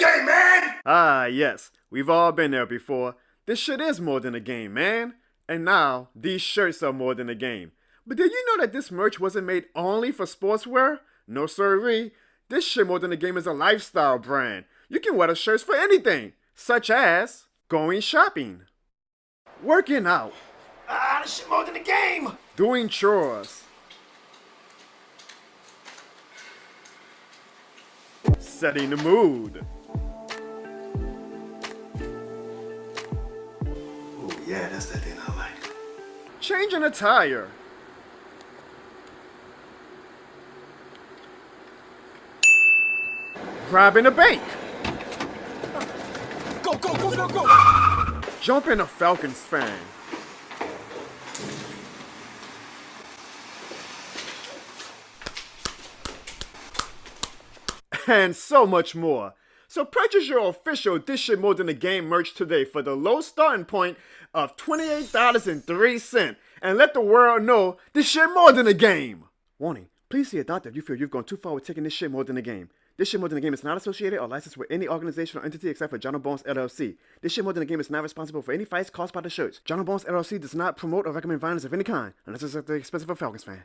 game, man! Ah, yes, we've all been there before. This shit is more than a game, man. And now, these shirts are more than a game. But did you know that this merch wasn't made only for sportswear? No sirree. This shit more than a game is a lifestyle brand. You can wear the shirts for anything, such as going shopping, working out, This shit more than a game! doing chores, setting the mood, Ooh, yeah, that's that thing I like. changing a tire, robbing a bank, Go, go, go, go, go! jumping a Falcons fan, and so much more. So purchase your official This Shit More Than a Game merch today for the low starting point of $28.03 and let the world know this shit more than a game. Warning, please see a doctor if you feel you've gone too far with taking this shit more than a game. This shit more than a game is not associated or licensed with any organization or entity except for Jono Barnes LLC. This shit more than a game is not responsible for any fights caused by the shirts. Jono Barnes LLC does not promote or recommend violence of any kind unless it's at the expense of a Falcons fan.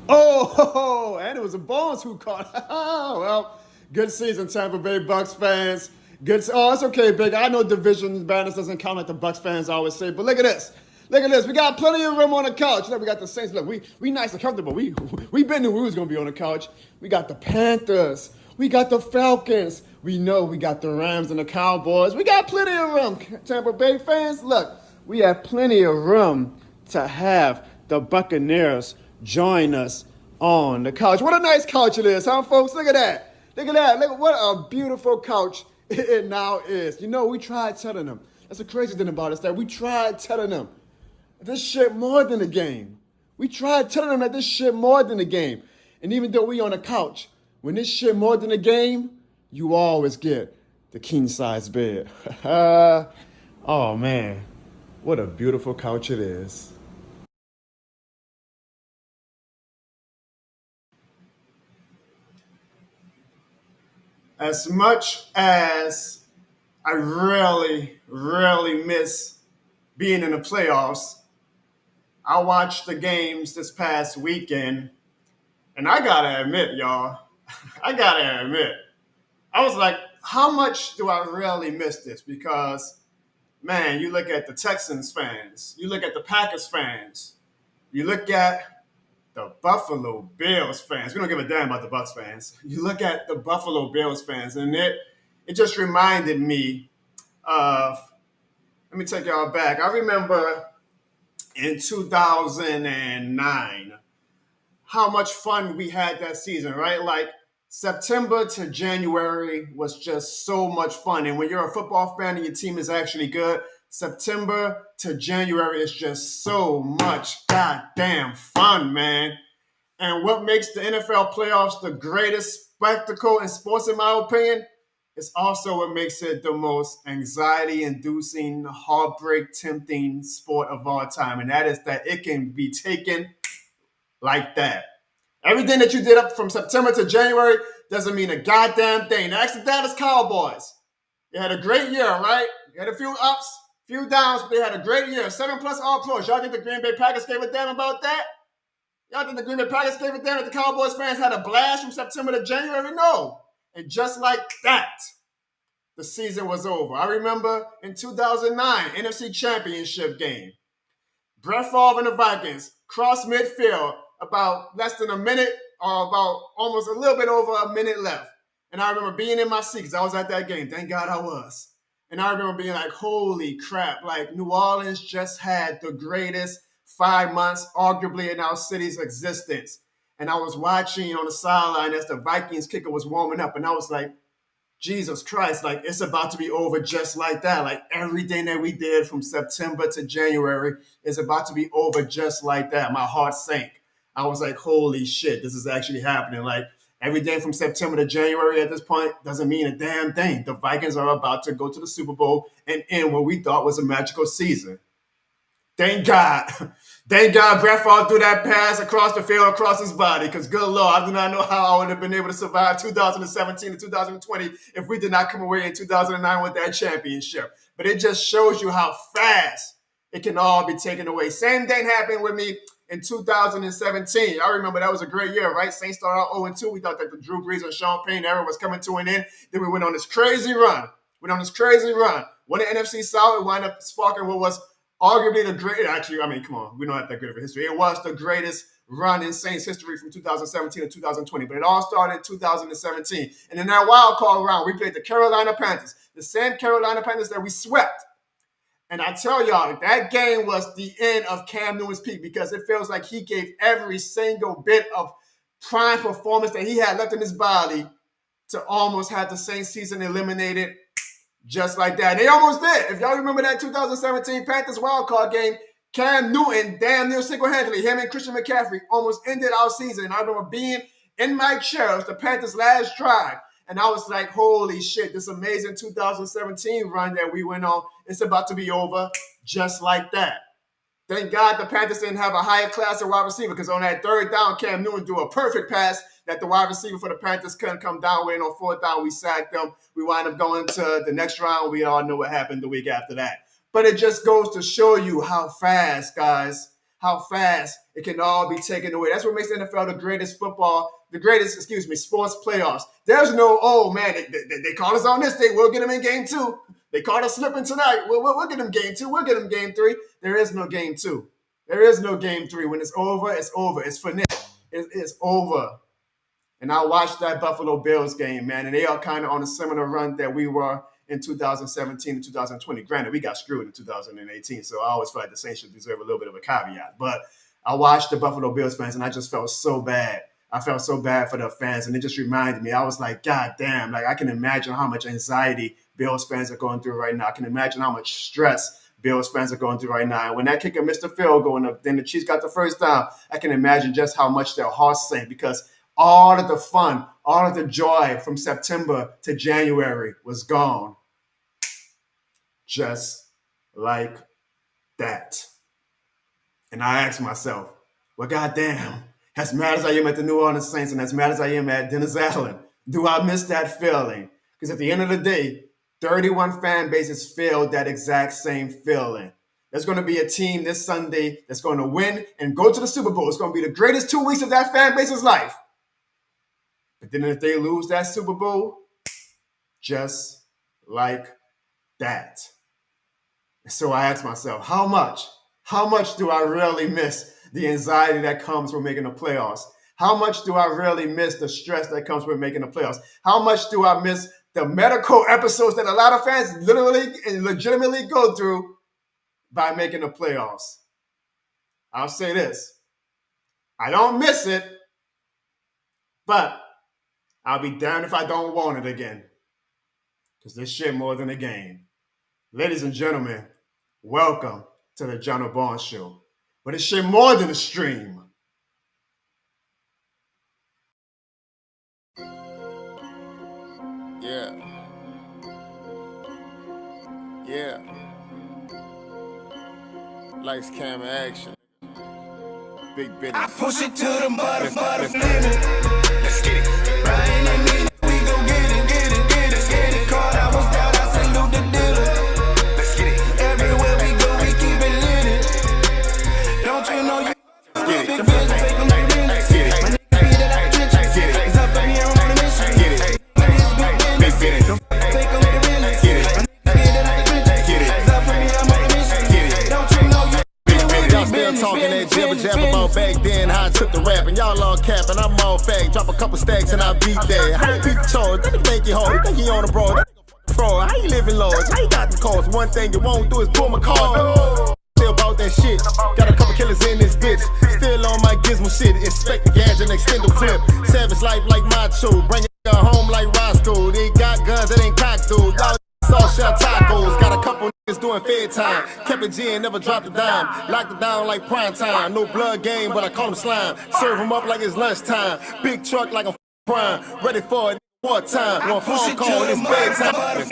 Oh, and it was a Barnes who caught. Well, good season, Tampa Bay Bucs fans. Oh, it's okay, Big. I know division badness doesn't count like the Bucs fans always say, but look at this. Look at this. We got plenty of room on the couch. Look, we got the Saints. Look, we nice and comfortable. We been knew we was gonna be on the couch. We got the Panthers. We got the Falcons. We know we got the Rams and the Cowboys. We got plenty of room, Tampa Bay fans. Look, we have plenty of room to have the Buccaneers join us on the couch. What a nice couch it is, huh, folks? Look at that. Look at that. Look at what a beautiful couch it now is. You know, we tried telling them. That's the crazy thing about it, is that we tried telling them this shit more than a game. We tried telling them that this shit more than a game. And even though we on the couch, when this shit more than a game, you always get the king size bed. Oh man, what a beautiful couch it is. As much as I really, really miss being in the playoffs, I watched the games this past weekend, and I gotta admit, y'all, I was like, how much do I really miss this? Because, man, you look at the Texans fans, you look at the Packers fans, you look at the Buffalo Bills fans. We don't give a damn about the Bucs fans. You look at the Buffalo Bills fans, and it just reminded me of. Let me take y'all back. I remember in 2009 how much fun we had that season, right? Like September to January was just so much fun. And when you're a football fan and your team is actually good, September to January is just so much goddamn fun, man. And what makes the NFL playoffs the greatest spectacle in sports, in my opinion, is also what makes it the most anxiety-inducing, heartbreak-tempting sport of all time. And that is that it can be taken like that. Everything that you did up from September to January doesn't mean a goddamn thing. Now, ask the Dallas Cowboys. They had a great year, right? They had a few ups, few downs, but they had a great year. 7+ All-Pros. Y'all think the Green Bay Packers gave a damn about that? Y'all think the Green Bay Packers gave a damn that the Cowboys fans had a blast from September to January? No. And just like that, the season was over. I remember in 2009, NFC Championship game. Brett Favre and the Vikings cross midfield, about less than a minute, or about almost a little bit over a minute left. And I remember being in my seat because I was at that game. Thank God I was. And I remember being like, holy crap, like New Orleans just had the greatest 5 months, arguably, in our city's existence. And I was watching on the sideline as the Vikings kicker was warming up. And I was like, Jesus Christ, like it's about to be over just like that. Like everything that we did from September to January is about to be over just like that. My heart sank. I was like, holy shit, this is actually happening. Like everything from September to January at this point doesn't mean a damn thing. The Vikings are about to go to the Super Bowl and end what we thought was a magical season. Thank God. Thank God Brett Favre threw that pass across the field, across his body, because good Lord, I do not know how I would have been able to survive 2017 to 2020 if we did not come away in 2009 with that championship. But it just shows you how fast it can all be taken away. Same thing happened with me in 2017. I remember that was a great year, right? Saints started out 0-2. We thought that the Drew Brees and Sean Payne era was coming to an end. Then we went on this crazy run. Won the NFC South and wound up sparking what was arguably the greatest. Actually, I mean, come on. We don't have that great of a history. It was the greatest run in Saints history from 2017 to 2020. But it all started in 2017. And in that wild card round, we played the Carolina Panthers, the same Carolina Panthers that we swept. And I tell y'all, that game was the end of Cam Newton's peak because it feels like he gave every single bit of prime performance that he had left in his body to almost have the Saints season eliminated just like that. They almost did. If y'all remember that 2017 Panthers wildcard game, Cam Newton damn near single-handedly, him and Christian McCaffrey almost ended our season. And I remember being in my chair. It was the Panthers' last drive. And I was like, holy shit, this amazing 2017 run that we went on, it's about to be over just like that. Thank God the Panthers didn't have a higher class of wide receiver because on that third down, Cam Newton threw a perfect pass that the wide receiver for the Panthers couldn't come down with. And on fourth down, we sacked them. We wound up going to the next round. We all know what happened the week after that. But it just goes to show you how fast, guys, how fast it can all be taken away. That's what makes the NFL the greatest sports playoffs. There's no, oh, man, they caught us on this day. We'll get them in game 2. They caught us slipping tonight. We'll get them game 2. We'll get them game 3. There is no game 2. There is no game 3. When it's over, it's over. It's finished. It's over. And I watched that Buffalo Bills game, man, and they are kind of on a similar run that we were in 2017 and 2020. Granted, we got screwed in 2018, so I always feel like the Saints should deserve a little bit of a caveat. But I watched the Buffalo Bills fans, and I just felt so bad. I felt so bad for the fans, and it just reminded me. I was like, God damn, like I can imagine how much anxiety Bills fans are going through right now. I can imagine how much stress Bills fans are going through right now. And when that kicker missed the field goal and then the Chiefs got the first down, I can imagine just how much their hearts sank because all of the fun, all of the joy from September to January was gone. Just like that. And I asked myself, well, goddamn, as mad as I am at the New Orleans Saints and as mad as I am at Dennis Allen, do I miss that feeling? Because at the end of the day, 31 fan bases feel that exact same feeling. There's going to be a team this Sunday that's going to win and go to the Super Bowl. It's going to be the greatest 2 weeks of that fan base's life. But then if they lose that Super Bowl, just like that. So I asked myself, how much do I really miss the anxiety that comes with making the playoffs? How much do I really miss the stress that comes with making the playoffs? How much do I miss the medical episodes that a lot of fans literally and legitimately go through by making the playoffs? I'll say this. I don't miss it, but I'll be damned if I don't want it again. Because this shit more than a game. Ladies and gentlemen, welcome to the Jono Barnes Show. But it's shit more than a stream. Yeah. Yeah. Lights, camera, action. Big business. I push it to the motherfucking limit. Let's get it. Ryan and me, we gon' get it. Caught, I was down, I salute the dealer. Let's get it. Everywhere we go, we keep it lit. Don't you know you big bitch, fake them like this. My nigga be that I can get it's up in here on the mission. Get it. Big business. Fake them like this. My nigga be that I can it's up in here on the mission. Get it. Don't you know you Y'all still talking that jibber jabber about back then, how I took the rap, and y'all all capping, I'm all fake. Drop a couple stacks and I beat that. How you beat the charge? That nigga think you hard, you think he on the broad. That nigga fraud, how you living large? How you got the calls? One thing you won't do is pull my card. Still about that shit. Got a couple killers in this bitch. Still on my gizmo shit. Inspect the gadget and extend the clip. Savage life like macho. Bring it home like Roscoe. They got guns that ain't cocked, dude. Y'all all shell tacos. Got a couple niggas doing fair time. Kept it G and never dropped a dime. Locked it down like prime time. No blood game, but I call him slime. Serve him up like it's lunchtime. Big truck like a prime. Ready for it wartime. One phone call, it's bedtime. Let's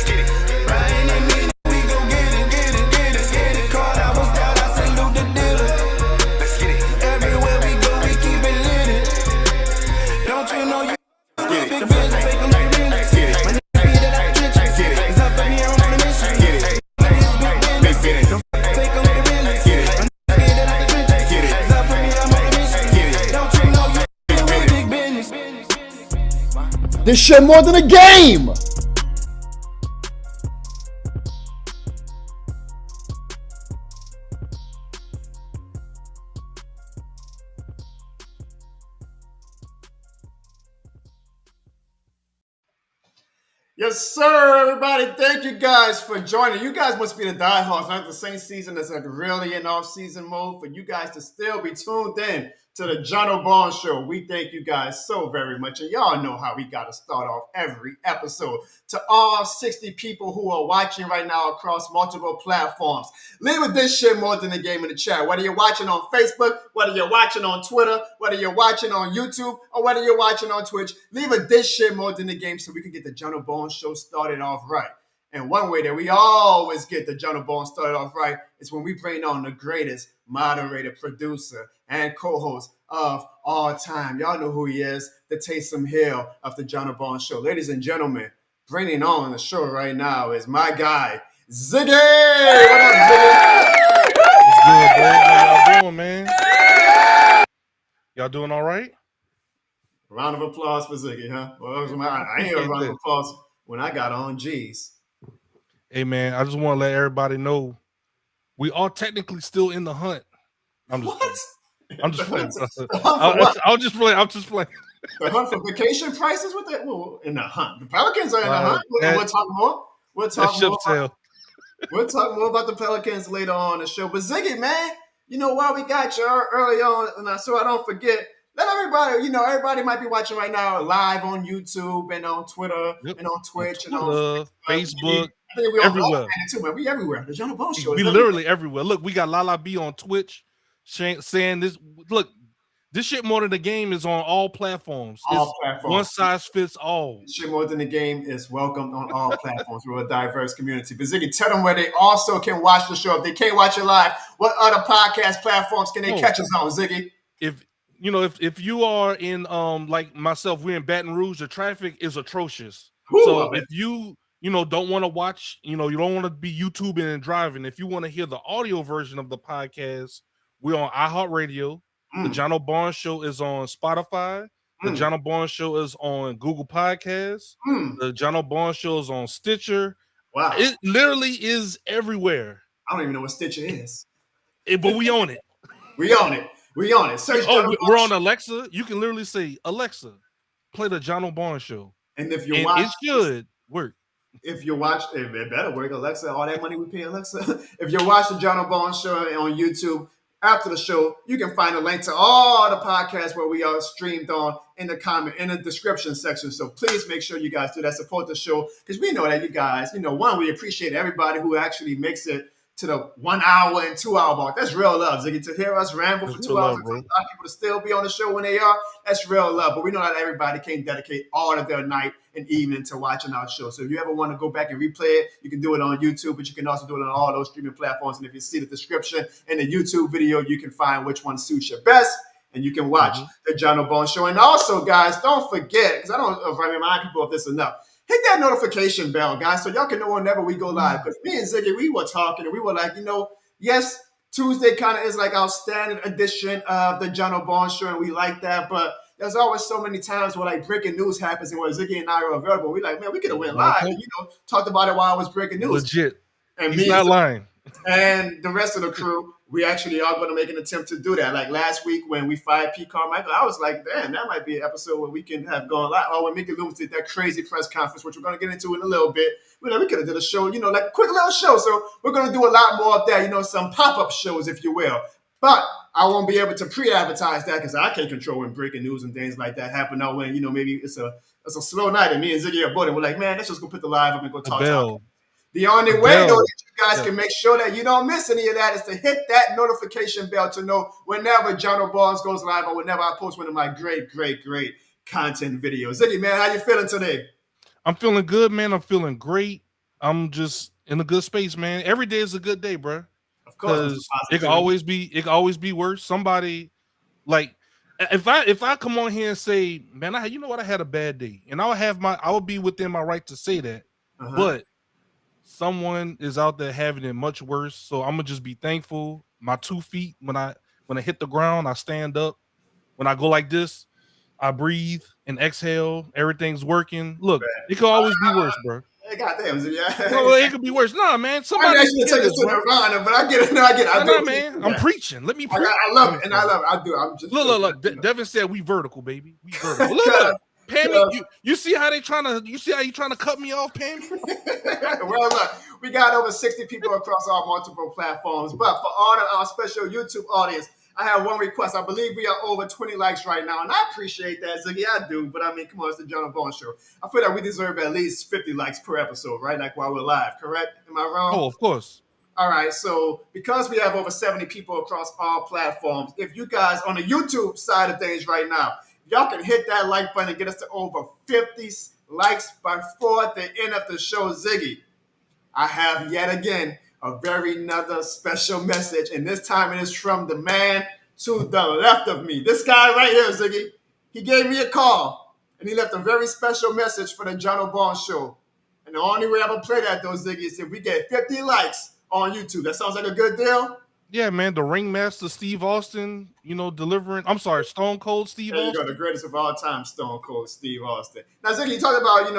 get it. Ryan and me, we gon' get it. Caught, This shit more than a game. Yes, sir, everybody. Thank you guys for joining. You guys must be the diehards. Not the same season that's like really in off-season mode. For you guys to still be tuned in to the Jono Barnes Show. We thank you guys so very much. And y'all know how we got to start off every episode. To all 60 people who are watching right now across multiple platforms, leave with this shit more than a game in the chat. Whether you're watching on Facebook, whether you're watching on Twitter, whether you're watching on YouTube, or whether you're watching on Twitch, leave with this shit more than a game so we can get the Jono Barnes Show started off right. And one way that we always get the Jono Barnes started off right is when we bring on the greatest moderator, producer, and co-host of all time. Y'all know who he is, the Taysom Hill of the Jono Barnes Show. Ladies and gentlemen, bringing on the show right now is my guy, Ziggy! What up, Ziggy? What's good, bro? How y'all doing, man? Y'all doing all right? Round of applause for Ziggy, huh? Well, I ain't a round of applause when I got on G's. Hey, man, I just want to let everybody know we are technically still in the hunt. I'm just playing. I'm just playing. The hunt for vacation prices with that? Well, in the hunt. The Pelicans are in the hunt. We'll talk more. We'll talk more about the Pelicans later on in the show. But Ziggy, man, you know why we got you early on, and so I don't forget. Let everybody, everybody might be watching right now live on YouTube and on Twitter and on Twitch and on Facebook. I think we everywhere. Too, man. We everywhere. The Jono Barnes Show. We literally everywhere. Look, we got Lala B on Twitch saying this. Look, this shit more than the game is on all platforms. One size fits all. This shit more than the game is welcomed on all platforms. We're a diverse community. But Ziggy, tell them where they also can watch the show. If they can't watch it live, what other podcast platforms can they catch us on, Ziggy? If you are in like myself, we're in Baton Rouge, the traffic is atrocious. Ooh, so if you don't want to watch, you don't want to be YouTubing and driving. If you want to hear the audio version of the podcast, we're on iHeartRadio. The Jono Barnes Show is on Spotify. The Jono Barnes Show is on Google Podcasts. The Jono Barnes Show is on Stitcher. Wow. It literally is everywhere. I don't even know what Stitcher is. But we own it. We own it. We on it. Search we're on Alexa. You can literally say, Alexa, play the Jono Barnes Show. And if you watch, it should work. If you watch, it better work. Alexa, all that money we pay Alexa. If you watch the Jono Barnes Show on YouTube after the show, you can find a link to all the podcasts where we are streamed on in the description section. So please make sure you guys do that. Support the show because we know that you guys, one, we appreciate everybody who actually makes it to the 1 hour and 2 hour mark. That's real love, Ziggy. To hear us ramble for 2 hours and for a lot of people to still be on the show when they are, that's real love. But we know that everybody can't dedicate all of their night and evening to watching our show. So if you ever want to go back and replay it, you can do it on YouTube, but you can also do it on all those streaming platforms. And if you see the description in the YouTube video, you can find which one suits your best. And you can watch the Jono Barnes Show. And also, guys, don't forget, because I don't know if I remind people of this enough, hit that notification bell, guys, so y'all can know whenever we go live. Because me and Ziggy, we were talking, and we were like, yes, Tuesday kind of is like our standard edition of the Jono Barnes Show, and we like that. But there's always so many times where like breaking news happens, and where Ziggy and I are available. We like, man, we could have went live, and, talked about it while I was breaking news. Legit. And he's not lying. And the rest of the crew, we actually are going to make an attempt to do that. Like last week when we fired Pete Carmichael, I was like, damn, that might be an episode where we can have gone live. Or when Mickey Loomis did that crazy press conference, which we're going to get into in a little bit. We could have did a show, like a quick little show. So we're going to do a lot more of that, some pop-up shows, if you will. But I won't be able to pre-advertise that because I can't control when breaking news and things like that happen. Or when, maybe it's a slow night and me and Ziggy are bored and we're like, man, let's just go put the live up and go talk to the only way, though, that you guys can make sure that you don't miss any of that is to hit that notification bell to know whenever Jono Barnes goes live or whenever I post one of my great, great, great content videos. Ziggy, man, how you feeling today? I'm feeling good, man. I'm feeling great. I'm just in a good space, man. Every day is a good day, bro. Of course, it can always be worse. Somebody like if I come on here and say, man, I had a bad day, and I will be within my right to say that, but someone is out there having it much worse. So I'm gonna just be thankful. My 2 feet, when I hit the ground, I stand up. When I go like this, I breathe and exhale. Everything's working. Look, it could always be worse, bro. Hey, goddamn, yeah. Well, it could be worse. Nah, man. I'm Somebody actually hear take it this, to bro. Nirvana, but I get it. No, I get it. I Nah, do. man. I'm preaching. Let me preach. I love it, and I love it. I do. I'm just Look. Devin said we vertical, baby. We vertical. Look. Cause- Pammy, you see how you trying to cut me off, Pammy? Well, look, we got over 60 people across our multiple platforms. But for all of our special YouTube audience, I have one request. I believe we are over 20 likes right now, and I appreciate that, Ziggy. I do. But I mean, come on, it's the Jono Barnes Show. I feel like we deserve at least 50 likes per episode, right? Like while we're live, correct? Am I wrong? Oh, of course. All right, so because we have over 70 people across all platforms, if you guys on the YouTube side of things right now, y'all can hit that like button and get us to over 50 likes before the end of the show, Ziggy. I have yet again a very another special message, and this time it is from the man to the left of me. This guy right here, Ziggy, he gave me a call, and he left a very special message for the Jono Barnes Show. And the only way I will play that, though, Ziggy, is if we get 50 likes on YouTube. That sounds like a good deal? Yeah, man. The ringmaster Steve Austin, delivering. I'm sorry, Stone Cold Steve There you Austin. go, the greatest of all time, Stone Cold Steve Austin. Now, Ziggy, you talked about,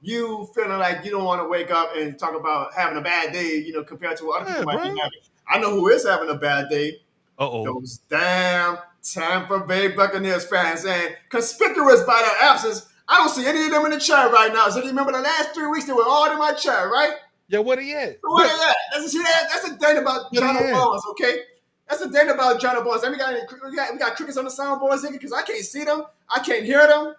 you feeling like you don't want to wake up and talk about having a bad day, compared to what other people might be having. I know who is having a bad day. Uh-oh. Those damn Tampa Bay Buccaneers fans. And conspicuous by their absence, I don't see any of them in the chat right now. Ziggy, remember the last 3 weeks, they were all in my chat, right? Yeah, what are you at? Where they at? That's the thing about Jono Barnes, okay? That's the thing about Jono Barnes. And we got crickets on the soundboard, Ziggy, because I can't see them. I can't hear them.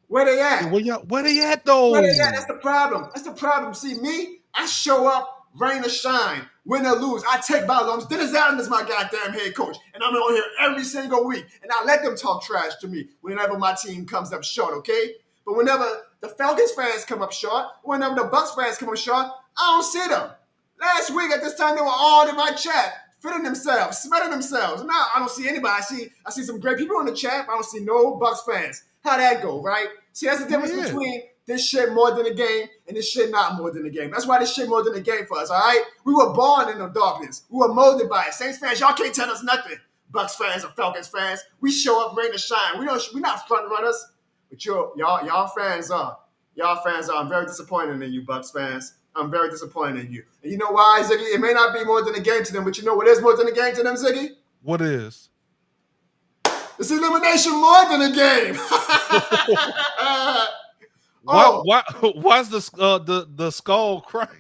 Where they at? Where they at, though? Where they at? That's the problem. That's the problem. See, me, I show up, rain or shine, win or lose. I take my lumps. Dennis Allen is my goddamn head coach. And I'm on here every single week. And I let them talk trash to me whenever my team comes up short, okay? But whenever the Falcons fans come up short, whenever the Bucs fans come up short, I don't see them. Last week at this time, they were all in my chat, fitting themselves, smelling themselves. Now I don't see anybody. I see some great people in the chat, but I don't see no Bucs fans. How'd that go, right? See, that's the difference between this shit more than a game and this shit not more than a game. That's why this shit more than a game for us, all right? We were born in the darkness. We were molded by it. Saints fans, y'all can't tell us nothing. Bucs fans or Falcons fans, we show up, rain or shine. We're not front runners. But y'all fans are. Y'all fans are. I'm very disappointed in you, Bucs fans. I'm very disappointed in you. And you know why, Ziggy? It may not be more than a game to them, but you know what is more than a game to them, Ziggy? What is? It's elimination more than a game. Why's the skull crying?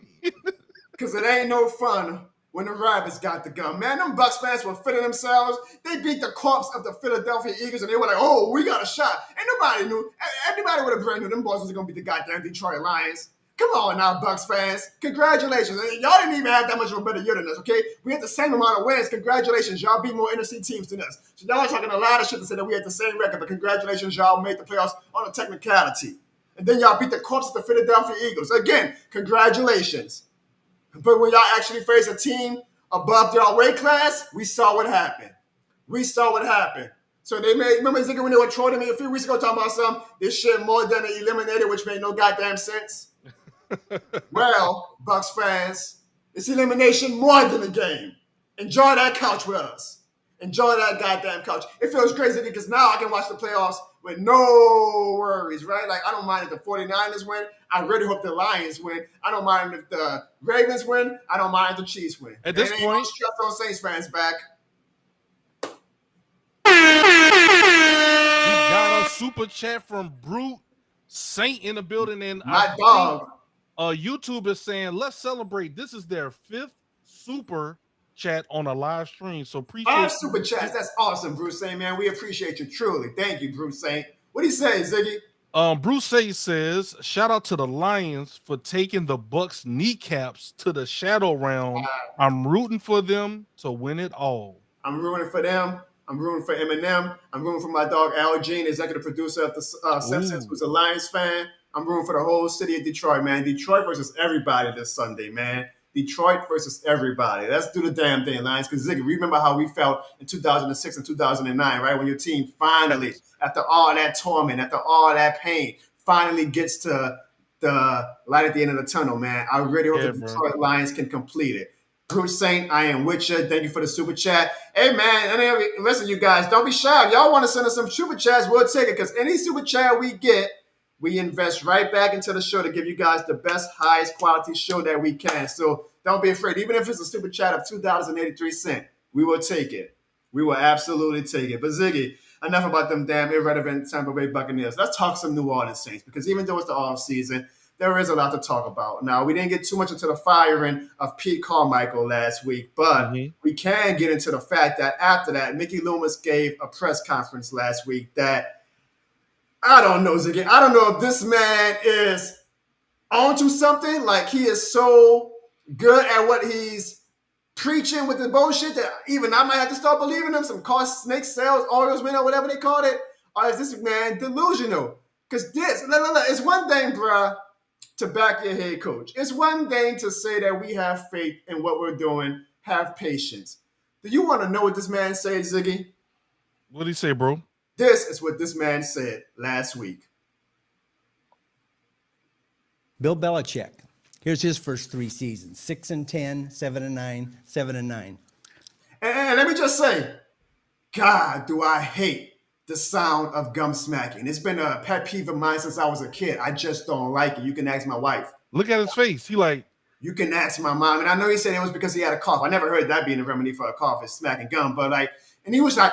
Because it ain't no fun when the rabbits got the gun. Man, them Bucs fans were fitting themselves. They beat the corpse of the Philadelphia Eagles, and they were like, oh, we got a shot. And nobody knew. Everybody would have brain knew them boys was going to beat the goddamn Detroit Lions. Come on now, Bucs fans. Congratulations. Y'all didn't even have that much of a better year than us, okay? We had the same amount of wins. Congratulations. Y'all beat more NFC teams than us. So y'all are talking a lot of shit to say that we had the same record, but congratulations, y'all made the playoffs on a technicality. And then y'all beat the corpse of the Philadelphia Eagles. Again, congratulations. But when y'all actually face a team above their weight class, we saw what happened. So they remember Ziggy when they were trolling me a few weeks ago talking about this shit more than an eliminated, which made no goddamn sense? Well, Bucs fans, it's elimination more than a game. Enjoy that couch with us. Enjoy that goddamn couch. It feels crazy because now I can watch the playoffs with no worries, right? Like, I don't mind if the 49ers win. I really hope the Lions win. I don't mind if the Ravens win. I don't mind if the Chiefs win. At this point, no stress on Saints fans back. We got a super chat from Brute Saint in the building, and my dog. YouTube is saying, let's celebrate. This is their 5th super chat on a live stream. So appreciate 5 super chats. That's awesome, Bruce Saint, man. We appreciate you truly. Thank you, Bruce Saint. What do you say, Ziggy? Bruce Saint says, shout out to the Lions for taking the Bucs kneecaps to the shadow round. I'm rooting for them to win it all. I'm rooting for them. I'm rooting for Eminem. I'm rooting for my dog Al Jean, executive producer of the Simpsons, who's a Lions fan. I'm rooting for the whole city of Detroit, man. Detroit versus everybody this Sunday, man. Detroit versus everybody. Let's do the damn thing, Lions. Because, Ziggy, remember how we felt in 2006 and 2009, right? When your team finally, after all that torment, after all that pain, finally gets to the light at the end of the tunnel, man. I really hope the Detroit Lions can complete it. Bruce Saint, I am with you. Thank you for the super chat. Hey, man, listen, you guys, don't be shy. If y'all want to send us some super chats, we'll take it because any super chat we get, we invest right back into the show to give you guys the best, highest quality show that we can. So don't be afraid. Even if it's a super chat of $2.83, we will take it. We will absolutely take it. But Ziggy, enough about them damn irrelevant Tampa Bay Buccaneers. Let's talk some New Orleans Saints because even though it's the offseason, there is a lot to talk about. Now, we didn't get too much into the firing of Pete Carmichael last week, but we can get into the fact that after that, Mickey Loomis gave a press conference last week that I don't know, Ziggy. I don't know if this man is onto something. Like he is so good at what he's preaching with the bullshit that even I might have to start believing him. Some cost snake sales, Orioles winner, whatever they called it. Or is this man delusional? Because it's one thing, bruh, to back your head coach. It's one thing to say that we have faith in what we're doing, have patience. Do you want to know what this man said, Ziggy? What did he say, bro? This is what this man said last week. Bill Belichick. Here's his first 3 seasons: 6-10, 7-9, 7-9. And let me just say, God, do I hate the sound of gum smacking. It's been a pet peeve of mine since I was a kid. I just don't like it. You can ask my wife. Look at his face. He like. You can ask my mom. And I know he said it was because he had a cough. I never heard that being a remedy for a cough is smacking gum. But like, and he was like,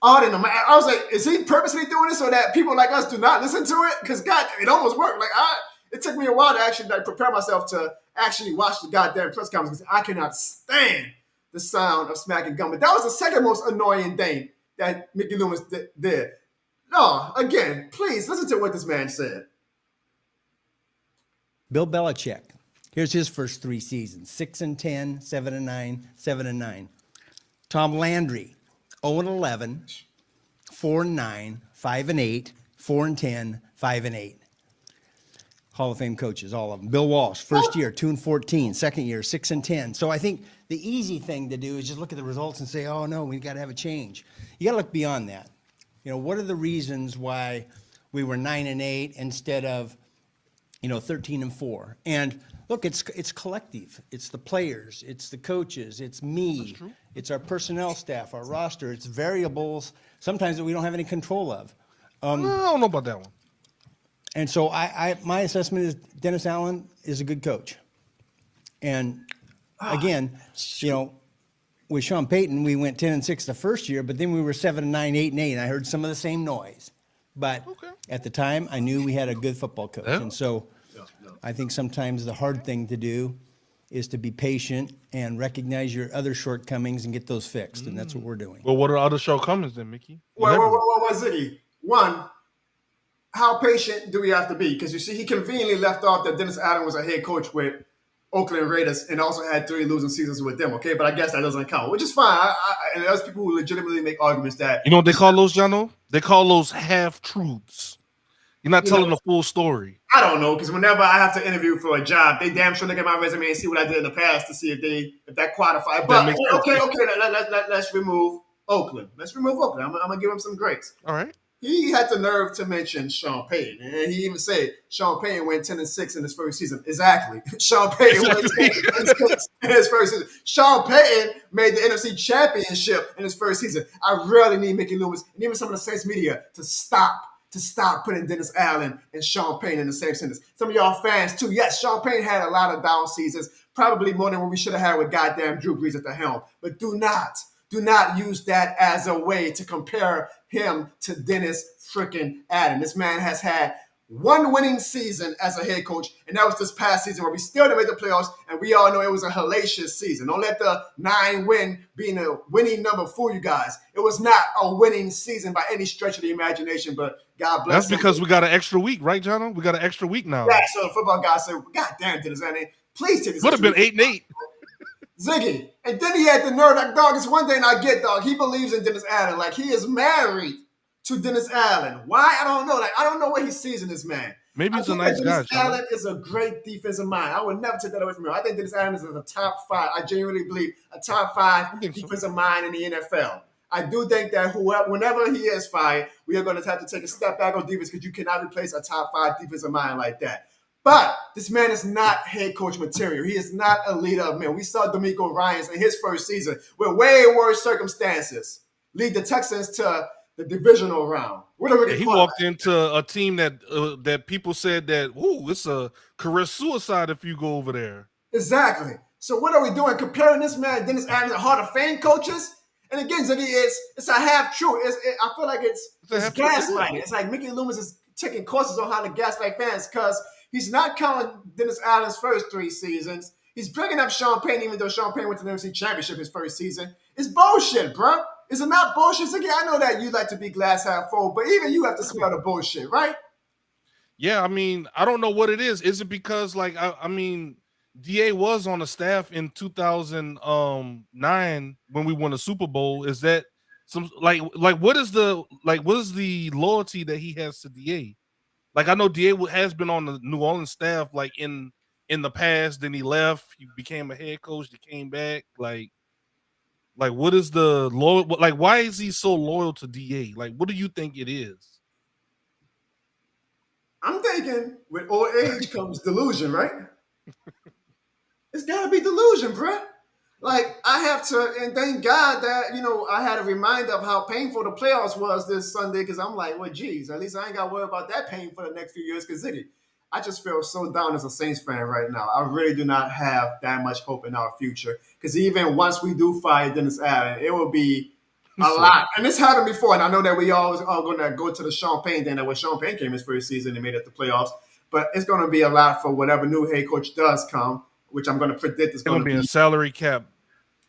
oh, I was like, is he purposely doing this so that people like us do not listen to it? Because God, it almost worked. Like it took me a while to actually like prepare myself to actually watch the goddamn press conference because I cannot stand the sound of smacking gum. But that was the second most annoying thing that Mickey Loomis did. No, again, please listen to what this man said. Bill Belichick. Here's his first 3 seasons: 6-10, 7-9, 7-9. Tom Landry, 0-11, 4-9, 5-8, 4-10, 5-8. Hall of Fame coaches, all of them. Bill Walsh, first year, 2-14. Second year, 6-10. So I think the easy thing to do is just look at the results and say, oh, no, we've got to have a change. You got to look beyond that. You know, what are the reasons why we were 9-8 instead of, 13-4? And look, it's collective. It's the players. It's the coaches. It's me. It's our personnel staff, our roster. It's variables sometimes that we don't have any control of. I don't know about that one. And so my assessment is Dennis Allen is a good coach. And again, with Sean Payton, we went 10-6 the first year, but then we were 7-9, 8-8. And I heard some of the same noise. But at the time, I knew we had a good football coach. Yeah. And so I think sometimes the hard thing to do is to be patient and recognize your other shortcomings and get those fixed. And that's what we're doing. Well, what are other shortcomings then, Mickey? What was it? One, how patient do we have to be? Because you see, he conveniently left off that Dennis Allen was a head coach with Oakland Raiders and also had 3 losing seasons with them, okay? But I guess that doesn't count, which is fine. And there's people who legitimately make arguments that... You know what they call those, Jono? They call those half-truths. You're not telling the full story. I don't know, because whenever I have to interview for a job, they damn sure look at my resume and see what I did in the past to see if that qualifies. But let's remove Oakland. Let's remove Oakland. I'm going to give him some grace. All right. He had the nerve to mention Sean Payton, and he even said Sean Payton went 10-6 in his first season. Exactly. Sean Payton went 10-6 in his first season. Sean Payton made the NFC Championship in his first season. I really need Mickey Loomis and even some of the Saints media to stop putting Dennis Allen and Sean Payton in the same sentence. Some of y'all fans too. Yes, Sean Payton had a lot of down seasons, probably more than what we should have had with goddamn Drew Brees at the helm. But do not use that as a way to compare him to Dennis freaking Allen. This man has had 1 winning season as a head coach, and that was this past season where we still didn't make the playoffs, and we all know it was a hellacious season. Don't let the 9-win being a winning number fool you guys. It was not a winning season by any stretch of the imagination, but God bless That's because we got an extra week, right, Jono? We got an extra week now. Yeah, so the football guy said, God damn, Dennis Allen, please take this. Would have been 8-8. Ziggy. And then he had the nerve. Like, dog, it's one thing I get, dog. He believes in Dennis Allen. Like, he is married to Dennis Allen. Why? I don't know. Like, I don't know what he sees in this man. Maybe he's a nice guy. Dennis Allen is a great defensive mind. I would never take that away from him. I think Dennis Allen is a top 5. I genuinely believe a top 5 defensive mind in the NFL. I do think that whenever he is fired, we are going to have to take a step back on defense because you cannot replace a top 5 defensive mind like that. But this man is not head coach material. He is not a leader of men. We saw D'Amico Ryans in his first season with way worse circumstances lead the Texans to the divisional round. He walked into a team that people said that, ooh, it's a career suicide if you go over there. Exactly. So what are we doing? Comparing this man, Dennis Allen, to Hall of Fame coaches? And again, Ziggy, it's a half truth. I feel like it's gaslighting. It's like Mickey Loomis is taking courses on how to gaslight fans because he's not counting Dennis Allen's first 3 seasons. He's bringing up Sean Payton, even though Sean Payton went to the NFC Championship his first season. It's bullshit, bro. Is it not bullshit? Ziggy, I know that you like to be glass half full, but even you have to smell the bullshit, right? Yeah, I mean, I don't know what it is. Is it because, like, I mean, DA was on the staff in 2009 when we won the Super Bowl. Is that some what is the loyalty that he has to DA? Like, I know DA has been on the New Orleans staff like in the past. Then he left. He became a head coach. He came back. Like what is the loyal? Like, why is he so loyal to DA? Like, what do you think it is? I'm thinking with old age comes delusion, right? It's gotta be delusion, bruh. Like, I have to, and thank God that, I had a reminder of how painful the playoffs was this Sunday, because I'm like, well, geez, at least I ain't got to worry about that pain for the next few years, because I just feel so down as a Saints fan right now. I really do not have that much hope in our future, because even once we do fire Dennis Allen, it will be a lot. And this happened before, and I know that we always are going to go to the Sean Payton thing, that when Sean Payton came his first season, they made it to the playoffs, but it's going to be a lot for whatever new head coach does come, which I'm going to predict is going to be a salary cap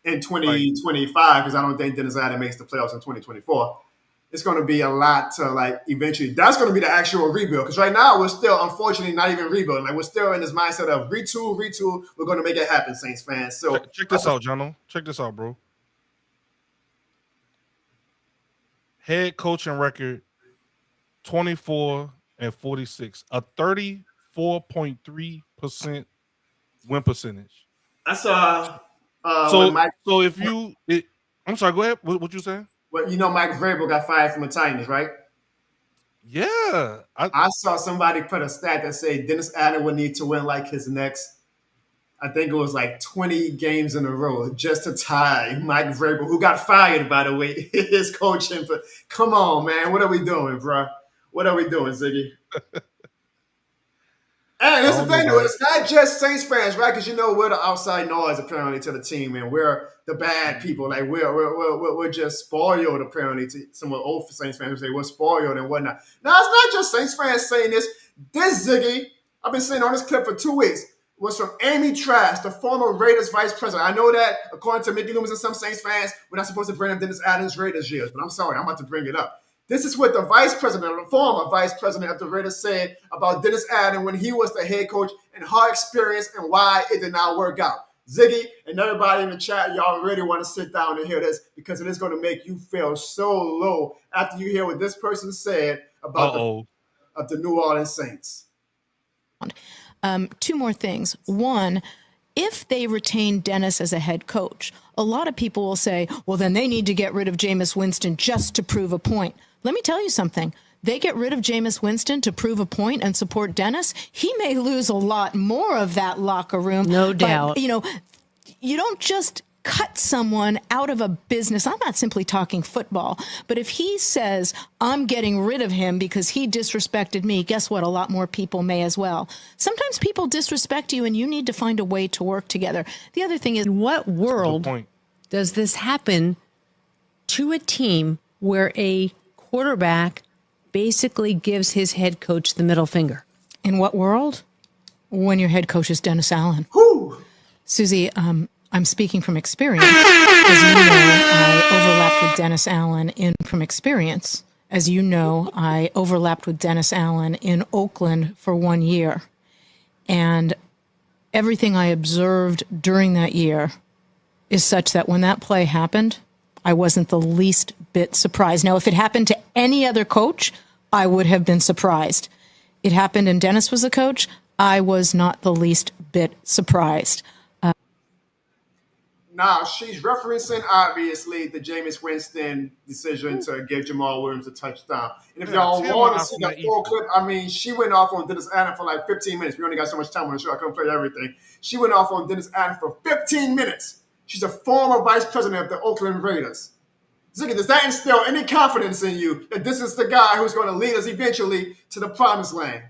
in 2025, because I don't think Dennis Allen makes the playoffs in 2024. It's going to be a lot to, eventually. That's going to be the actual rebuild, because right now we're still, unfortunately, not even rebuilding. Like, we're still in this mindset of retool. We're going to make it happen, Saints fans. So check this out, Jono. Check this out, bro. Head coaching record, 24-46, a 34.3% win percentage. I saw. I'm sorry. Go ahead. What you saying? Well, Mike Vrabel got fired from the Titans, right? Yeah. I saw somebody put a stat that said Dennis Allen would need to win his next, I think it was 20 games in a row just to tie Mike Vrabel, who got fired, by the way, his coaching. But come on, man. What are we doing, bro? What are we doing, Ziggy? And that's the thing, though. It's not just Saints fans, right? Because we're the outside noise apparently to the team, and we're the bad people. Like we're just spoiled apparently to some old Saints fans who say we're spoiled and whatnot. Now it's not just Saints fans saying this. This Ziggy, I've been saying on this clip for 2 weeks, was from Amy Trask, the former Raiders vice president. I know that according to Mickey Loomis and some Saints fans, we're not supposed to bring up Dennis Allen's Raiders years, but I'm sorry, I'm about to bring it up. This is what the former vice president of the Raiders said about Dennis Allen when he was the head coach and her experience and why it did not work out. Ziggy and everybody in the chat, y'all really want to sit down and hear this, because it is going to make you feel so low after you hear what this person said about the New Orleans Saints. 2 more things. One, if they retain Dennis as a head coach, a lot of people will say, well, then they need to get rid of Jameis Winston just to prove a point. Let me tell you something. They get rid of Jameis Winston to prove a point and support Dennis, he may lose a lot more of that locker room. No doubt. But, you don't just cut someone out of a business. I'm not simply talking football, but if he says, I'm getting rid of him because he disrespected me, guess what? A lot more people may as well. Sometimes people disrespect you and you need to find a way to work together. The other thing is, in what world does this happen to a team where a quarterback basically gives his head coach the middle finger? In what world? When your head coach is Dennis Allen. Susie, I'm speaking from experience. As you know, I overlapped with Dennis Allen from experience. As you know, I overlapped with Dennis Allen in Oakland for 1 year. And everything I observed during that year is such that when that play happened, I wasn't the least bit surprised. Now, if it happened to any other coach, I would have been surprised. It happened and Dennis was the coach. I was not the least bit surprised. Now, she's referencing, obviously, the Jameis Winston decision to give Jamal Williams a touchdown. And if Yeah, y'all Tim want to off see on the that full Ethan. clip, I mean, she went off on Dennis Allen for like 15 minutes. We only got so much time on the show. I couldn't play everything. She went off on Dennis Allen for 15 minutes. She's a former vice president of the Oakland Raiders. Ziggy, does that instill any confidence in you that this is the guy who's going to lead us eventually to the promised land?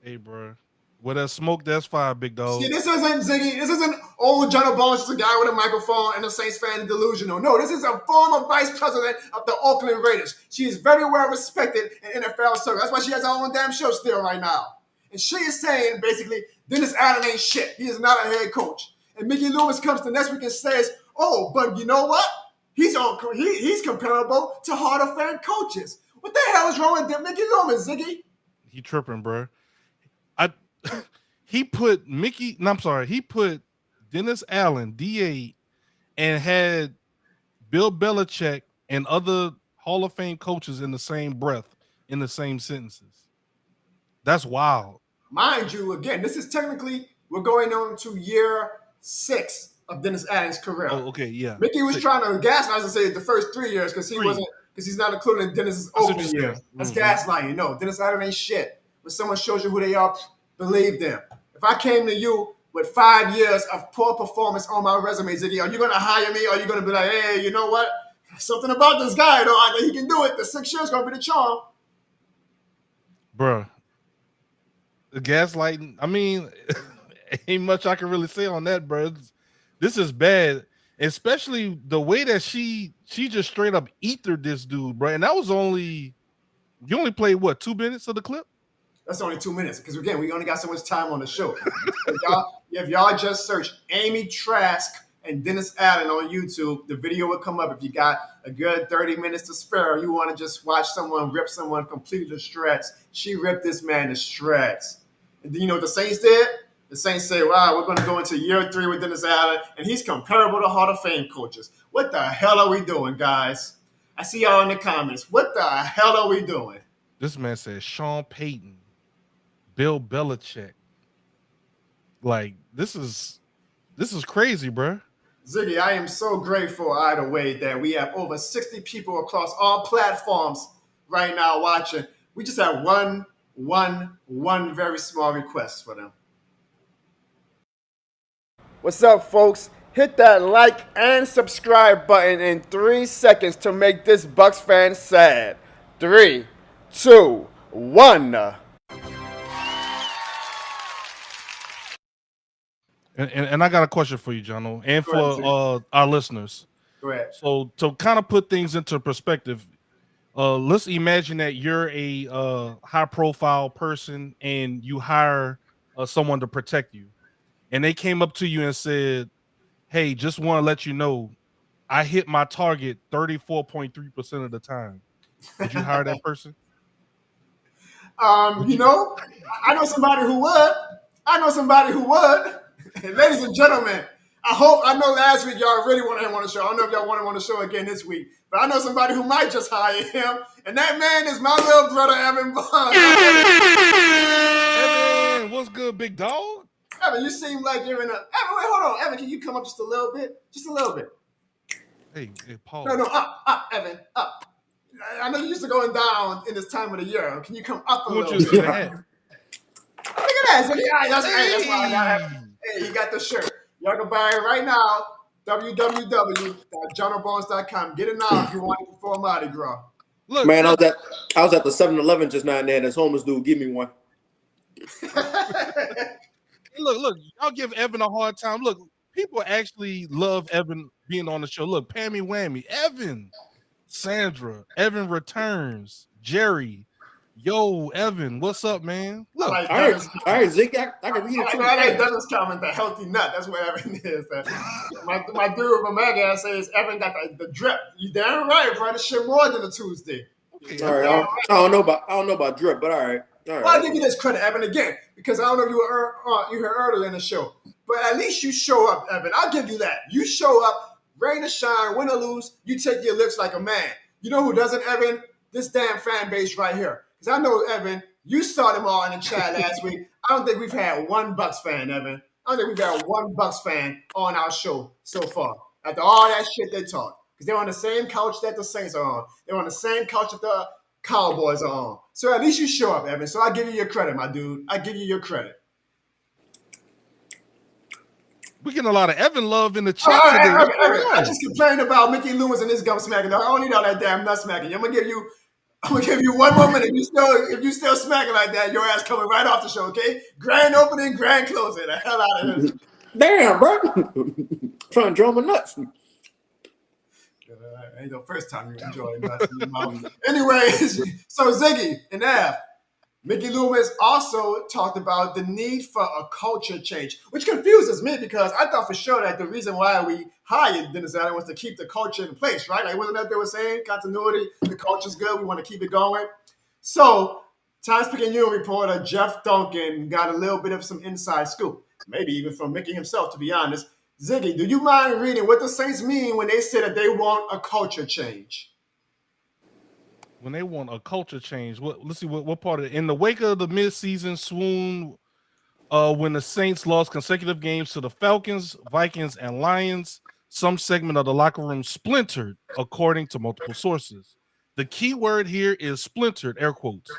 Hey, bro. Where there's smoke, there's fire, big dog. See, this isn't Ziggy. This isn't old Jono Barnes, just a guy with a microphone and a Saints fan and delusional. No, this is a former vice president of the Oakland Raiders. She is very well respected in NFL circles. That's why she has her own damn show still right now. And she is saying, basically, Dennis Allen ain't shit. He is not a head coach. And Mickey Loomis comes to next week and says, oh, but you know what? He's comparable to Hall of Fame coaches. What the hell is wrong with Mickey Loomis, Ziggy? He tripping, bro. He put Dennis Allen, DA, and had Bill Belichick and other Hall of Fame coaches in the same breath, in the same sentences. That's wild. Mind you, again, this is technically, we're going on to year 6 of Dennis Allen's career. Oh, okay, yeah. Mickey was trying to gaslight us and say the first 3 years because he's not including Dennis's open years. That's gaslighting. No, Dennis Allen ain't shit. When someone shows you who they are, believe them. If I came to you with 5 years of poor performance on my resume, Ziggy, are you going to hire me? Or are you going to be like, hey, you know what? Something about this guy, though. I know he can do it. The 6 years going to be the charm. Bruh. The gaslighting, I mean, ain't much I can really say on that, bro. This is bad. Especially the way that she just straight up ethered this dude, bro. And that was you only played, what, 2 minutes of the clip? That's only 2 minutes because, again, we only got so much time on the show. If y'all just search Amy Trask and Dennis Allen on YouTube, the video will come up. If you got a good 30 minutes to spare, you want to just watch someone rip someone completely to shreds. She ripped this man to shreds. And then you know what the Saints did? The Saints say, wow, we're going to go into year 3 with Dennis Allen, and he's comparable to Hall of Fame coaches. What the hell are we doing, guys? I see y'all in the comments. What the hell are we doing? This man said Sean Payton, Bill Belichick. Like, this is crazy, bro. Ziggy, I am so grateful either way that we have over 60 people across all platforms right now watching. We just have one very small request for them. What's up, folks? Hit that like and subscribe button in 3 seconds to make this Bucs fan sad. 3, 2, 1. And I got a question for you, Jono, and for our listeners. Go ahead. So to kind of put things into perspective, let's imagine that you're a high-profile person and you hire someone to protect you, and they came up to you and said, "Hey, just want to let you know, I hit my target 34.3% of the time." Would you hire that person? You know, I know somebody who would. And ladies and gentlemen, I know last week y'all really wanted him on the show. I don't know if y'all want him on the show again this week, but I know somebody who might just hire him, and that man is my little brother, Evan Barnes. Evan, what's good, big dog? Evan, you seem like you're in a... Evan, wait, hold on. Evan, can you come up just a little bit? Just a little bit. Hey, Paul. No, up, Evan, up. I know you used to going down in this time of the year. Can you come up a little bit? Look at that. That's why I got it. Hey, you got the shirt. Y'all can buy it right now. www.jonobarnes.com. Get it now if you want it before Mardi Gras. Look, man, I was at the 7-Eleven just now and then. This homeless dude give me one. Look, I'll give Evan a hard time. Look, people actually love Evan being on the show. Look, Pammy Whammy, Evan, Sandra, Evan returns, Jerry. Yo, Evan, what's up, man? Look, all right, Zeke, I can read it too. I like Devin's comment, the healthy nut. That's what Evan is. My dude from Mega says Evan got the drip. You damn right, bro. This shit more than a Tuesday. Okay, all right, I don't know about drip, but all right. Well, I'll give you this credit, Evan, again, because I don't know if you heard earlier in the show, but at least you show up, Evan. I'll give you that. You show up, rain or shine, win or lose, you take your licks like a man. You know who doesn't, Evan? This damn fan base right here. Because I know, Evan, you saw them all in the chat last week. I don't think we've had one Bucs fan, Evan. I don't think we've had one Bucs fan on our show so far. After all that shit they talk. Because they're on the same couch that the Saints are on. They're on the same couch that the Cowboys are on. So at least you show up, Evan. So I give you your credit, my dude. I give you your credit. We're getting a lot of Evan love in the chat All right, today. Evan, I just complained about Mickey Loomis and his gum smacking. I don't need all that damn nut smacking. I'm gonna give you one more minute. If you still smacking like that, your ass coming right off the show, okay? Grand opening, grand closing. The hell out of here. Damn, bro. Trying to draw my nuts. Ain't the first time you enjoy nuts in your mouth. Anyways, so Ziggy and Av, Mickey Loomis also talked about the need for a culture change, which confuses me because I thought for sure that the reason why we hired Dennis Allen was to keep the culture in place, right? Like, wasn't that they were saying? Continuity, the culture's good, we want to keep it going. So, Times-Picayune reporter Jeff Duncan got a little bit of some inside scoop, maybe even from Mickey himself, to be honest. Ziggy, do you mind reading what the Saints mean when they say that they want a culture change? When they want a culture change, let's see what part of it. In the wake of the midseason swoon, when the Saints lost consecutive games to the Falcons, Vikings, and Lions, some segment of the locker room splintered, according to multiple sources. The key word here is splintered, air quotes.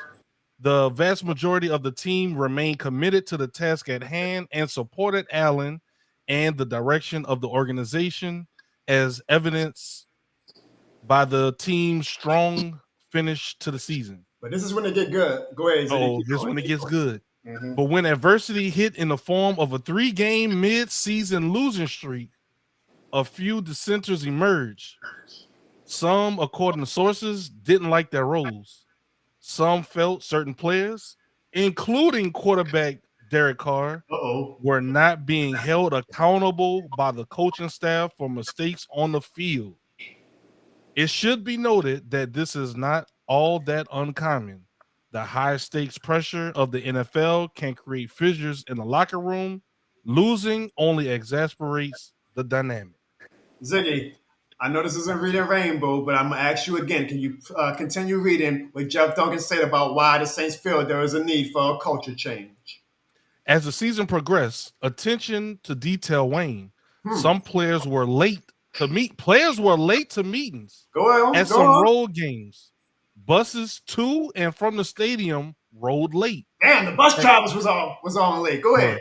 The vast majority of the team remained committed to the task at hand and supported Allen and the direction of the organization, as evidenced by the team's strong finish to the season. But this is when it get good. Go ahead. Oh, this is when it gets good. Mm-hmm. But when adversity hit in the form of a 3-game mid-season losing streak, a few dissenters emerged. Some, according to sources, didn't like their roles. Some felt certain players, including quarterback Derek Carr, were not being held accountable by the coaching staff for mistakes on the field. It should be noted that this is not all that uncommon. The high-stakes pressure of the NFL can create fissures in the locker room. Losing only exasperates the dynamic. Ziggy, I know this isn't reading Rainbow, but I'm going to ask you again. Can you continue reading what Jeff Duncan said about why the Saints feel there is a need for a culture change? As the season progressed, attention to detail waned. Some players were late to meet. Players were late to meetings at some road games. Buses to and from the stadium rode late. Damn, the bus drivers was on late. Go ahead.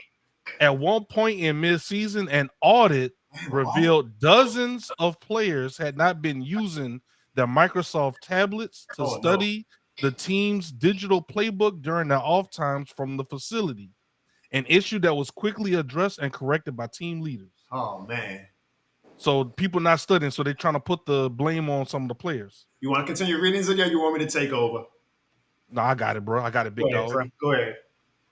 At one point in midseason, an audit revealed dozens of players had not been using their Microsoft tablets to study the team's digital playbook during their off times from the facility. An issue that was quickly addressed and corrected by team leaders. Oh, man. So people not studying, so they're trying to put the blame on some of the players. You want to continue reading, Ziggy, or you want me to take over? No, I got it, bro. I got it, big dog. Go ahead.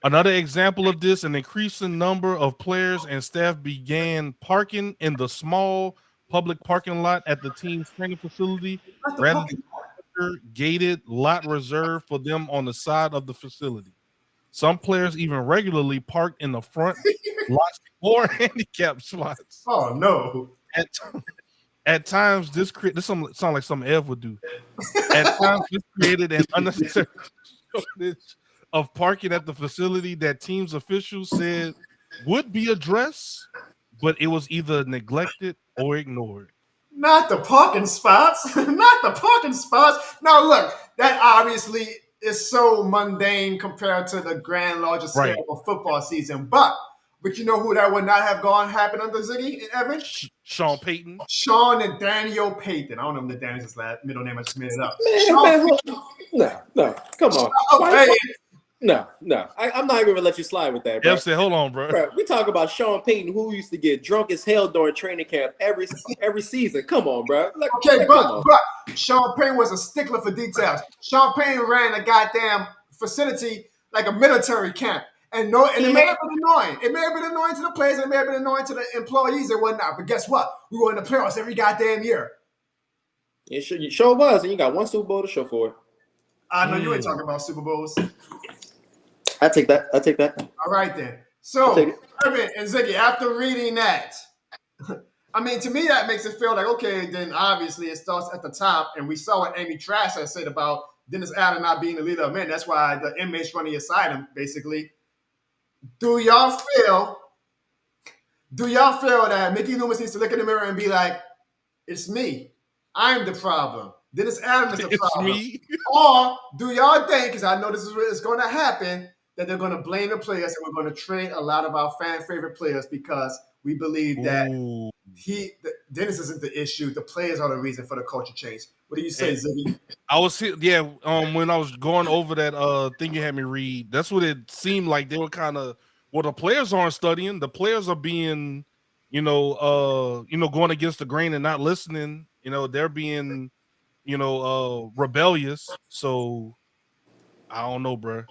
Another example of this, an increasing number of players and staff began parking in the small public parking lot at the team's training facility rather than gated lot reserved for them on the side of the facility. Some players even regularly parked in the front lots or handicap spots. Oh, no. At times, this sounds like something Ev would do. At times, this created an unnecessary shortage of parking at the facility that team's officials said would be addressed, but it was either neglected or ignored. Not the parking spots. Not the parking spots. Now, look, that obviously is so mundane compared to the grand larger scale of football season. But you know who that would not have happened under, Ziggy and Evan? Sean Payton. Sean and Daniel Payton. I don't know if the Daniel's middle name. I just made it up. No, come on. Okay. No. I'm not even gonna let you slide with that, bro. Jeff said, hold on, bro. We talk about Sean Payton, who used to get drunk as hell during training camp every season. Come on, bro. But Sean Payton was a stickler for details. Sean Payton ran a goddamn facility like a military camp. And it may have been annoying. It may have been annoying to the players. It may have been annoying to the employees and whatnot. But guess what? We were in the playoffs every goddamn year. You sure was. And you got one Super Bowl to show for it. I know you ain't talking about Super Bowls. I take that. All right, then. So, Irvin and Ziggy, after reading that, I mean, to me, that makes it feel like, okay, then obviously it starts at the top. And we saw what Amy Trask had said about Dennis Allen not being the leader of men. That's why the inmates running aside him, basically. Do y'all feel Do y'all feel that Mickey Loomis needs to look in the mirror and be like, it's me. I'm the problem. Dennis Allen is the It's problem. me. Or do y'all think, because I know this is what is going to happen, that they're going to blame the players and we're going to trade a lot of our fan favorite players because we believe that Ooh. Dennis isn't the issue. The players are the reason for the culture change. What do you say, Ziggy? I was when I was going over that thing you had me read, that's what it seemed like. They were kind of, well, the players aren't studying. The players are being, going against the grain and not listening. They're being, rebellious. So I don't know, bro.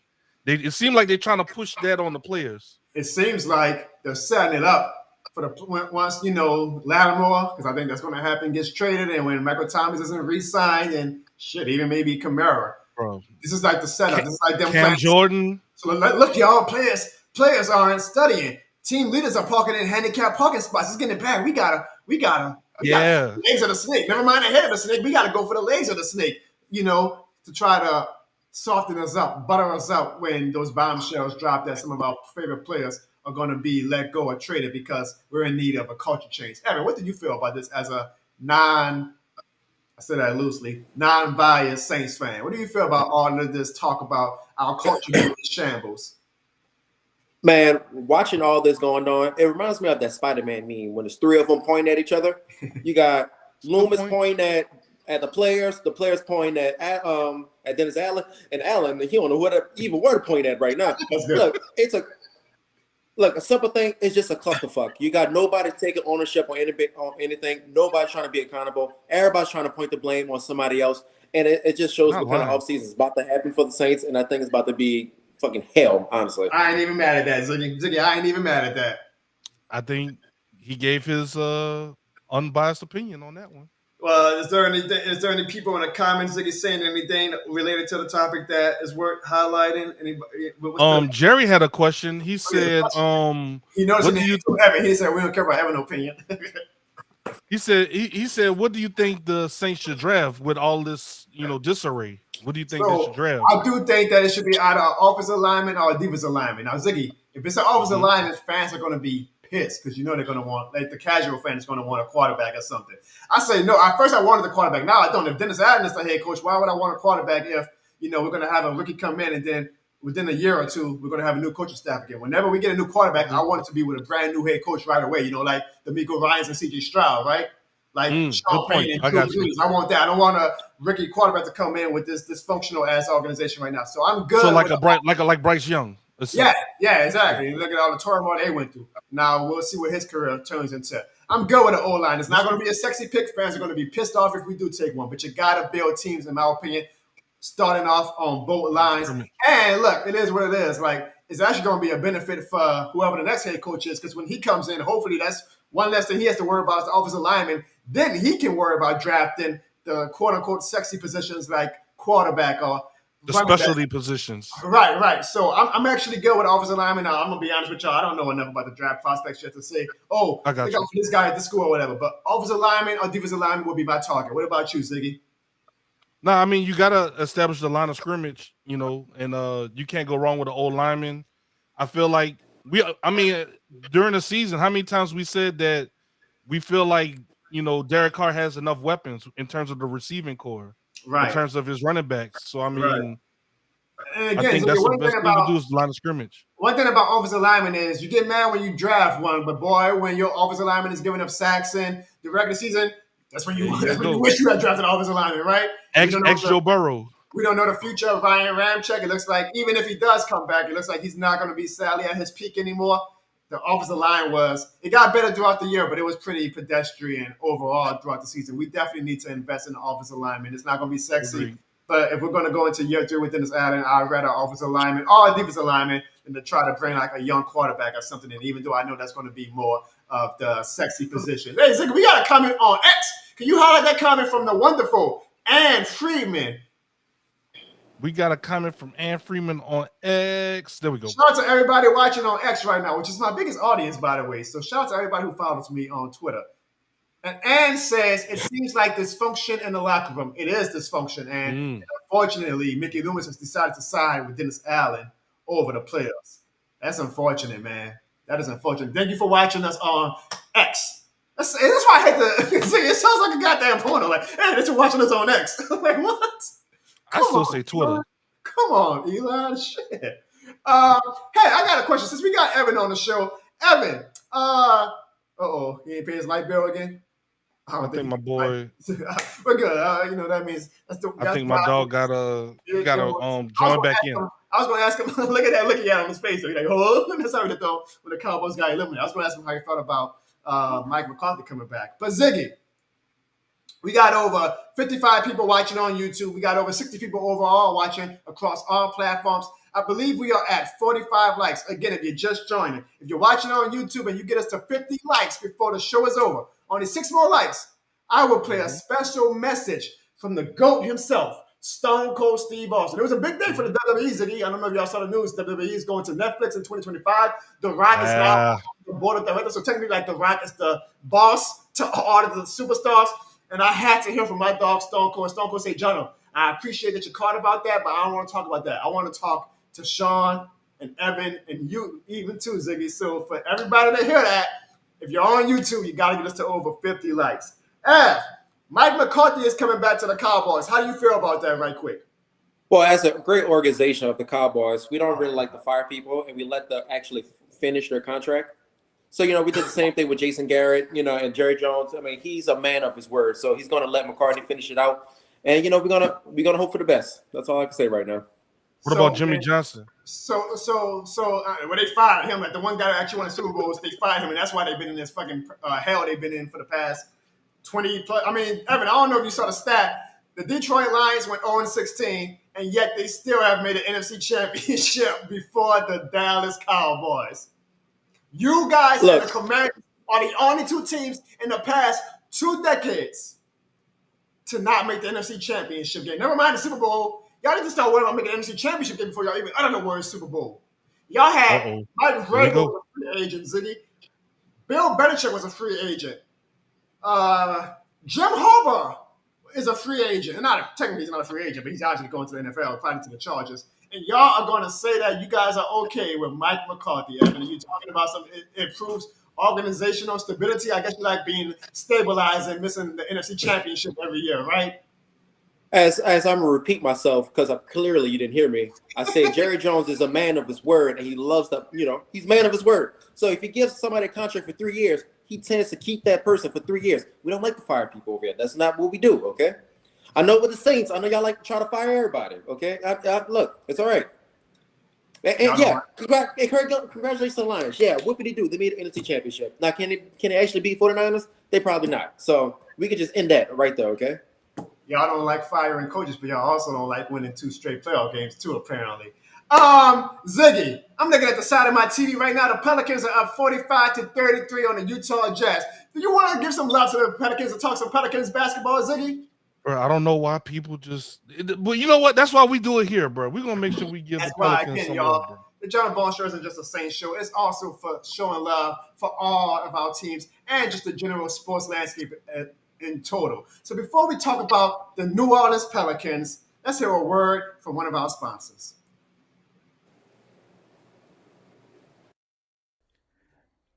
It seemed like they're trying to push that on the players. It seems like they're setting it up for the once Lattimore, because I think that's going to happen, gets traded, and when Michael Thomas isn't re-signed, and shit, even maybe Kamara. Bro, this is like the setup. This is like them Cam playing. Jordan. So look, y'all, players aren't studying. Team leaders are parking in handicapped parking spots. It's getting bad. We gotta Yeah. legs of the snake. Never mind the head of the snake. We gotta go for the legs of the snake. To try to soften us up, butter us up when those bombshells drop that some of our favorite players are going to be let go or traded because we're in need of a culture change. Evan, what did you feel about this as a I said that loosely, non-biased Saints fan? What do you feel about all of this talk about our culture being in shambles? Man, watching all this going on, it reminds me of that Spider-Man meme when there's three of them pointing at each other. You got Loomis pointing at the players pointing at Dennis Allen, and Allen, he don't know where to point at right now. Look, a simple thing. It's just a clusterfuck. You got nobody taking ownership on anything. Nobody's trying to be accountable. Everybody's trying to point the blame on somebody else, and it just shows what kind of offseason is about to happen for the Saints, and I think it's about to be fucking hell, honestly. I ain't even mad at that, Ziggy. I ain't even mad at that. I think he gave his unbiased opinion on that one. Well, is there any people in the comments, Ziggy, saying anything related to the topic that is worth highlighting? Anybody? Jerry had a question. He said, he knows Evan. He said we don't care about having an opinion. He said, what do you think the Saints should draft with all this, disarray? What do you think they should draft? I do think that it should be either an offensive lineman or a defensive lineman. Now, Ziggy, if it's an offensive lineman, fans are going to be pissed because they're going to want, like the casual fan is going to want a quarterback or something. I say no. At first, I wanted the quarterback. Now I don't. If Dennis Allen is the head coach, why would I want a quarterback if we're going to have a rookie come in and then within a year or two we're going to have a new coaching staff again? Whenever we get a new quarterback, I want it to be with a brand new head coach right away. Like the Miko Ryans and CJ Stroud, right? Like Sean Payton and Drew Brees. I want that. I don't want a rookie quarterback to come in with this dysfunctional ass organization right now. So I'm good. So like Bryce Young. Yeah, exactly. Look at all the turmoil they went through. Now we'll see what his career turns into. I'm good with the O-line. It's not going to be a sexy pick. Fans are going to be pissed off if we do take one. But you got to build teams, in my opinion, starting off on both lines. And look, it is what it is. Like, it's actually going to be a benefit for whoever the next head coach is, because when he comes in, hopefully that's one less thing he has to worry about is the offensive lineman. Then he can worry about drafting the quote-unquote sexy positions like quarterback or the specialty positions. Right. So I'm actually good with offensive lineman. Now, I'm going to be honest with y'all. I don't know enough about the draft prospects yet to say, I got this guy at the school or whatever. But offensive lineman or defensive lineman would be my target. What about you, Ziggy? No, I mean, you got to establish the line of scrimmage, and you can't go wrong with an old lineman. I feel like during the season, how many times we said that we feel like, Derek Carr has enough weapons in terms of the receiving core, in terms of his running backs. So, I mean, and again, I think that's the best thing to do is the line of scrimmage. One thing about offensive lineman is you get mad when you draft one, but boy, when your offensive lineman is giving up sacks in the regular season, that's when you wish you had drafted an offensive lineman, right? Ex Joe Burrow. We don't know the future of Ryan Ramczyk. It looks like even if he does come back, it looks like he's not going to be sadly at his peak anymore. The offensive line it got better throughout the year, but it was pretty pedestrian overall throughout the season. We definitely need to invest in the offensive lineman. It's not going to be sexy, but if we're going to go into year 3 within this Allen, I'd rather offensive lineman or a defensive lineman than to try to bring like a young quarterback or something in, even though I know that's going to be more of the sexy position. Hey, Ziggy, we got a comment on X. Can you highlight that comment from the wonderful Ann Freeman? We got a comment from Ann Freeman on X. There we go. Shout out to everybody watching on X right now, which is my biggest audience, by the way. So shout out to everybody who follows me on Twitter. And Ann says, it seems like dysfunction in the locker room. It is dysfunction. And unfortunately, Mickey Loomis has decided to side with Dennis Allen over the players. That's unfortunate, man. That is unfortunate. Thank you for watching us on X. That's why I hate to see. It sounds like a goddamn porno. Like, hey, they're watching us on X. I'm like, what? I still say Twitter. Elon. Come on, Elon. Shit. Hey, I got a question. Since we got Evan on the show, Evan. He ain't paying his light bill again. I think my boy. We're good. That means I think my dog got join back in. I was going to ask him. Look at that, looking at him on his face. He's like, oh, that's how he thought when the Cowboys got eliminated. I was going to ask him how he felt about Mike McCarthy coming back. But Ziggy, we got over 55 people watching on YouTube. We got over 60 people overall watching across all platforms. I believe we are at 45 likes. Again, if you're just joining, if you're watching on YouTube and you get us to 50 likes before the show is over, only 6 more likes, I will play a special message from the GOAT himself, Stone Cold Steve Austin. It was a big day for the WWE, Ziggy. I don't know if y'all saw the news. WWE is going to Netflix in 2025. The Rock is now on the board of directors. So technically, like, The Rock is the boss to all of the superstars. And I had to hear from my dog, Stone Cold. Stone Cold say, Jono, I appreciate that you caught about that, but I don't want to talk about that. I want to talk to Sean and Evan and you even too, Ziggy. So for everybody to hear that, if you're on YouTube, you got to get us to over 50 likes. Mike McCarthy is coming back to the Cowboys. How do you feel about that right quick? Well, as a great organization of the Cowboys, we don't really like to fire people, and we let them actually finish their contract. So, we did the same thing with Jason Garrett, and Jerry Jones. I mean, he's a man of his word, so he's going to let McCarthy finish it out. And, we're gonna hope for the best. That's all I can say right now. What about Jimmy Johnson? So when they fired him, like the one guy that actually won the Super Bowls, they fired him, and that's why they've been in this fucking hell they've been in for the past 20 plus. I mean, Evan, I don't know if you saw the stat. The Detroit Lions went 0-16, and yet they still have made an NFC Championship before the Dallas Cowboys. You guys and the Commanders are the only 2 teams in the past 2 decades to not make the NFC Championship game. Never mind the Super Bowl. Y'all need to start worrying about making the NFC Championship game before y'all even utter the word Super Bowl. Y'all had Mike Vrabel was a free agent, Ziggy. Bill Belichick was a free agent. Jim Harbaugh is a free agent. And technically he's not a free agent, but he's actually going to the NFL, probably to the Chargers. And y'all are going to say that you guys are okay with Mike McCarthy. Evan, you're talking about some improves organizational stability. I guess you like being stabilized and missing the NFC Championship every year, right? As I'm going to repeat myself, because clearly you didn't hear me, I say Jerry Jones is a man of his word, and he loves he's a man of his word. So if he gives somebody a contract for 3 years, he tends to keep that person for 3 years. We don't like to fire people over here. That's not what we do, okay? I know with the Saints, I know y'all like to try to fire everybody, okay? Look, it's all right. And congratulations to the Lions. Yeah, what did he do? They made an NFC Championship. Now, can they actually beat 49ers? They probably not. So we could just end that right there, okay? Y'all don't like firing coaches, but y'all also don't like winning 2 straight playoff games too, apparently. Ziggy, I'm looking at the side of my TV right now. The Pelicans are up 45-33 on the Utah Jazz. Do you want to give some love to the Pelicans and talk some Pelicans basketball, Ziggy? Bro, I don't know why people but you know what? That's why we do it here, bro. We're going to make sure we give the Pelicans some love, bro. The Jono Barnes show isn't just a Saints show. It's also for showing love for all of our teams and just the general sports landscape in total. So before we talk about the New Orleans Pelicans, let's hear a word from one of our sponsors.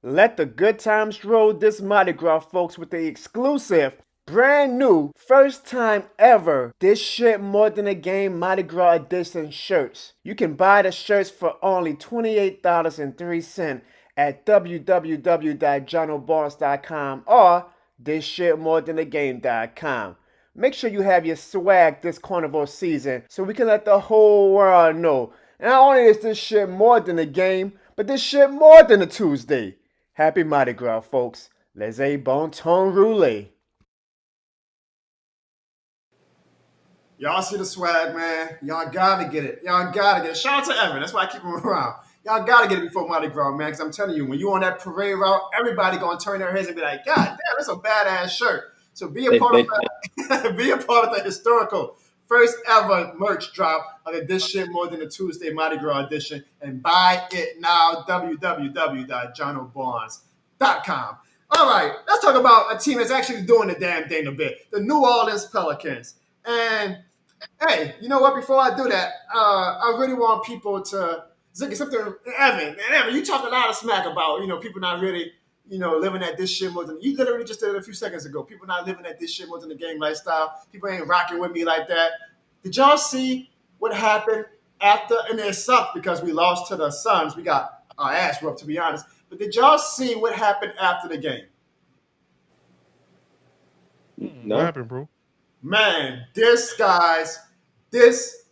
Let the good times roll this Mardi Gras, folks, with the exclusive, brand new, first time ever, This Shit More Than a Game Mardi Gras edition shirts. You can buy the shirts for only $28.03 at www.jonobarnes.com or thisshitmorethanagame.com. Make sure you have your swag this carnival season so we can let the whole world know. And not only is this shit more than a game, but this shit more than a Tuesday. Happy Mardi Gras, folks. Laissez bon temps rouler. Y'all see the swag, man. Y'all gotta get it. Y'all gotta get it. Shout out to Evan. That's why I keep him around. Y'all gotta get it before Mardi Gras, man. Because I'm telling you, when you on that parade route, everybody gonna turn their heads and be like, God damn, that's a badass shirt. So be a part of that. Be a part of the historical first ever merch drop of This Shit More Than a Tuesday Mardi Gras edition. And buy it now. www.jonobarnes.com. All right, let's talk about a team that's actually doing the damn thing a bit. The New Orleans Pelicans. And hey, you know what? Before I do that, I really want people to Ziggy, something, Evan, you talk a lot of smack about, people not really, living at this shit more than, you literally just did it a few seconds ago. People not living at this shit more than the game lifestyle. People ain't rocking with me like that. Did y'all see what happened after, and it sucked because we lost to the Suns. We got our ass whooped, to be honest. But did y'all see what happened after the game? No. What happened, bro? Man, this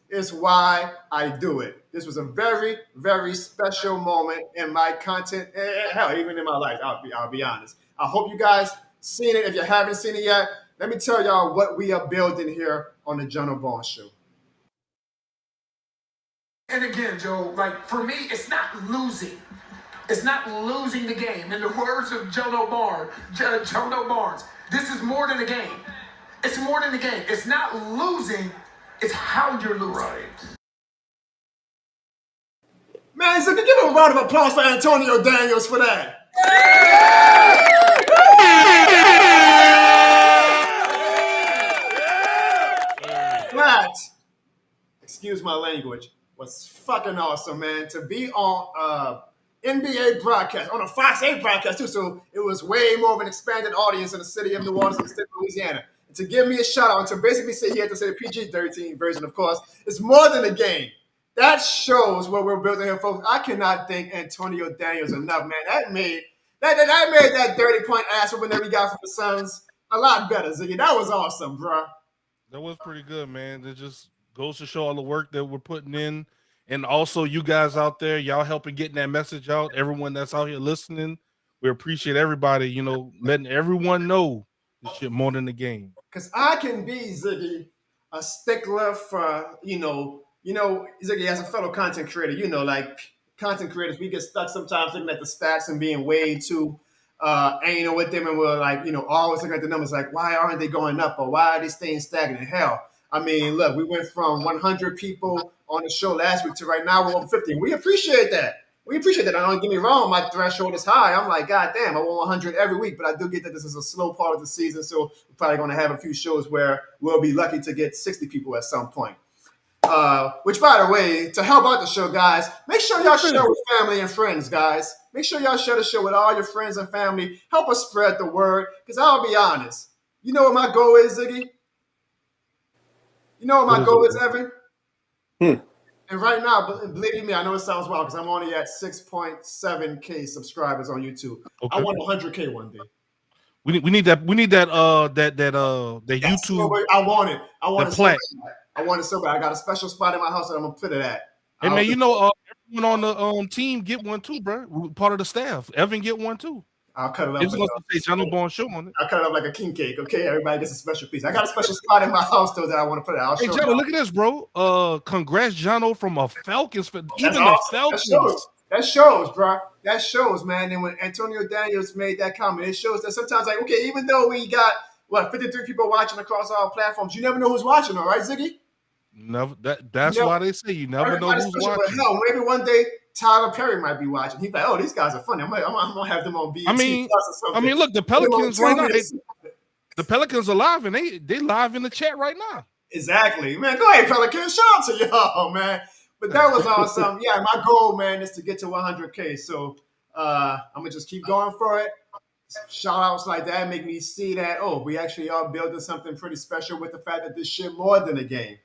is why I do it. This was a very, very special moment in my content, hell, even in my life. I'll be honest. I hope you guys seen it. If you haven't seen it yet, let me tell y'all what we are building here on the Jono Barnes Show. And again, Joe, like for me, it's not losing. It's not losing the game. In the words of Jono Barnes, this is more than a game. It's more than a game. It's not losing. It's how you're losing. Right. Man, so give a round of applause for Antonio Daniels for that. That, excuse my language, was fucking awesome, man. To be on NBA broadcast, on a Fox 8 broadcast too, so it was way more of an expanded audience in the city of New Orleans and the state of Louisiana. And to give me a shout out and to basically say he had to say the PG-13 version, of course, it's more than a game. That shows what we're building here, folks. I cannot thank Antonio Daniels enough, man. That made that 30-point ass whooping that we got from the Suns a lot better, Ziggy. That was awesome, bro. That was pretty good, man. It just goes to show all the work that we're putting in. And also you guys out there, y'all helping getting that message out. Everyone that's out here listening, we appreciate everybody, letting everyone know this shit more than the game. Because I can be, Ziggy, a stickler for, Ziggy, as a fellow content creator, like content creators, we get stuck sometimes looking at the stats and being way too anal with them. And we're like, always looking at the numbers like, why aren't they going up? Or why are they staying stagnant? Hell, I mean, look, we went from 100 people on the show last week to right now we're over 50. And we appreciate that. Don't get me wrong, my threshold is high. I'm like, God damn, I want 100 every week. But I do get that this is a slow part of the season. So we're probably going to have a few shows where we'll be lucky to get 60 people at some point. Which, by the way, to help out the show, guys, make sure y'all share with family and friends, guys. Make sure y'all share the show with all your friends and family. Help us spread the word. Because I'll be honest. You know what my goal is, Ziggy? You know what my goal is, Evan? And right now, believe me, I know it sounds wild because I'm only at 6.7K subscribers on YouTube. Okay. I want 100K one day. We need that YouTube. I want it. I want it so bad. I want it so bad. I got a special spot in my house that I'm gonna put it at. Hey man, everyone on the team get one too, bro. Part of the staff. Evan get one too. I'll cut it up. It's going to say Jono Barnes Show on it. I'll cut it up like a king cake. Okay, everybody gets a special piece. I got a special spot in my house though that I want to put it. I'll show Jono, look at this, bro. Congrats, Jono, from a Falcons. Even the Falcons. That shows, bro. That shows, man. And when Antonio Daniels made that comment, it shows that sometimes, like, okay, even though we got 53 people watching across all platforms, you never know who's watching, all right, Ziggy? Never. That's why they say you never know who's watching. Hell, maybe one day Tyler Perry might be watching. He's like, oh, these guys are funny. I'm gonna have them on BET. I mean, look, the Pelicans right now. The Pelicans are live, and they live in the chat right now. Exactly, man. Go ahead, Pelicans. Shout out to y'all, man. But that was awesome. Yeah, my goal, man, is to get to 100K. So I'm gonna just keep going for it. Shout outs like that make me see that, oh, we actually are building something pretty special with the fact that this shit more than a game.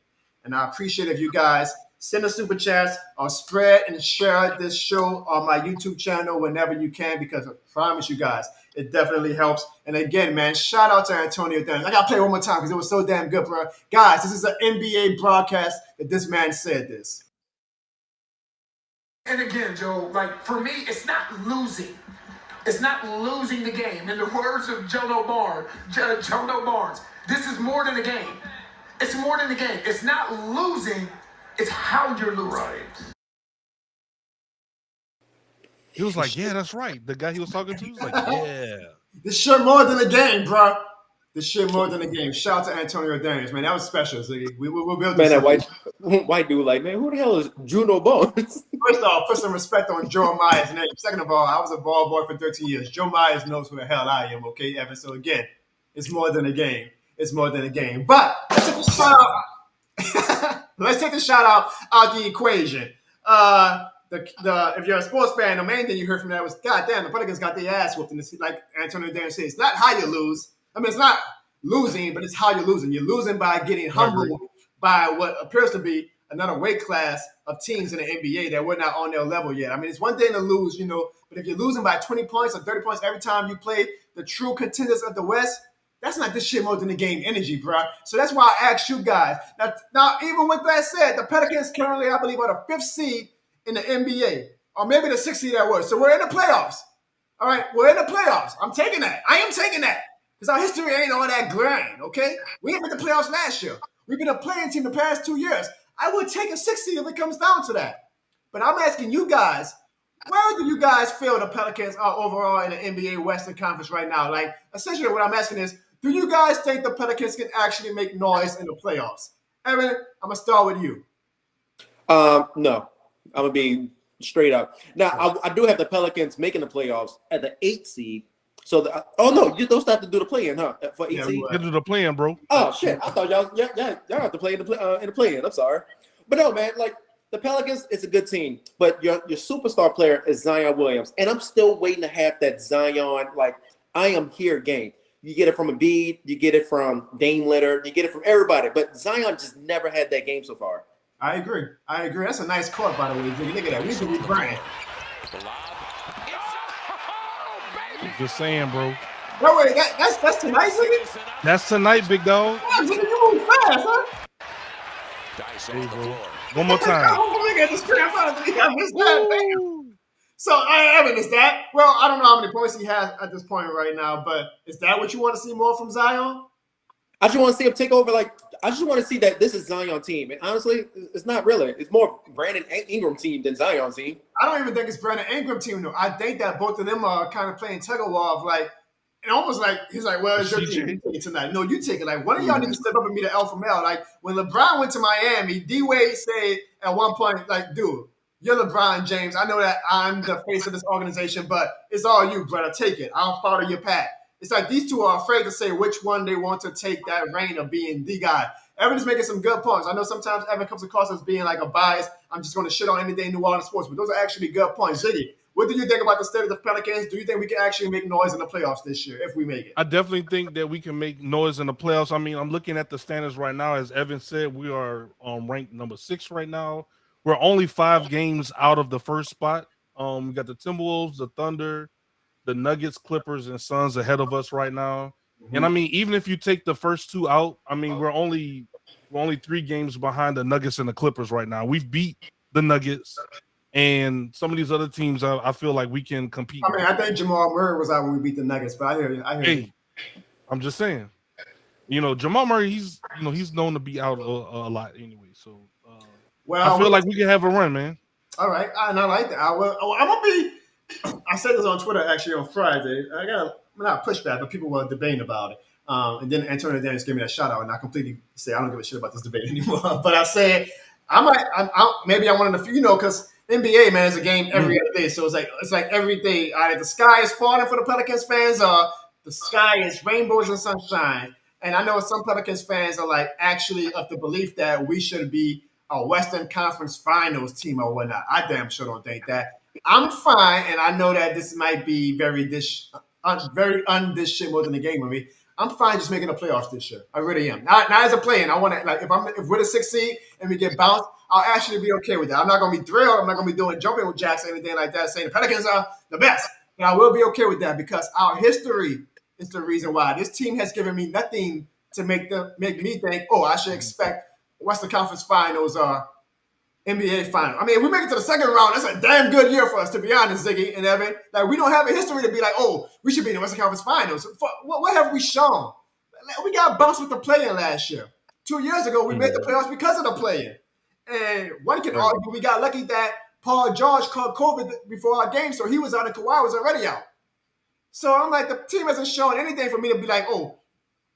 And I appreciate if you guys send us super chats or spread and share this show on my YouTube channel whenever you can, because I promise you guys, it definitely helps. And again, man, shout out to Antonio Daniels. I got to play it one more time because it was so damn good, bro. Guys, this is an NBA broadcast that this man said this. And again, Joe, like for me, it's not losing. It's not losing the game. In the words of Jono Barnes, this is more than a game. It's more than a game. It's not losing. It's how you're losing. Right. He was like, yeah, that's right. The guy he was talking to was like, yeah. This shit more than a game, bro. This shit more than a game. Shout out to Antonio Daniels, man. That was special, Ziggy. We'll build this. Man, that white dude, like, man, who the hell is Jono Barnes? First off, put some respect on Joe Myers' name. Second of all, I was a ball boy for 13 years. Joe Myers knows who the hell I am, okay, Evan? So again, it's more than a game. It's more than a game. But let's take the shout out. Let's take the shout out the equation. if you're a sports fan, the main thing you heard from that was, God damn, the Pelicans got their ass whooped. And like Antonio Davis said, it's not how you lose. I mean, it's not losing, but it's how you're losing. You're losing by getting humbled by what appears to be another weight class of teams in the NBA that we're not on their level yet. I mean, it's one thing to lose, but if you're losing by 20 points or 30 points every time you play the true contenders of the West, that's not this shit more than the game energy, bro. So that's why I asked you guys. Now, even with that said, the Pelicans currently, I believe, are the 5th seed in the NBA, or maybe the 6th seed at worst. So we're in the playoffs. All right, we're in the playoffs. I'm taking that. I am taking that. Because our history ain't all that grand, okay? We didn't make the playoffs last year. We've been a playing team the past 2 years. I would take a 6th seed if it comes down to that. But I'm asking you guys, where do you guys feel the Pelicans are overall in the NBA Western Conference right now? Like, essentially what I'm asking is, do you guys think the Pelicans can actually make noise in the playoffs? Evan, I'm going to start with you. No. I'm going to be straight up. Now, I do have the Pelicans making the playoffs at the 8th seed. So, you don't have to do the play-in, huh? For 8 seed? You do the play-in, bro. Oh, shit. I thought y'all have to play in the play-in. I'm sorry. But no, man, like, the Pelicans, it's a good team. But your superstar player is Zion Williams. And I'm still waiting to have that Zion, like, I am here game. You get it from Embiid. You get it from Dame Lillard. You get it from everybody. But Zion just never had that game so far. I agree. That's a nice court, by the way. Look at that. We should be Bryant. Just saying, bro. No, wait, that's tonight, Ziggy? That's tonight, big dog. Yeah, Ziggy, you move fast, huh? Hey, bro. One more time. Look at the screen. I missed that. Damn. So, Evan, is that? Well, I don't know how many points he has at this point right now, but is that what you want to see more from Zion? I just want to see him take over. Like, I just want to see that this is Zion team. And honestly, it's not really. It's more Brandon Ingram team than Zion team. I don't even think it's Brandon Ingram team, though. I think that both of them are kind of playing tug-of-war of, like, and almost like, he's like, well, it's your team. You take it tonight. No, you take it. Like, one of y'all need to step up and be the alpha male. Like, when LeBron went to Miami, D-Wade said at one point, like, dude, you're LeBron James. I know that I'm the face of this organization, but it's all you, brother. Take it. I'll follow your path. It's like these two are afraid to say which one they want to take that reign of being the guy. Evan is making some good points. I know sometimes Evan comes across as being like a bias. I'm just going to shit on anything New Orleans sports, but those are actually good points. Ziggy, what do you think about the state of the Pelicans? Do you think we can actually make noise in the playoffs this year if we make it? I definitely think that we can make noise in the playoffs. I mean, I'm looking at the standings right now. As Evan said, we are ranked number 6 right now. We're only 5 games out of the first spot. We got the Timberwolves, the Thunder, the Nuggets, Clippers, and Suns ahead of us right now. Mm-hmm. And I mean, even if you take the first 2 out, I mean, we're only 3 games behind the Nuggets and the Clippers right now. We beat the Nuggets and some of these other teams. I feel like we can compete. I mean, I think Jamal Murray was out when we beat the Nuggets, but I hear you. I'm just saying. Jamal Murray, he's known to be out a lot anyway. So I feel like we can have a run, man. All right, and I like that. I'm gonna be. I said this on Twitter actually on Friday. I got not pushback, but people were debating about it. And then Antonio Davis gave me that shout out, and I completely say I don't give a shit about this debate anymore. But I said maybe I'm one of the few, because NBA, man, is a game every other day. So it's like every day either the sky is falling for the Pelicans fans or the sky is rainbows and sunshine. And I know some Pelicans fans are like actually of the belief that we should be a Western Conference Finals team or whatnot. I damn sure don't think that. I'm fine, and I know that this might be very this shit more than the game with me. I'm fine just making the playoffs this year. I really am. Not as a play-in. I want to, like, if we're the 6th seed and we get bounced, I'll actually be okay with that. I'm not going to be thrilled. I'm not going to be doing jumping with jacks or anything like that, saying the Pelicans are the best. But I will be okay with that because our history is the reason why. This team has given me nothing to make me think, I should expect Western Conference Finals or NBA Final. I mean, if we make it to the second round, that's a damn good year for us, to be honest, Ziggy and Evan. Like, we don't have a history to be like, we should be in the Western Conference Finals. What have we shown? We got bounced with the play-in last year. 2 years ago, we made the playoffs because of the play-in. And one can argue we got lucky that Paul George caught COVID before our game, so he was out and Kawhi was already out. So I'm like, the team hasn't shown anything for me to be like,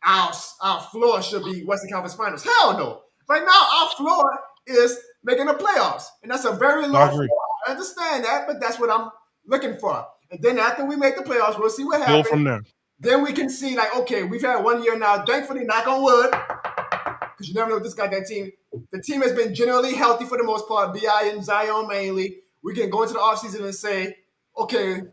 our floor should be Western Conference Finals. Hell no. Right now, our floor is making the playoffs. And that's a very low floor. I understand that, but that's what I'm looking for. And then after we make the playoffs, we'll see what happens. Go from there. Then we can see, like, okay, we've had 1 year now. Thankfully, knock on wood, because you never know what this goddamn team. The team has been generally healthy for the most part, B.I. and Zion mainly. we can go into the offseason and say, okay,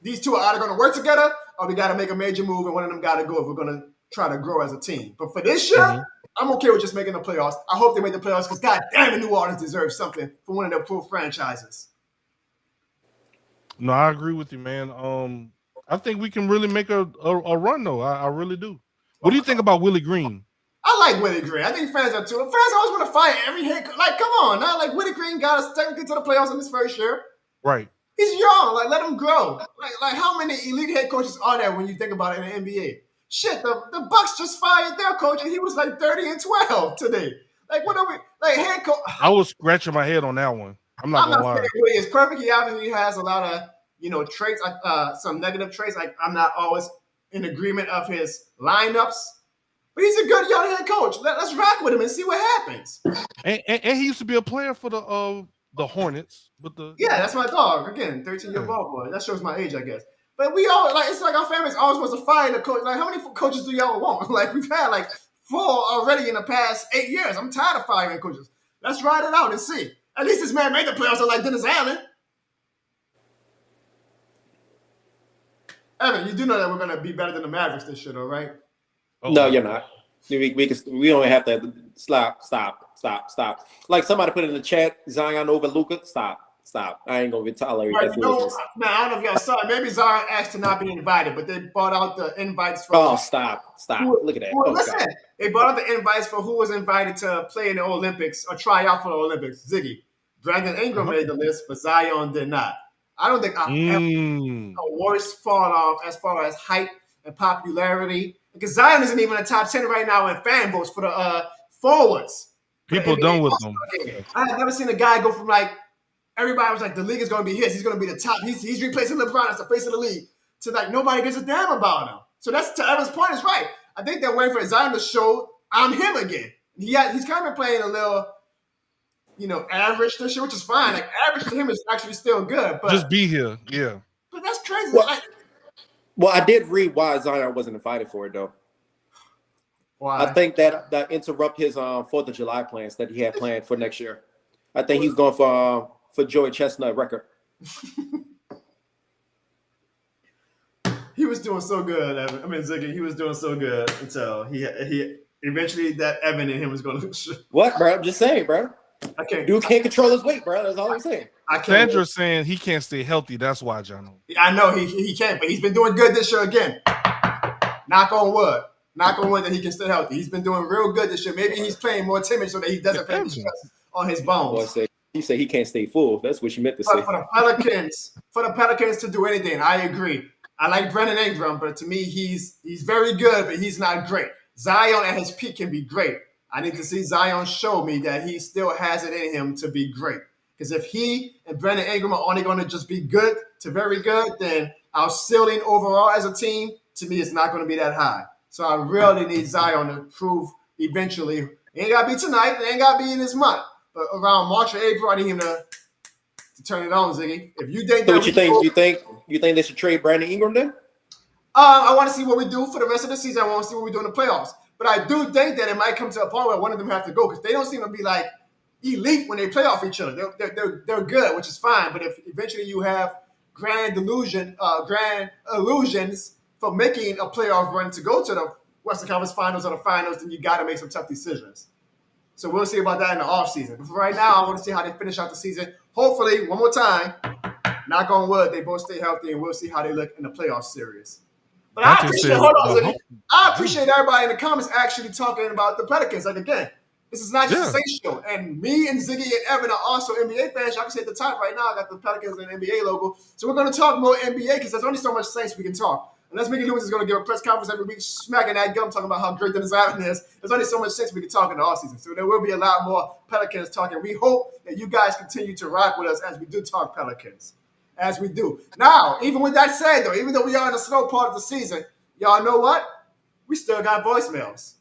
these two are either going to work together or we got to make a major move and one of them got to go if we're going to try to grow as a team. But for this year, I'm okay with just making the playoffs. I hope they make the playoffs because, God damn it, New Orleans deserves something from one of their pro franchises. No, I agree with you, man. I think we can really make a run, though. I really do. What do you think about Willie Green? I like Willie Green. I think fans are too. Fans always want to fight every head. Like, come on, now. Like, Willie Green got us technically to the playoffs in his first year. Right. He's young. Like, let him grow. Like how many elite head coaches are there when you think about it in the NBA? Shit, the Bucs just fired their coach, and he was like 30-12 today. Like, what are we like head coach? I was scratching my head on that one. I'm not gonna lie. Willie is perfect. He obviously has a lot of traits, some negative traits. Like, I'm not always in agreement of his lineups. But he's a good young head coach. Let's rock with him and see what happens. And he used to be a player for the Hornets. But that's my dog. Again, 13-year ball boy. That shows my age, I guess. But we all it's like our family's always supposed to fire the coach. Like, how many coaches do y'all want? Like, we've had like 4 already in the past 8 years. I'm tired of firing coaches. Let's ride it out and see. At least this man made the playoffs like Dennis Allen. Evan, you do know that we're gonna be better than the Mavericks this year, though, right? No, you're not. We only have to stop. Like somebody put in the chat, Zion over Luka. Stop. I ain't gonna be tolerating that foolishness. Man, I don't know if y'all saw it. Maybe Zion asked to not be invited, but they bought out the invites for. Oh, stop! Look at that. Listen, they bought out the invites for who was invited to play in the Olympics or try out for the Olympics. Ziggy, Brandon Ingram made the list, but Zion did not. I don't think I've ever a worse fall off as far as hype and popularity. Because Zion isn't even a top 10 right now in fan votes for the forwards. People done with them. I have never seen a guy go from like everybody was like the league is going to be his. He's going to be the top. He's replacing LeBron as the face of the league. To like nobody gives a damn about him. So that's to Evan's point is right. I think they're waiting for Zion to show I'm him again. He's kind of been playing a little, average this year, which is fine. Like average to him is actually still good. But just be here, yeah. But that's crazy. Well, I did read why Zion wasn't invited for it, though. Why? I think that interrupt his 4th of July plans that he had planned for next year. I think he's going for Joey Chestnut record. He was doing so good, Evan. I mean, Ziggy, he was doing so good until he eventually that Evan and him was going to. What, bro? I'm just saying, bro. I can't. Dude can't control his weight, bro. That's all I'm saying. Sandra's saying he can't stay healthy. That's why, Jono. I know he can't, but he's been doing good this year again. Knock on wood. Knock on wood that he can stay healthy. He's been doing real good this year. Maybe he's playing more timid so that he doesn't pay the stress on his bones. He said he can't stay full. That's what you meant to say. For the Pelicans to do anything, I agree. I like Brandon Ingram, but to me, he's very good, but he's not great. Zion at his peak can be great. I need to see Zion show me that he still has it in him to be great. Because if he and Brandon Ingram are only going to just be good to very good, then our ceiling overall as a team, to me, is not going to be that high. So I really need Zion to prove eventually. It ain't got to be tonight. It ain't got to be in this month. But around March or April, I need him to turn it on, Ziggy. If you think so what you think they should trade Brandon Ingram then? I want to see what we do for the rest of the season. I want to see what we do in the playoffs. But I do think that it might come to a point where one of them have to go because they don't seem to be like elite when they play off each other. They're good, which is fine. But if eventually you have grand illusions for making a playoff run to go to the Western Conference Finals or the Finals, then you got to make some tough decisions. So we'll see about that in the offseason. But for right now, I want to see how they finish out the season. Hopefully, one more time, knock on wood, they both stay healthy, and we'll see how they look in the playoff series. But I appreciate everybody in the comments actually talking about the Pelicans. Like, again, this is not just a Saints show. And me and Ziggy and Evan are also NBA fans. Y'all can see at the top right now, I got the Pelicans and NBA logo. So we're going to talk more NBA because there's only so much Saints we can talk. Unless Mickey Loomis is going to give a press conference every week smacking that gum talking about how great Dennis Allen is, there's only so much Saints we can talk in the offseason. So there will be a lot more Pelicans talking. We hope that you guys continue to rock with us as we do talk Pelicans. As we do. Now, even with that said, though, even though we are in the slow part of the season, y'all know what? We still got voicemails.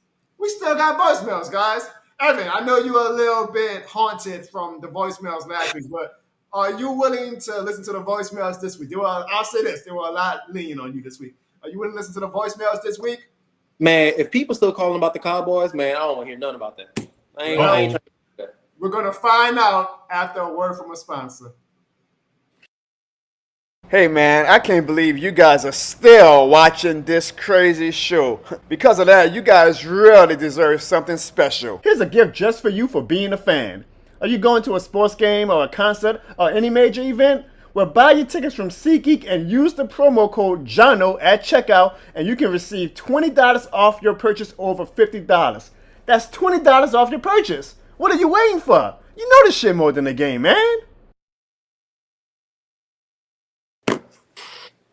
Guys. Evan, I know you were a little bit haunted from the voicemails last week, but are you willing to listen to the voicemails this week? I'll say this. There were a lot leaning on you this week. Are you willing to listen to the voicemails this week? Man, if people still calling about the Cowboys, man, I don't want to hear nothing about that. I ain't trying to do that. We're going to find out after a word from a sponsor. Hey man, I can't believe you guys are still watching this crazy show. Because of that, you guys really deserve something special. Here's a gift just for you for being a fan. Are you going to a sports game or a concert or any major event? Well, buy your tickets from SeatGeek and use the promo code JONO at checkout and you can receive $20 off your purchase over $50. That's $20 off your purchase. What are you waiting for? You know this shit more than a game, man.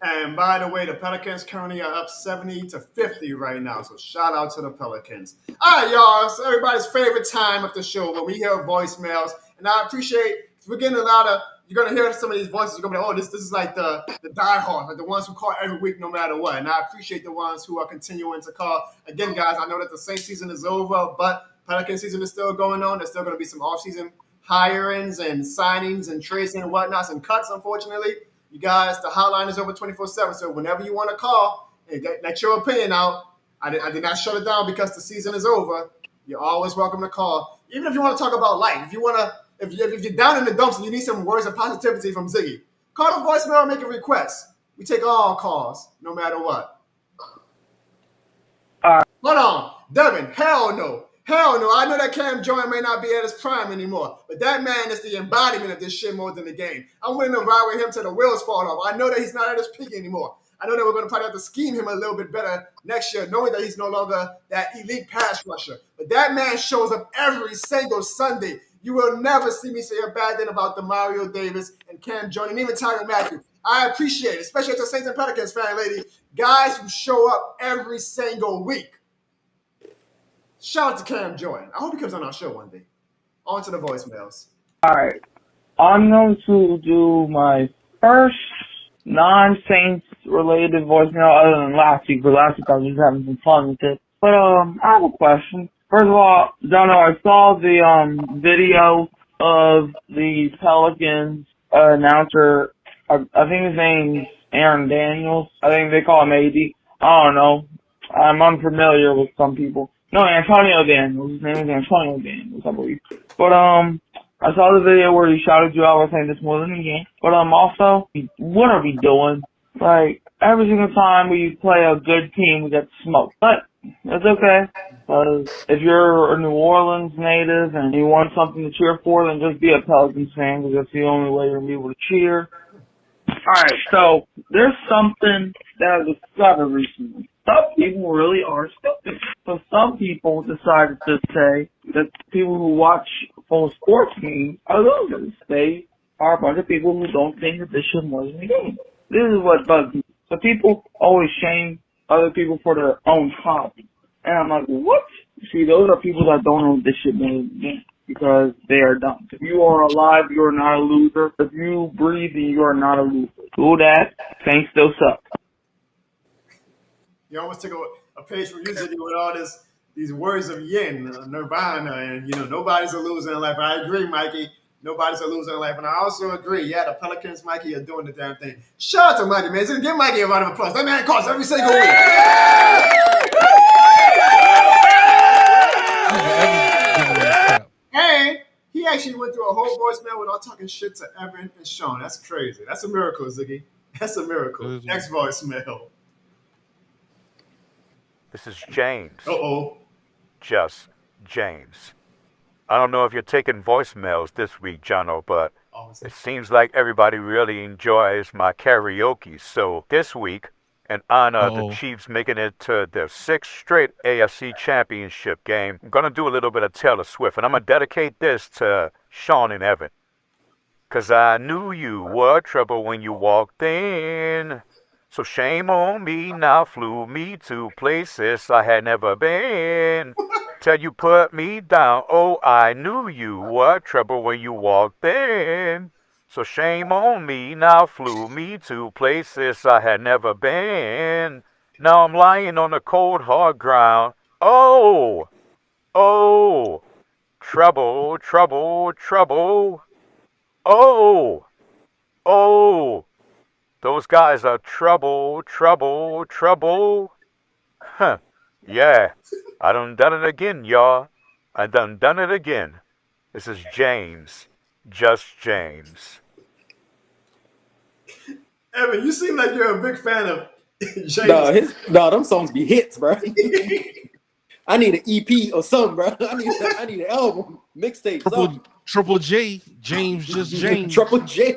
And by the way, the Pelicans currently are up 70-50 right now. So shout out to the Pelicans. All right, y'all. It's everybody's favorite time of the show when we hear voicemails. And I appreciate we're getting a lot of. You're gonna hear some of these voices. You're gonna be like, oh, this is like the diehard, like the ones who call every week no matter what. And I appreciate the ones who are continuing to call. Again, guys, I know that the Saints season is over, but Pelican season is still going on. There's still gonna be some off-season hirings and signings and trades and whatnots and cuts, unfortunately. You guys, the hotline is over 24/7. So whenever you want to call and get your opinion out, I did not shut it down because the season is over. You're always welcome to call. Even if you want to talk about life, if you're down in the dumps and you need some words of positivity from Ziggy, call the voicemail and make a request. We take all calls, no matter what. Hold on, Devin. Hell no. Hell no. I know that Cam Jordan may not be at his prime anymore, but that man is the embodiment of this shit more than the game. I'm willing to ride with him till the wheels fall off. I know that he's not at his peak anymore. I know that we're going to probably have to scheme him a little bit better next year, knowing that he's no longer that elite pass rusher. But that man shows up every single Sunday. You will never see me say a bad thing about Demario Davis and Cam Jordan, and even Tyrann Mathieu. I appreciate it, especially as a Saints and Pelicans fan, lady. Guys who show up every single week. Shout out to Cam Jordan. I hope he comes on our show one day. On to the voicemails. All right. I'm going to do my first non-Saints related voicemail other than last week. But last week I was just having some fun with it. But I have a question. First of all, Jono, I saw the video of the Pelicans announcer. I think his name's Aaron Daniels. I think they call him AD. I don't know. I'm unfamiliar with some people. No, Antonio Daniels. His name is Antonio Daniels, I believe. But I saw the video where he shouted you out by saying this more than a game. But also, what are we doing? Like, every single time we play a good team, we get smoked. But it's okay. Because if you're a New Orleans native and you want something to cheer for, then just be a Pelicans fan, because that's the only way you're going to be able to cheer. Alright, so there's something that I discovered recently. Some people really are stupid. So some people decided to say that people who watch full sports games are losers. They are a bunch of people who don't think that this shit was in the game. This is what bugs me. So people always shame other people for their own hobby. And I'm like, what? See, those are people that don't know this shit was in the game. Because they are dumb. If you are alive, you are not a loser. If you breathe, you are not a loser. Do that. Saints still suck. You almost took a page from music with all these words of yin, nirvana, and nobody's a loser in life. I agree, Mikey. Nobody's a loser in life, and I also agree. Yeah, the Pelicans, Mikey, are doing the damn thing. Shout out to Mikey, man. Just give Mikey a round of applause. That man calls every single week. And he actually went through a whole voicemail without talking shit to Evan and Sean. That's crazy. That's a miracle, Ziggy. That's a miracle. Next voicemail. This is James. Uh-oh. Just James. I don't know if you're taking voicemails this week, Jono, but it seems like everybody really enjoys my karaoke. So this week, in honor of the Chiefs making it to their 6th straight AFC Championship game, I'm going to do a little bit of Taylor Swift, and I'm going to dedicate this to Sean and Evan. 'Cause I knew you were trouble when you walked in. So shame on me, now flew me to places I had never been. Till you put me down, oh, I knew you were trouble when you walked in. So shame on me, now flew me to places I had never been. Now I'm lying on the cold, hard ground. Oh, oh, trouble, trouble, trouble. Oh, oh. Those guys are trouble, trouble, trouble. Huh. Yeah. I done it again, y'all. I done it again. This is James. Just James. Evan, you seem like you're a big fan of James. Them songs be hits, bro. I need an EP or something, bro. I need an album, mixtape, something. Triple J, James, just James. Triple J.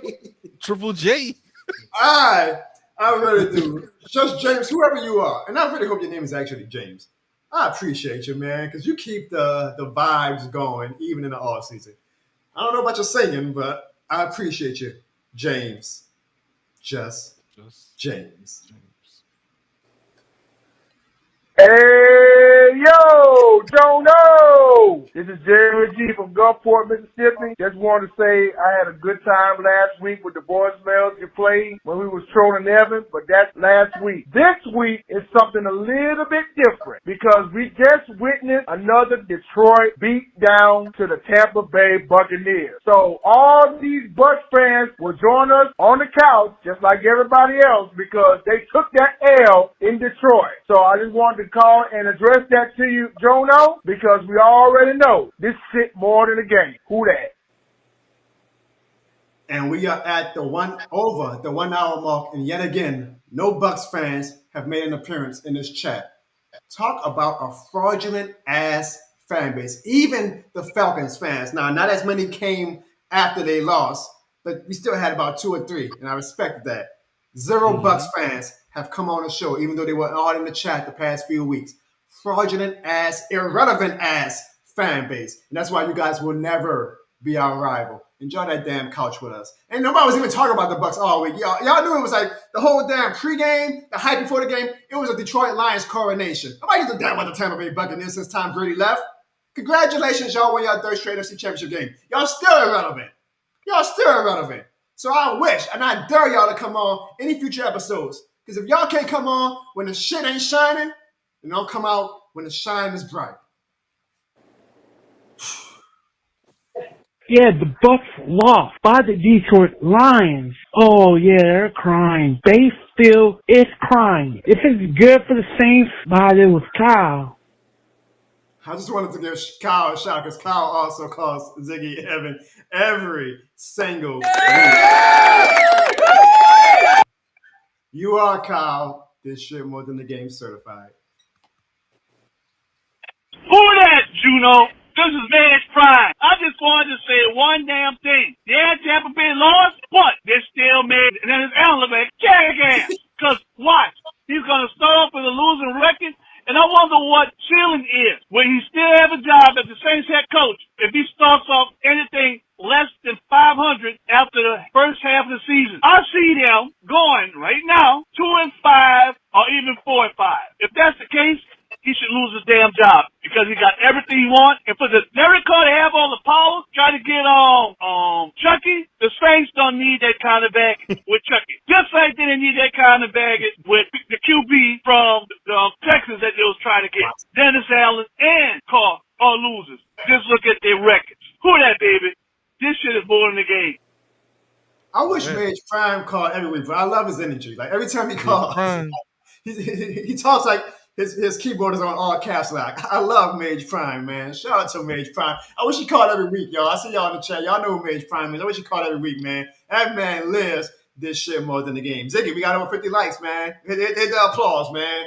Triple J. I really do. Just James, whoever you are. And I really hope your name is actually James. I appreciate you, man, because you keep the vibes going even in the off season. I don't know about your singing, but I appreciate you, James. Just James. Hey, yo, Jono! This is Jerry G from Gulfport, Mississippi. Just wanted to say I had a good time last week with the voicemails you played when we was trolling Evan, but that's last week. This week is something a little bit different because we just witnessed another Detroit beat down to the Tampa Bay Buccaneers. So all these Bucs fans will join us on the couch just like everybody else because they took that L in Detroit. So I just wanted to call and address that to you, Jono, because we already know this shit more than a game. Who that? And we are at the 1 hour mark, and yet again, no Bucs fans have made an appearance in this chat. Talk about a fraudulent ass fan base. Even the Falcons fans. Now, not as many came after they lost, but we still had about 2 or 3, and I respected that. Zero Bucs fans have come on the show, even though they were all in the chat the past few weeks. Fraudulent ass, irrelevant ass fan base. And that's why you guys will never be our rival. Enjoy that damn couch with us. And nobody was even talking about the Bucs all week. Y'all knew it was like the whole damn pregame, the hype before the game. It was a Detroit Lions coronation. Nobody gives a damn about the Tampa Bay Buccaneers since Tom Brady left. Congratulations, y'all won y'all third straight NFC Championship game. Y'all still irrelevant. So I wish, and I dare y'all to come on any future episodes. Because if y'all can't come on when the shit ain't shining, then don't come out when the shine is bright. Yeah, the Bucs lost by the Detroit Lions. Oh yeah, they're crying. They feel it's crying. If it's good for the Saints, but it was Kyle. I just wanted to give Kyle a shout because Kyle also calls Ziggy Evan every single week. You are, Kyle, this shit more than the game certified. Who that, Juno? This is Man's Prime. I just wanted to say one damn thing. Yeah, Tampa Bay lost, but they still made it. And then his elevator jackass. Because watch, he's going to start off with a losing record. And I wonder what ceiling is. Will he still have a job as the Saints head coach if he starts off anything less than 500 after the first half of the season? I see them going right now 2-5 or even 4-5. If that's the case, he should lose his damn job because he got everything he wants. And for the Derek Carr to have all the power, try to get on Chucky, the Saints don't need that kind of baggage with Chucky. Just like they didn't need that kind of baggage with the QB from Texas that they was trying to get. Dennis Allen and Carr are losers. Just look at their records. Who that, baby? This shit is more than the game. I wish Mage Prime called every week, but I love his energy. Like every time he calls, he talks like his keyboard is on all caps lock. I love Mage Prime, man. Shout out to Mage Prime. I wish he called every week, y'all. I see y'all in the chat. Y'all know who Mage Prime is. I wish he called every week, man. That man lives this shit more than the game. Ziggy, we got over 50 likes, man. Hit the applause, man.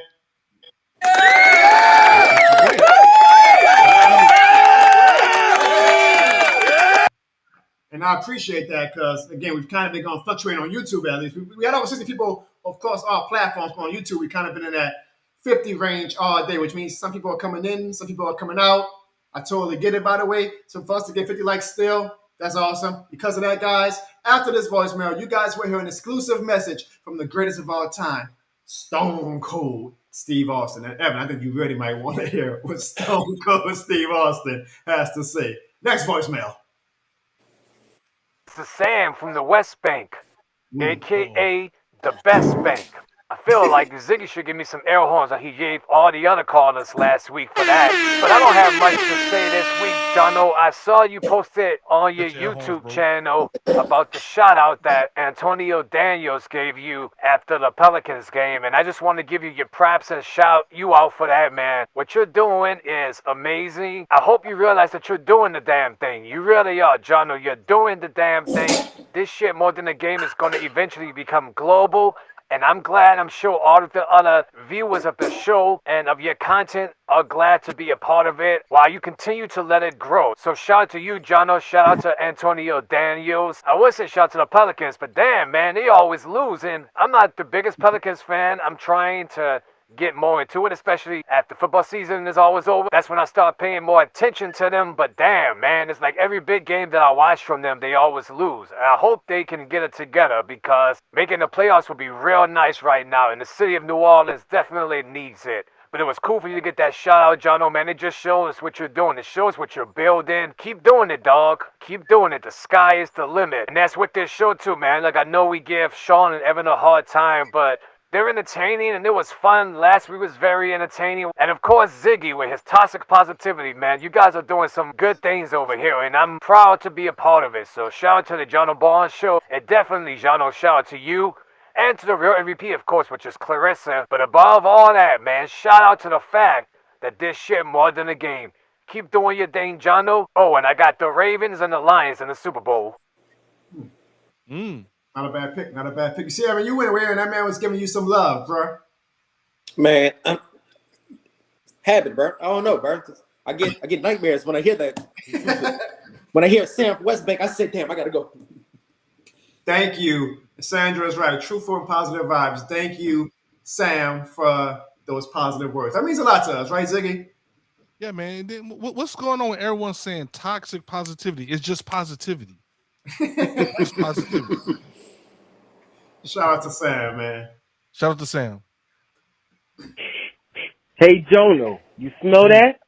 And I appreciate that because, again, we've kind of been going fluctuating on YouTube at least. We had over 60 people, of course, all platforms, but on YouTube, we've kind of been in that 50 range all day, which means some people are coming in, some people are coming out. I totally get it, by the way. So for us to get 50 likes still, that's awesome. Because of that, guys, after this voicemail, you guys will hear an exclusive message from the greatest of all time, Stone Cold Steve Austin. And Evan, I think you really might want to hear what Stone Cold Steve Austin has to say. Next voicemail. This is Sam from the West Bank, a.k.a. the Best Bank. I feel like Ziggy should give me some air horns like he gave all the other callers last week for that. But I don't have much to say this week, Jono. I saw you posted on your YouTube channel about the shout out that Antonio Daniels gave you after the Pelicans game, and I just want to give you your props and shout you out for that, man. What you're doing is amazing. I hope you realize that you're doing the damn thing. You really are, Jono. You're doing the damn thing. This shit, more than a game, is going to eventually become global. And I'm glad, I'm sure all of the other viewers of the show and of your content are glad to be a part of it while you continue to let it grow. So shout out to you, Jono. Shout out to Antonio Daniels. I would say shout out to the Pelicans, but damn, man, they always lose. And I'm not the biggest Pelicans fan. I'm trying to get more into it, especially after football season is always over. That's when I start paying more attention to them. But damn, man, it's like every big game that I watch from them, they always lose. And I hope they can get it together because making the playoffs would be real nice right now. And the city of New Orleans definitely needs it. But it was cool for you to get that shout out, Jono, man. It just shows what you're doing. It shows what you're building. Keep doing it, dog. Keep doing it. The sky is the limit. And that's what this show too, man. Like, I know we give Sean and Evan a hard time, but they're entertaining, and it was fun. Last week was very entertaining. And, of course, Ziggy with his toxic positivity, man. You guys are doing some good things over here, and I'm proud to be a part of it. So shout out to the Jono Barnes Show. And definitely, Jono, shout out to you. And to the real MVP, of course, which is Clarissa. But above all that, man, shout out to the fact that this shit more than a game. Keep doing your thing, Jono. Oh, and I got the Ravens and the Lions in the Super Bowl. Not a bad pick. Not a bad pick. You see, Evan, you went away and that man was giving you some love, bro. Man, habit, bro. I don't know, bro. I get nightmares when I hear that. When I hear Sam from West Bank, I said, damn, I gotta go. Thank you. Sandra is right. Truthful and positive vibes. Thank you, Sam, for those positive words. That means a lot to us, right, Ziggy? Yeah, man. What's going on with everyone saying toxic positivity? It's just positivity. It's positivity. Shout out to Sam, man. Shout out to Sam. Hey, Jono, you smell that?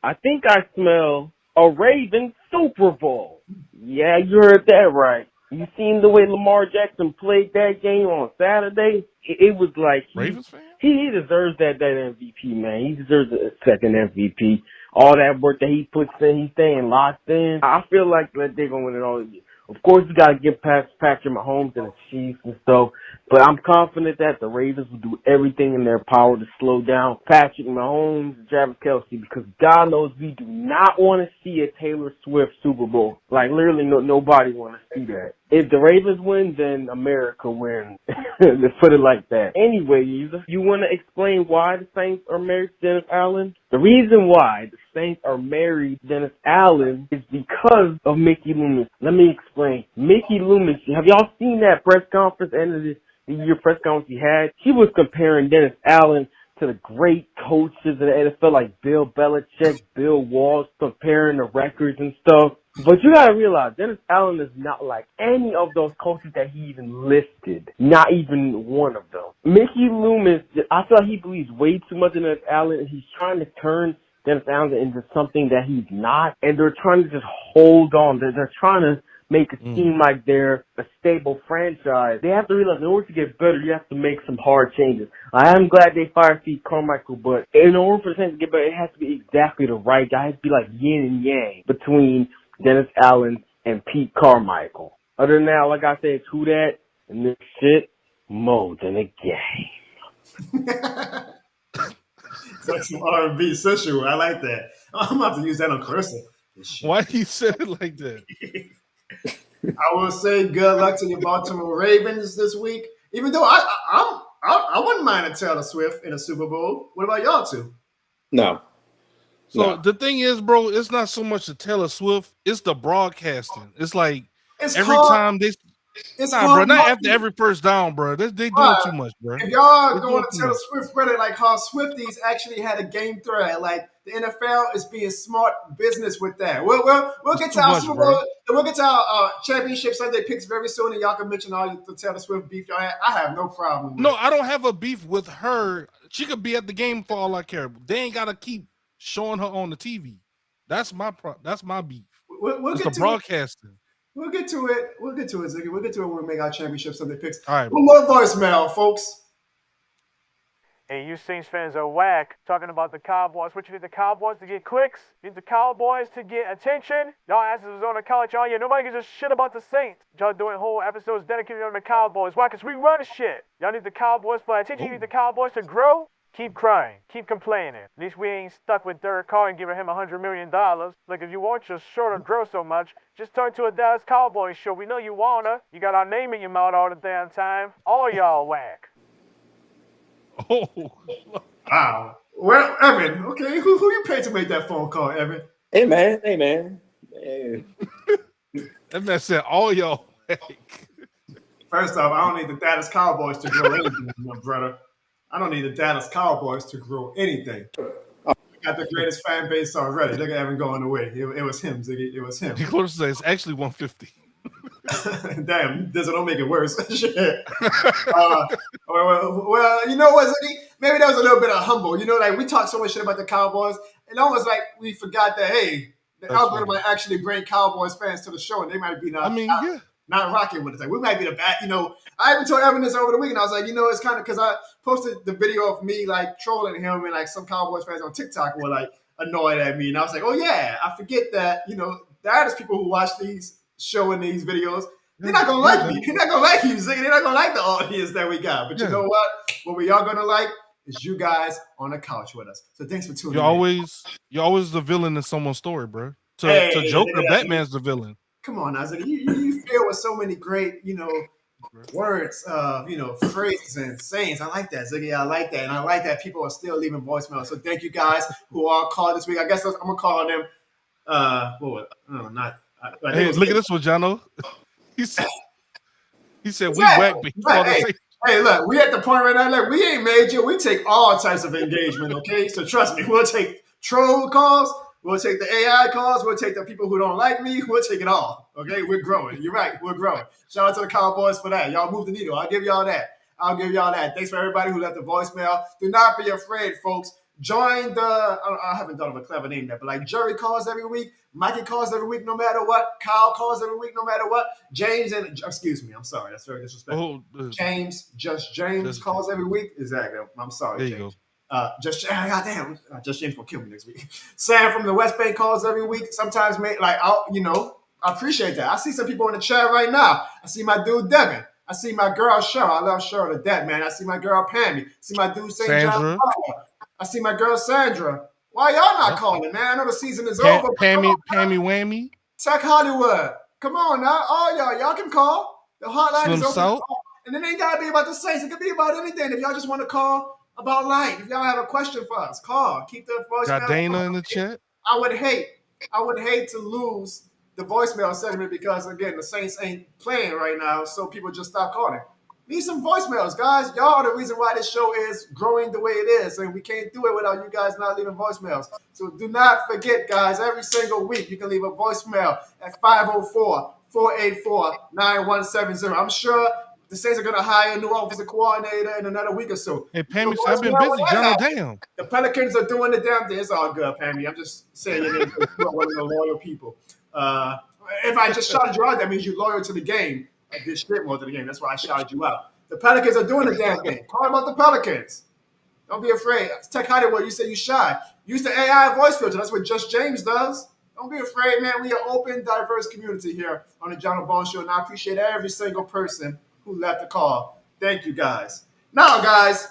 I think I smell a Ravens Super Bowl. Yeah, you heard that right. You seen the way Lamar Jackson played that game on Saturday? It was like Ravens fan? He deserves that MVP, man. He deserves a second MVP. All that work that he puts in, he's staying locked in. I feel like they're going to win it all year. Of course, you got to get past Patrick Mahomes and the Chiefs and stuff, but I'm confident that the Ravens will do everything in their power to slow down Patrick Mahomes and Travis Kelce, because God knows we do not want to see a Taylor Swift Super Bowl. Like, literally, nobody want to see that. If the Ravens win, then America wins. Let's put it like that. Anyway, you want to explain why the Saints are married to Dennis Allen? The reason why the Saints are married to Dennis Allen is because of Mickey Loomis. Let me explain. Mickey Loomis, have y'all seen that press conference, end of the year press conference he had? He was comparing Dennis Allen to the great coaches in the NFL like Bill Belichick, Bill Walsh, comparing the records and stuff. But you gotta realize, Dennis Allen is not like any of those coaches that he even listed. Not even one of them. Mickey Loomis, I feel like he believes way too much in Dennis Allen, and he's trying to turn Dennis Allen into something that he's not. And they're trying to just hold on. They're trying to make it seem like they're a stable franchise. They have to realize in order to get better, you have to make some hard changes. I am glad they fired Steve Carmichael, but in order for the Saints to get better, it has to be exactly the right guy. It has to be like yin and yang between Dennis Allen and Pete Carmichael. Other than that, like I said, who that and this shit more than a game. It's like some R&B sensual. I like that. I'm about to use that on Clarissa. Why he said it like that? I will say good luck to your Baltimore Ravens this week. Even though I wouldn't mind a Taylor Swift in a Super Bowl. What about y'all two? No. So the thing is, bro, it's not so much the Taylor Swift, it's the broadcasting. It's like time they bro, not after every first down, bro. They doing too much, bro. If y'all going to Taylor Swift Reddit, like how Swifties actually had a game thread, like the NFL is being smart business with that. We'll get to our Super Bowl, we'll get to our championship Sunday picks very soon, and y'all can mention all the Taylor Swift beef y'all had. I have no problem with it. I don't have a beef with her. She could be at the game for all I care. They ain't gotta keep showing her on the TV. That's my beef. We'll it's get the broadcasting. We'll get to it, Ziggy. We'll get to it when we make our championship Sunday picks. All right. One more voicemail, folks. And you Saints fans are whack talking about the Cowboys. What you need the Cowboys to get clicks? You need the Cowboys to get attention? Y'all asses was on the couch all year. Nobody gives a shit about the Saints. Y'all doing whole episodes dedicated on the Cowboys. Why? Because we run shit. Y'all need the Cowboys for attention. You need the Cowboys to grow. Keep crying. Keep complaining. At least we ain't stuck with Derek Carr and giving him $100 million. Look, if you want your show to grow so much, just turn to a Dallas Cowboys show. We know you wanna. You got our name in your mouth all the damn time. All y'all whack. Oh. Wow. Well, Evan, okay, who you paid to make that phone call, Evan? Hey, man. Hey. That man said all y'all. First off, I don't need the Dallas Cowboys to grow anything, my brother. I don't need the Dallas Cowboys to grow anything. We got the greatest fan base already. Look at Evan going away. It was him, Ziggy. It was him. Close to say it's actually 150. Damn, this don't make it worse. Shit. Well, you know what, Ziggy? Maybe that was a little bit of humble. You know, like we talk so much shit about the Cowboys, and almost like we forgot that, hey, the algorithm might actually bring Cowboys fans to the show, and they might be not rocking with it. Like we might be the bad, you know. I even told Evan this over the weekend. I was like, you know, it's kind of because I posted the video of me like trolling him, and like some Cowboys fans on TikTok were like annoyed at me, and I was like, oh yeah, I forget that, you know, there is people who watch these showing these videos. They're not gonna like me. They're not gonna like you, Ziggy. They're not gonna like the audience that we got. But you know what? What we are gonna like is you guys on the couch with us. So thanks for tuning in. You're always the villain in someone's story, bro. To Joker, Batman's the villain. Come on, now, Ziggy. You feel with so many great, you know, words, you know, phrases and sayings. I like that, Ziggy. I like that. And I like that people are still leaving voicemails. So thank you guys who are called this week. I guess I'm going to call them, Hey, look at this one, Jono. He said we whack, but hey, look, we at the point right now, like, we ain't major. We take all types of engagement, okay? So trust me, we'll take troll calls. We'll take the AI calls. We'll take the people who don't like me. We'll take it all. Okay, we're growing. You're right. We're growing. Shout out to the Cowboys for that. Y'all move the needle. I'll give y'all that. Thanks for everybody who left the voicemail. Do not be afraid, folks. Join the, I haven't thought of a clever name there, but like Jerry calls every week. Mikey calls every week, no matter what. Kyle calls every week, no matter what. James excuse me, I'm sorry. That's very disrespectful. James calls every week. Exactly. I'm sorry, there James. you go. Goddamn, Just James gonna kill me next week. Sam from the West Bay calls every week. Sometimes, I appreciate that. I see some people in the chat right now. I see my dude Devin. I see my girl Cheryl. I love Cheryl to death, man. I see my girl Pammy. I see my dude St. John. I see my girl Sandra. Why y'all not calling, man? I know the season is over. Pammy Whammy. Tech Hollywood. Come on now, all y'all can call. The hotline Slim is open. Salt. And it ain't gotta be about the Saints. It could be about anything. If y'all just want to call about life, if y'all have a question for us, call. Keep the voicemail. Got Dana in the chat. I would hate to lose the voicemail segment because again the Saints ain't playing right now, so people just stop calling. Leave some voicemails, guys. Y'all are the reason why this show is growing the way it is, and we can't do it without you guys not leaving voicemails. So do not forget, guys, every single week you can leave a voicemail at 504-484-9170. I'm sure the Saints are going to hire a new offensive coordinator in another week or so. Hey, Pammy, I've been busy. Jono, damn. The Pelicans are doing the damn thing. It's all good, Pammy. I'm just saying your name because you're one of the loyal people. If I just shouted you out, that means you're loyal to the game. I did shit more to the game. That's why I shouted you out. The Pelicans are doing the damn thing. Call about the Pelicans. Don't be afraid. Tech Hollywood, you say you shy. Use the AI voice filter. That's what Just James does. Don't be afraid, man. We are open, diverse community here on the Jono Barnes Show, and I appreciate every single person who left the call. Thank you, guys. Now, guys,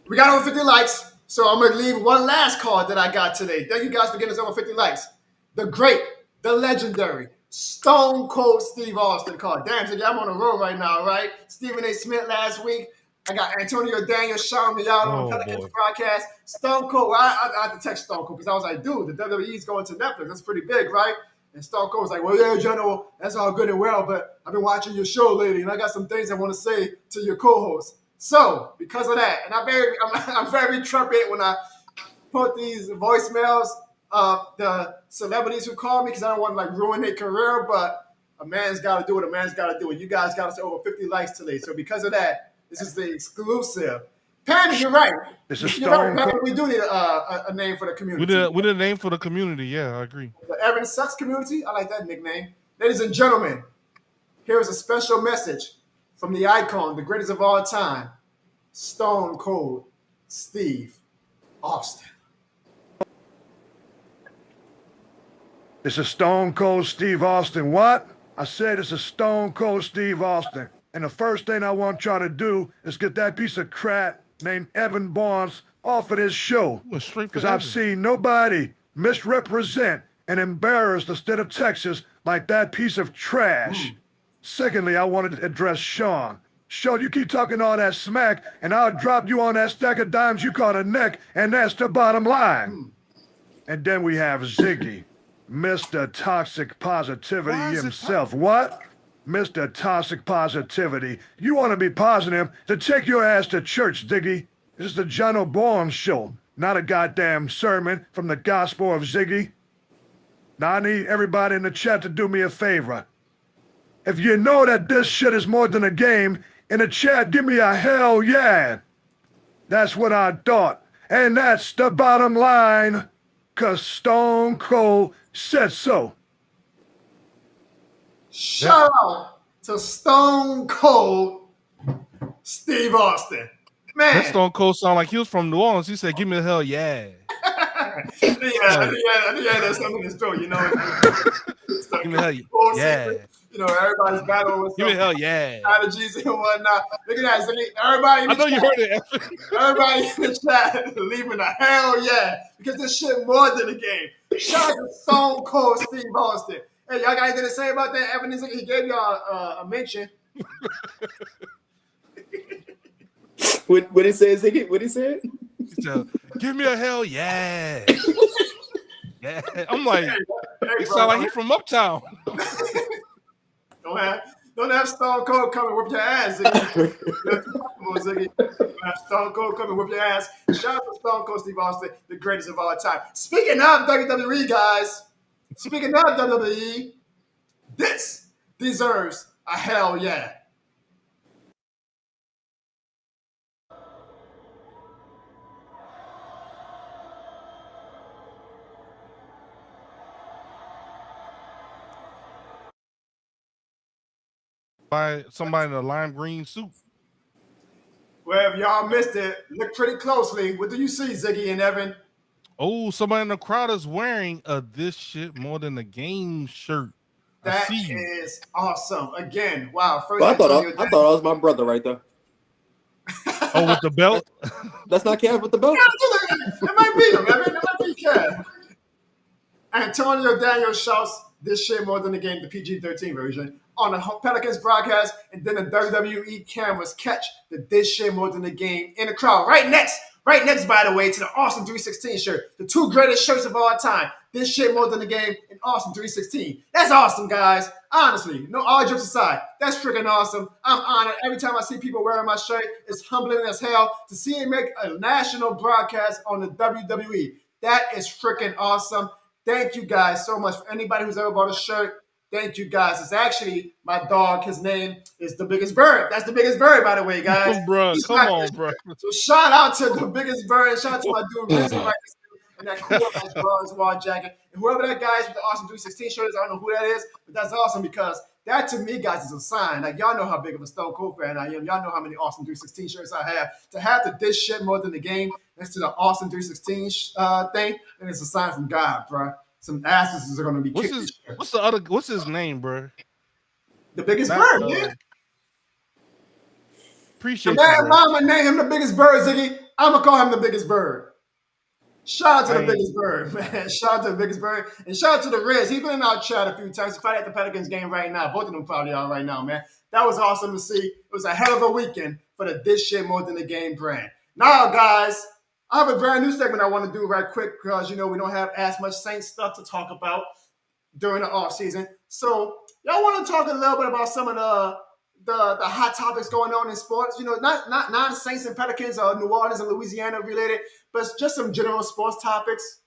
we got over 50 likes, so I'm going to leave one last card that I got today. Thank you guys for getting us over 50 likes. The great, the legendary, Stone Cold Steve Austin card. Damn, I'm on the road right now, right? Stephen A. Smith last week. I got Antonio Daniels shouting me out on the Pelicans broadcast. Stone Cold, I had to text Stone Cold because I was like, dude, the WWE's going to Netflix. That's pretty big, right? And Stone Cold was like, well, yeah, Jono, that's all good and well, but I've been watching your show lately, and I got some things I want to say to your co-host. So, because of that, and I'm very trumpet when I put these voicemails of the celebrities who call me because I don't want to like ruin their career, but a man's got to do what a man's got to do. And you guys got us over 50 likes today. So because of that, this is the exclusive. Patty, you're right. You're right, Patty, we do need a name for the community. We did a name for the community. Yeah, I agree. The Evan Sucks community. I like that nickname. Ladies and gentlemen, here is a special message from the icon, the greatest of all time, Stone Cold Steve Austin. It's a Stone Cold Steve Austin. What? I said it's a Stone Cold Steve Austin. And the first thing I want y'all to do is get that piece of crap named Evan Barnes off of this show. Because I've seen nobody misrepresent and embarrass the state of Texas like that piece of trash. Secondly, I wanted to address Sean. Sean, you keep talking all that smack, and I'll drop you on that stack of dimes you call a neck, and that's the bottom line. And then we have Ziggy, Mr. Toxic Positivity himself. What? Mr. Toxic Positivity. You want to be positive, then take your ass to church, Ziggy. This is the Jono Barnes show, not a goddamn sermon from the Gospel of Ziggy. Now, I need everybody in the chat to do me a favor. If you know that this shit is more than a game, in the chat, give me a hell yeah. That's what I thought. And that's the bottom line, 'cause Stone Cold said so. Shout out to Stone Cold Steve Austin. Man. That Stone Cold sound like he was from New Orleans. He said, give me a hell yeah. I think that's something in the story, you know. Give me a hell yeah. You know, everybody's battling with give me a hell yeah. strategies and whatnot. Look at that. Everybody in the I know chat, you heard it. everybody in the chat leaving a hell yeah, because this shit more than a game. Shout out to Stone Cold Steve Austin. Hey, y'all got anything to say about that evidence? He gave y'all a mention. What he said, Ziggy? What he said? He said, give me a hell yeah. Yeah. I'm like, he sound like he's from Uptown. Don't have Stone Cold come and whip your ass, Ziggy. Ziggy. Don't have Stone Cold come and whip your ass. Shout out to Stone Cold Steve Austin, the greatest of all time. Speaking of WWE, guys. Speaking of WWE, this deserves a hell yeah. By somebody in a lime green suit. Well, if y'all missed it, look pretty closely. What do you see, Ziggy and Evan? Oh, somebody in the crowd is wearing a this shit more than a game shirt. That is awesome. Again, wow. First, Well, I thought that was my brother right there. Oh, with the belt? That's not Kev with the belt? It might be him, Evan. It might be Kev. Antonio Daniels shouts this shit more than the game, the PG-13 version, on the Pelicans broadcast, and then the WWE cameras catch the this shit more than the game in the crowd. Right next, by the way, to the Austin 316 shirt. The two greatest shirts of all time. This shit more than the game and Austin 316. That's awesome, guys. Honestly, no, all jokes aside, that's freaking awesome. I'm honored. Every time I see people wearing my shirt, it's humbling as hell to see him make a national broadcast on the WWE. That is freaking awesome. Thank you guys so much. For anybody who's ever bought a shirt, thank you guys. It's actually my dog. His name is the Biggest Bird. That's the Biggest Bird, by the way, guys. Bro, come on, bro. So shout out to the Biggest Bird. Shout out to my dude, Rizzo, right and that cool ass Barnes wall jacket. And whoever that guy is with the Austin 316 shirt is, I don't know who that is, but that's awesome because that to me, guys, is a sign. Like, y'all know how big of a Stone Cold fan I am. Y'all know how many Austin 316 shirts I have. To have the this shit more than the game next to the Austin 316 thing, and it's a sign from God, bro. Some asses are gonna be kicked. What's his name, bro? The Biggest Bird, man. Appreciate the man you, mama named him the Biggest Bird, Ziggy. I'm gonna call him the Biggest Bird. Shout out to the Biggest Bird, man. Shout out to the Biggest Bird. And shout out to the Riz. He's been in our chat a few times. He's probably at the Pelicans game right now. Both of them probably are right now, man. That was awesome to see. It was a hell of a weekend for the This Shit More Than the Game brand. Now, guys, I have a brand new segment I want to do right quick because, you know, we don't have as much Saints stuff to talk about during the offseason. So, y'all want to talk a little bit about some of the hot topics going on in sports? You know, not Saints and Pelicans or New Orleans and Louisiana related, but just some general sports topics.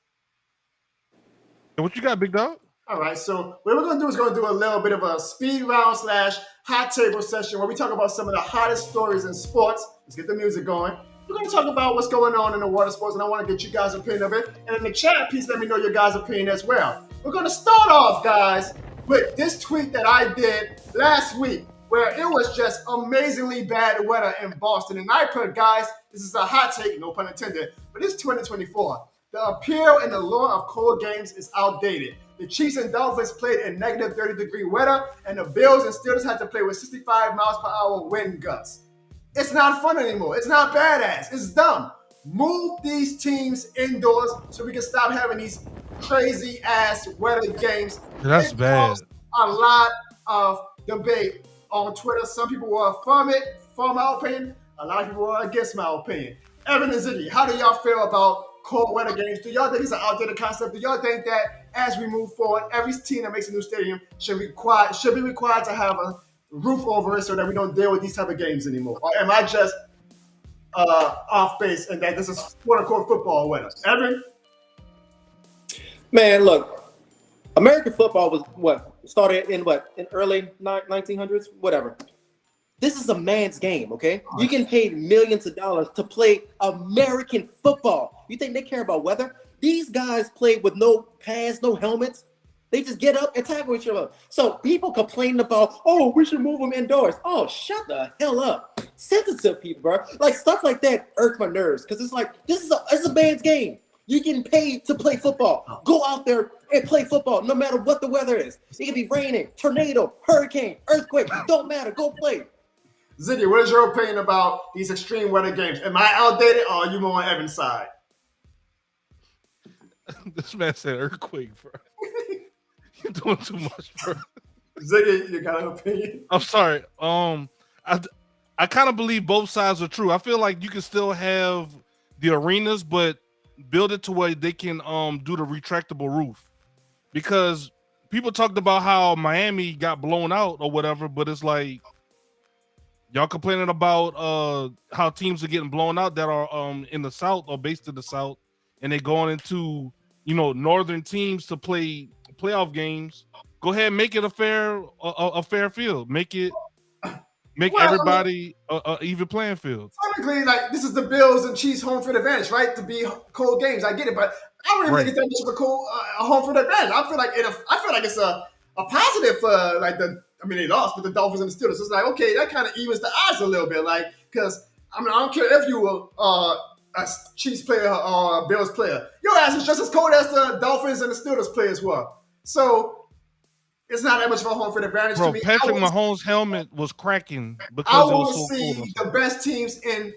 What you got, big dog? All right, so what we're going to do is going to do a little bit of a speed round / hot table session where we talk about some of the hottest stories in sports. Let's get the music going. We're going to talk about what's going on in the water sports, and I want to get you guys' opinion of it. And in the chat, please let me know your guys' opinion as well. We're going to start off, guys, with this tweet that I did last week where it was just amazingly bad weather in Boston. And I put, guys, this is a hot take, no pun intended, but it's 2024. The appeal and the lure of cold games is outdated. The Chiefs and Dolphins played in negative 30-degree weather, and the Bills and Steelers had to play with 65 miles per hour wind gusts. It's not fun anymore. It's not badass. It's dumb. Move these teams indoors so we can stop having these crazy ass weather games. That's bad. A lot of debate on Twitter. Some people were for my opinion. A lot of people were against my opinion. Evan and Ziggy, how do y'all feel about cold weather games? Do y'all think it's an outdated concept? Do y'all think that as we move forward, every team that makes a new stadium should be required to have a roof over it so that we don't deal with these type of games anymore? Or am I just off base and that this is quote-unquote football weather? Evan? Man, look, American football was started in early 1900s, whatever. This is a man's game, okay? You get paid millions of dollars to play American football. You think they care about weather? These guys play with no pads, no helmets. They just get up and tackle each other. So people complaining about, oh, we should move them indoors. Oh, shut the hell up. Sensitive people, bro. Like, stuff like that irks my nerves because it's like, it's a man's game. You're getting paid to play football. Go out there and play football no matter what the weather is. It can be raining, tornado, hurricane, earthquake. Don't matter. Go play. Ziggy, what is your opinion about these extreme weather games? Am I outdated or are you more on Evan's side? This man said earthquake, bro. You're doing too much, bro. Ziggy, you got an opinion? I'm sorry. I kind of believe both sides are true. I feel like you can still have the arenas, but build it to where they can do the retractable roof. Because people talked about how Miami got blown out or whatever, but it's like y'all complaining about how teams are getting blown out that are in the South or based in the South, and they're going into northern teams to play playoff games. Go ahead and make it a fair field. Make everybody a even playing field. Technically, like, this is the Bills and Chiefs home field advantage, right? To be cold games. I get it, but I don't really think it's that much of a home field advantage. I feel like it's a positive for they lost, but the Dolphins and the Steelers. It's like, okay, that kind of evens the odds a little bit, like, because I don't care if you were a Chiefs player or a Bills player. Your ass is just as cold as the Dolphins and the Steelers players were. So it's not that much of a home field advantage to me. Patrick Mahomes' helmet was cracking because it was so cold. I will see the best teams in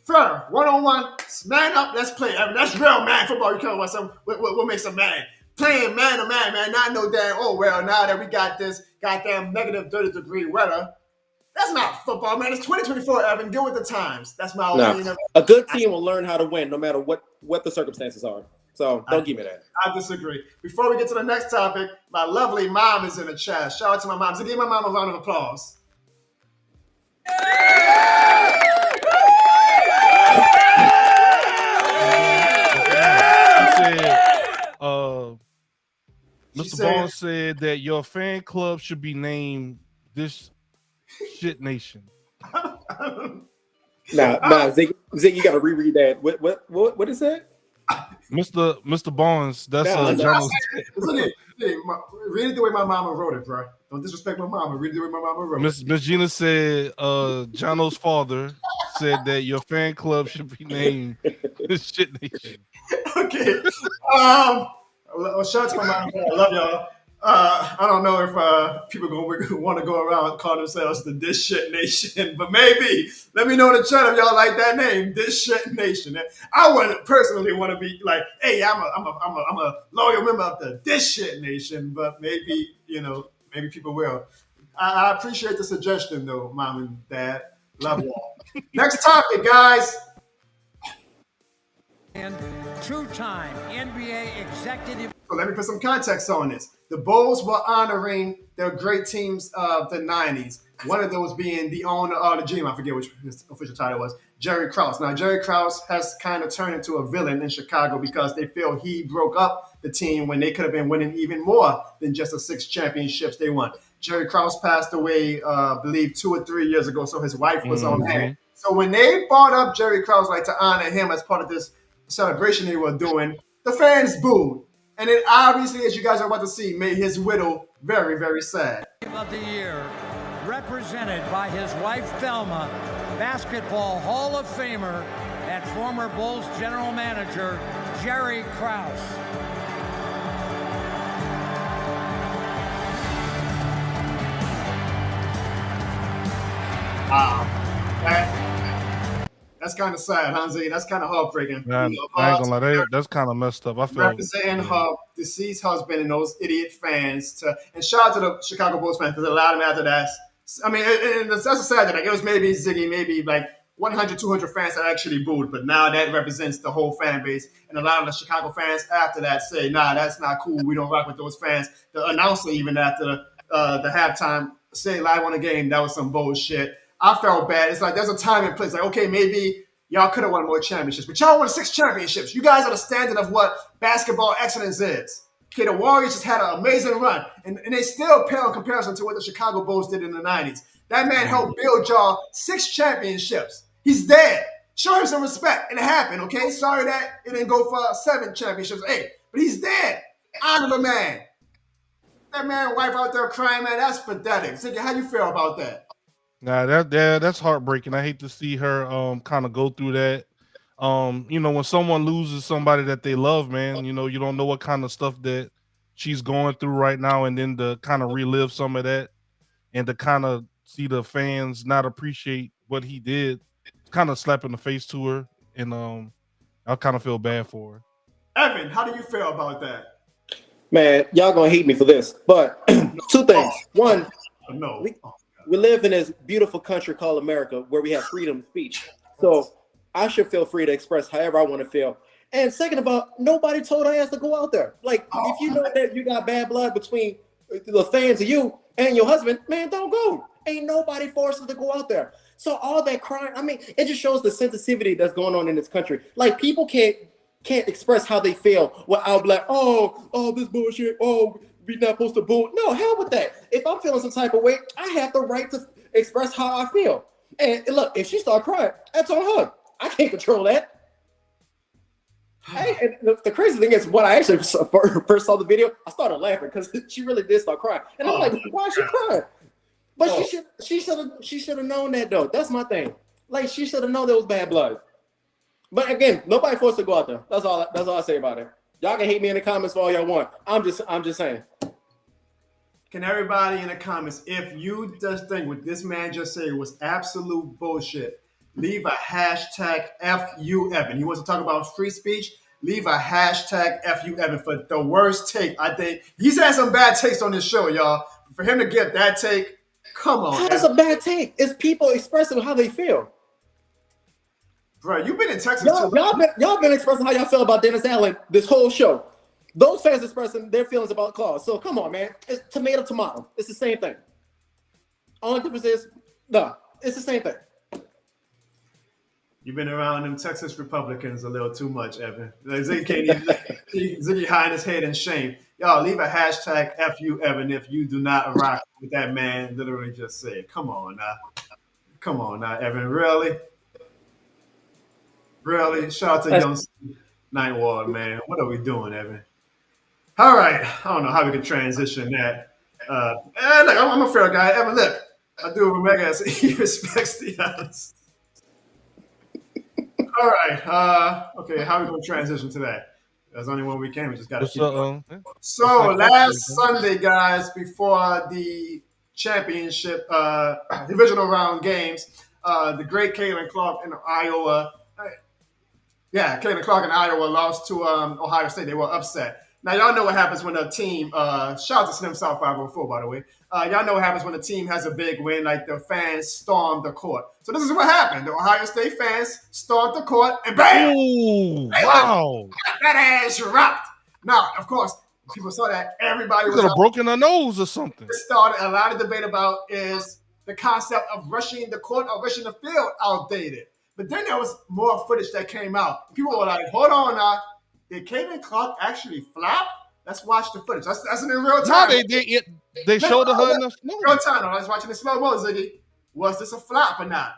fair one-on-one, man up. Let's play. I mean, that's real man football. You care about something? What makes a man? Playing man to man, not no damn. Oh well, now that we got this goddamn negative 30-degree weather. That's not football, man. It's 2024, Evan. Get with the times. That's my opinion. A good team will learn how to win no matter what the circumstances are. So don't give me that. I disagree. Before we get to the next topic, my lovely mom is in the chat. Shout out to my mom. So give my mom a round of applause. Mr. Barnes said that your fan club should be named This Shit Nation. Nah, Zig, you got to reread that. What is that? Mr. Barnes, that's Jono. Read it the way my mama wrote it, bro. Don't disrespect my mama. Read it the way my mama wrote it. Miss Gina said Jono's father said that your fan club should be named This Shit Nation. Okay. Shout out to my mom. I love y'all. I don't know if people want to go around and call themselves the This Shit Nation, but maybe. Let me know in the chat if y'all like that name, This Shit Nation. I wouldn't personally want to be like, hey, I'm a loyal member of the This Shit Nation, but maybe maybe people will. I appreciate the suggestion though, mom and dad. Love y'all. Next topic, guys. And two-time NBA executive. So let me put some context on this. The Bulls were honoring their great teams of the 90s. One of those being the owner of the GM. I forget which his official title was. Jerry Krause. Now, Jerry Krause has kind of turned into a villain in Chicago because they feel he broke up the team when they could have been winning even more than just the 6 championships they won. Jerry Krause passed away, I believe, 2 or 3 years ago, so his wife was on hand. So when they brought up Jerry Krause, like to honor him as part of this celebration they were doing, the fans booed. And it obviously, as you guys are about to see, made his widow very, very sad. Of the year, represented by his wife Thelma, Basketball Hall of Famer and former Bulls general manager Jerry Krause. That's kind of sad, Hansi. That's kind of heartbreaking. Man, I ain't gonna lie, that's kind of messed up. I feel representing her deceased husband and those idiot fans. And shout out to the Chicago Bulls fans because a lot of them after that. I mean, and that's a sad thing. Like, it was maybe Ziggy, maybe like 100, 200 fans that actually booed, but now that represents the whole fan base. And a lot of the Chicago fans after that say, nah, that's not cool. We don't rock with those fans. The announcer, even after the halftime, say live on the game, that was some bullshit. I felt bad. It's like there's a time and place. Like, okay, maybe y'all could have won more championships, but y'all won 6 championships. You guys are the standard of what basketball excellence is. Okay, the Warriors just had an amazing run, and they still pale in comparison to what the Chicago Bulls did in the 90s. That man helped build y'all 6 championships. He's dead. Show him some respect. And it happened, okay? Sorry that it didn't go for 7 championships, 8. But he's dead. Honor the man. That man wife out there crying, man, that's pathetic. Ziggy, how you feel about that? Nah, that's heartbreaking. I hate to see her kind of go through that. You know, when someone loses somebody that they love, man, you know, you don't know what kind of stuff that she's going through right now, and then to kind of relive some of that and to kind of see the fans not appreciate what he did, kind of slap in the face to her, and I kind of feel bad for her. Evan, how do you feel about that? Man, y'all gonna hate me for this, but 2 things. One, we live in this beautiful country called America where we have freedom of speech. So I should feel free to express however I want to feel. And second of all, nobody told her ass to go out there. Like, if you know that you got bad blood between the fans of you and your husband, man, don't go. Ain't nobody forced her to go out there. So all that crying, I mean, it just shows the sensitivity that's going on in this country. Like, people can't express how they feel without like, oh, this bullshit, we not supposed to boo. No, hell with that. If I'm feeling some type of way, I have the right to express how I feel. And look, if she start crying, that's on her. I can't control that. Hey, and the crazy thing is, when I actually first saw the video, I started laughing because she really did start crying, and I'm like, why is she crying? But she should have known that though. That's my thing. Like, she should have known there was bad blood. But again, nobody forced her to go out there. That's all I say about it. Y'all can hate me in the comments for all y'all want. I'm just saying. Can everybody in the comments, if you just think what this man just said was absolute bullshit, leave a hashtag FU Evan. He wants to talk about free speech. Leave a hashtag FU Evan for the worst take. I think he's had some bad takes on this show, y'all. For him to get that take, come on. That's a bad take. It's people expressing how they feel. Bro, you've been in Texas y'all been expressing how y'all feel about Dennis Allen this whole show. Those fans expressing their feelings about Claus. So come on, man. It's tomato. It's the same thing. Only difference is, no, it's the same thing. You've been around them Texas Republicans a little too much, Evan. Like, Ziggy hiding his head in shame. Y'all, leave a hashtag FU Evan if you do not rock with that man literally just said. Come on now, Evan. Really? Shout out to Young Ninth Ward, man. What are we doing, Evan? All right. I don't know how we can transition that. Look, I'm a fair guy. Evan, look. I do what Omega says. He respects the others. All right. Okay, how are we going to transition to that? There's only one we can. We just got to keep going. So, last Sunday, guys, before the championship divisional round games, the great Caitlin Clark in Iowa. Caitlin Clark in Iowa lost to Ohio State. They were upset. Now, y'all know what happens when a team, shout out to Slim South 504, by the way. Y'all know what happens when a team has a big win, like the fans storm the court. So this is what happened. The Ohio State fans stormed the court, and bam! Ooh, wow. That ass rocked. Now, of course, people saw that. Everybody was could have broken a nose or something. It started a lot of debate about is the concept of rushing the court or rushing the field outdated. But then there was more footage that came out. People were like, hold on now. Did Caitlin Clark actually flop? Let's watch the footage. That's in real time. No, they showed her in the real time. I was watching the slow-mo, Ziggy. Was this a flop or not?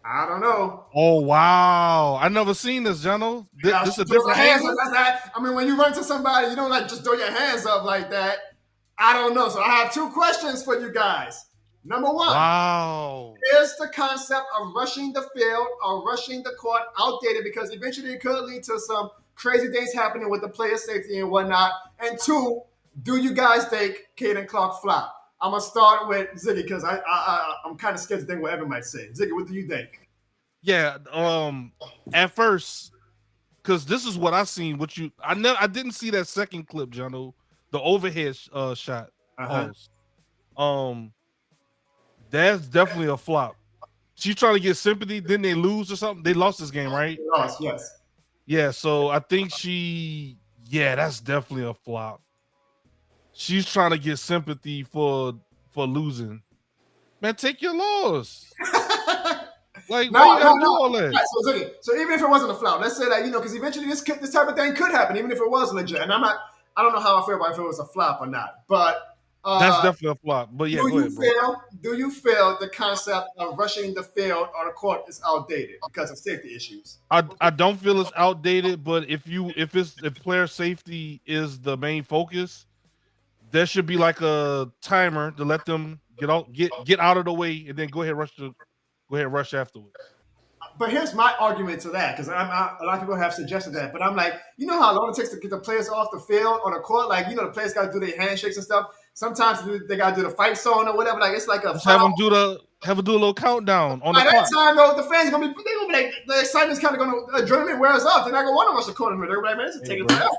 I don't know. Oh, wow. I never seen this, Jono. This is a different hands up. I mean, when you run to somebody, you don't like just throw your hands up like that. I don't know. So I have 2 questions for you guys. Number 1. Wow. Is the concept of rushing the field or rushing the court outdated? Because eventually it could lead to some crazy things happening with the player safety and whatnot. And 2, do you guys think Caden Clark flop? I'm going to start with Ziggy because I'm kind of scared to think what Evan might say. Ziggy, what do you think? Yeah. At first, because this is what I seen. I didn't see that second clip, Jono, the overhead shot. That's definitely a flop. She's trying to get sympathy. Didn't they lose or something? They lost this game, right? They lost, yes. Yeah, so I think that's definitely a flop. She's trying to get sympathy for losing. Man, take your loss. Like, why you gotta do all that? Right, so even if it wasn't a flop, let's say that, because eventually this type of thing could happen, even if it was legit. And I don't know how I feel about if it was a flop or not. But that's definitely a flop. But yeah, go ahead, bro. Do you feel the concept of rushing the field or the court is outdated because of safety issues? I don't feel it's outdated, but if player safety is the main focus, there should be like a timer to let them get out of the way and then go ahead rush afterwards. But here's my argument to that, because a lot of people have suggested that, but I'm like, you know how long it takes to get the players off the field or the court? Like, the players got to do their handshakes and stuff. Sometimes they got to do the fight song or whatever. Like, it's like a have them do a little countdown on the clock. By that time, though, the fans gonna be like, the excitement's kind of gonna adrenaline wears off. They're not gonna want to rush the corner. They're like, man, this is taking forever.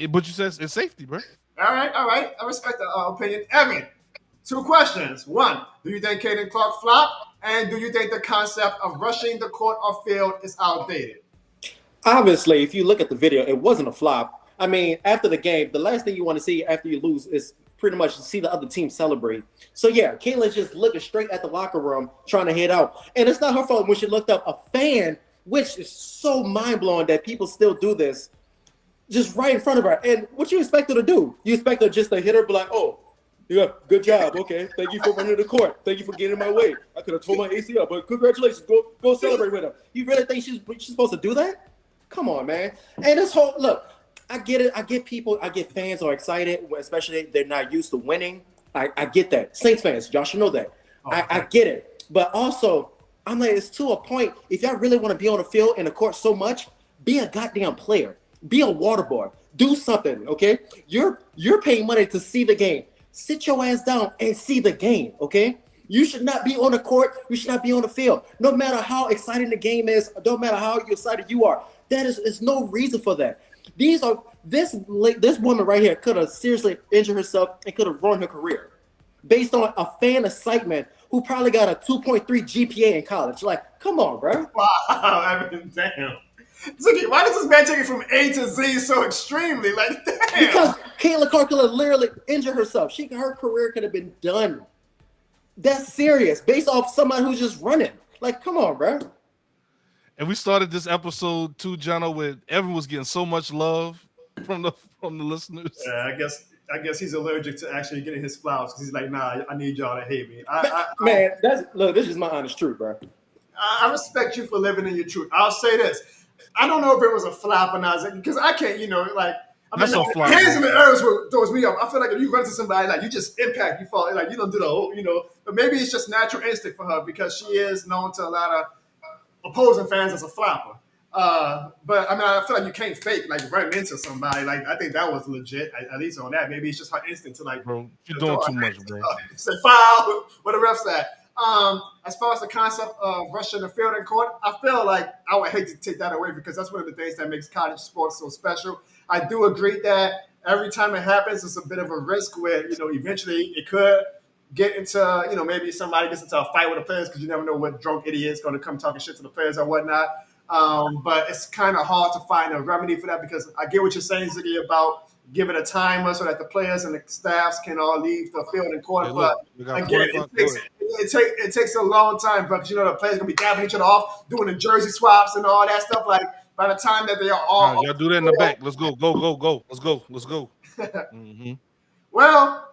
But you said it's safety, bro. All right. I respect the opinion. Evan, 2 questions. 1, do you think Caden Clark flop? And do you think the concept of rushing the court or field is outdated? Obviously, if you look at the video, it wasn't a flop. I mean, after the game, the last thing you want to see after you lose is pretty much to see the other team celebrate. So yeah, Kayla's just looking straight at the locker room, trying to head out. And it's not her fault when she looked up a fan, which is so mind-blowing that people still do this, just right in front of her. And what you expect her to do? You expect her just to hit her, be like, oh, yeah, good job. Okay, thank you for running the court. Thank you for getting in my way. I could have tore my ACL, but congratulations. Go celebrate with her. You really think she's supposed to do that? Come on, man. And this whole look, I get it. I get fans are excited, especially if they're not used to winning. I get that. Saints fans, y'all should know that. I get it. But also, I'm like, it's to a point. If y'all really want to be on the field and the court so much, be a goddamn player. Be a water boy. Do something, okay? You're paying money to see the game. Sit your ass down and see the game, okay? You should not be on the court. You should not be on the field. No matter how exciting the game is, no matter how excited you are, is no reason for that. This woman right here could have seriously injured herself and could have ruined her career based on a fan excitement who probably got a 2.3 GPA in college. Like, come on, bro. Wow, I mean, damn. Zuki, why does this man take it from A to Z so extremely? Like, damn. Because Kayla Clark could have literally injured herself. Her career could have been done. That's serious, based off somebody who's just running. Like, come on, bro. And we started this episode too, Jono, with Evan was getting so much love from the listeners. Yeah, I guess he's allergic to actually getting his flowers because he's like, nah, I need y'all to hate me. This is my honest truth, bro. I respect you for living in your truth. I'll say this. I don't know if it was a flop or not, because I can't, That's a flop. Hands in the air throws me up. I feel like if you run to somebody, like, you just impact, you fall, like, you don't do the whole, but maybe it's just natural instinct for her because she is known to a lot of opposing fans as a flopper. But I mean, I feel like you can't fake like running into somebody. Like, I think that was legit, at least on that. Maybe it's just her instinct to like, bro, you're doing too much, bro. Say foul, what the ref said. As far as the concept of rushing the field and court, I feel like I would hate to take that away because that's one of the things that makes college sports so special. I do agree that every time it happens, it's a bit of a risk where, eventually it could get into, maybe somebody gets into a fight with the players because you never know what drunk idiot is going to come talking shit to the players or whatnot. But it's kind of hard to find a remedy for that because I get what you're saying, Ziggy, about give it a timer so that the players and the staffs can all leave the field and court. But again, it takes a long time because, the players going to be dabbing each other off, doing the jersey swaps and all that stuff. Like, by the time that they are all... y'all do that in the back. Let's go. Let's go. Mm-hmm. Well,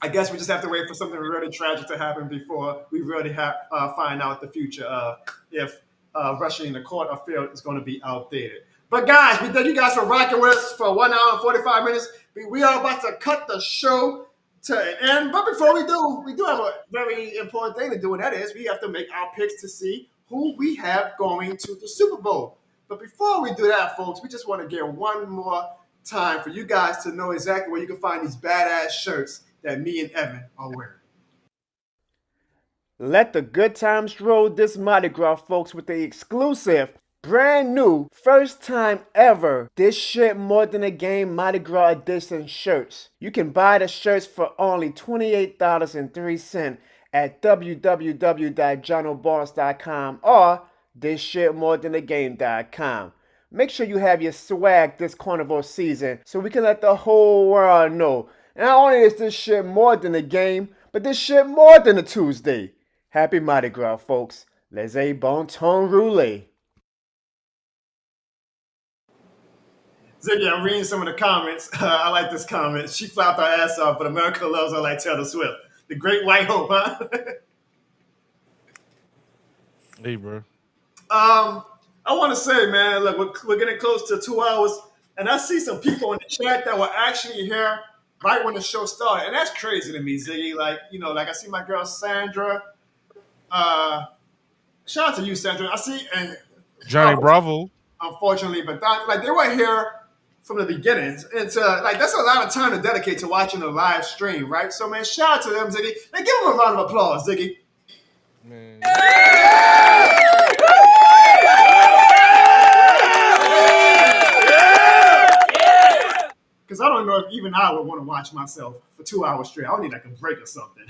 I guess we just have to wait for something really tragic to happen before we really find out the future of if rushing the court or field is going to be outdated. But guys, we thank you guys for rocking with us for 1 hour and 45 minutes. We are about to cut the show. But before we do have a very important thing to do, and that is we have to make our picks to see who we have going to the Super Bowl. But before we do that, folks, we just want to get one more time for you guys to know exactly where you can find these badass shirts that me and Evan are wearing. Let the good times roll this Mardi Gras, folks, with the exclusive, brand new, first time ever, This Shit More Than a Game Mardi Gras edition shirts. You can buy the shirts for only $28.03 at www.jonobarnes.com or thisshitmorethanagame.com. Make sure you have your swag this carnival season so we can let the whole world know. Not only is this shit more than a game, but this shit more than a Tuesday. Happy Mardi Gras, folks. Les a bon ton roulé. Ziggy, I'm reading some of the comments. I like this comment. She flopped her ass off, but America loves her like Taylor Swift. The Great White Hope, huh? Hey, bro. I want to say, man, look, we're getting close to 2 hours, and I see some people in the chat that were actually here right when the show started, and that's crazy to me, Ziggy. Like I see my girl Sandra. Shout out to you, Sandra. I see Johnny Bravo. Unfortunately, but they were here from the beginning. It's that's a lot of time to dedicate to watching a live stream, right? So, man, shout out to them, Ziggy. And give them a round of applause, Ziggy. Man. Because I don't know if even I would want to watch myself for 2 hours straight. I would need like a break or something.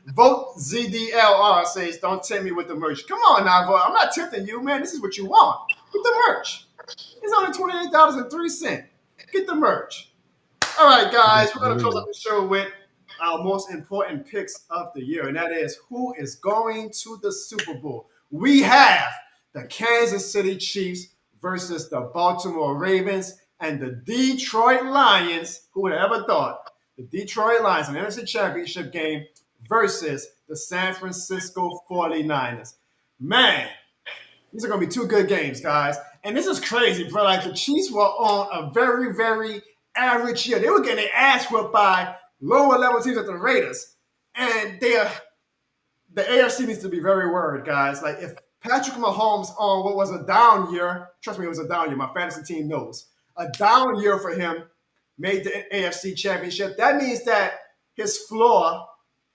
Vote ZDLR says, don't tempt me with the merch. Come on now, vote. I'm not tempting you, man. This is what you want. Get the merch. It's only $28.03. Get the merch. All right, guys, we're going to close up the show with our most important picks of the year, and that is who is going to the Super Bowl. We have the Kansas City Chiefs versus the Baltimore Ravens and the Detroit Lions. Who would have ever thought? The Detroit Lions, an NFC Championship game versus the San Francisco 49ers. Man, these are going to be two good games, guys. And this is crazy, bro. Like, the Chiefs were on a very, very average year. They were getting their ass whipped by lower-level teams like the Raiders. And the AFC needs to be very worried, guys. Like, if Patrick Mahomes on what was a down year, trust me, it was a down year. My fantasy team knows. A down year for him made the AFC Championship. That means that his floor,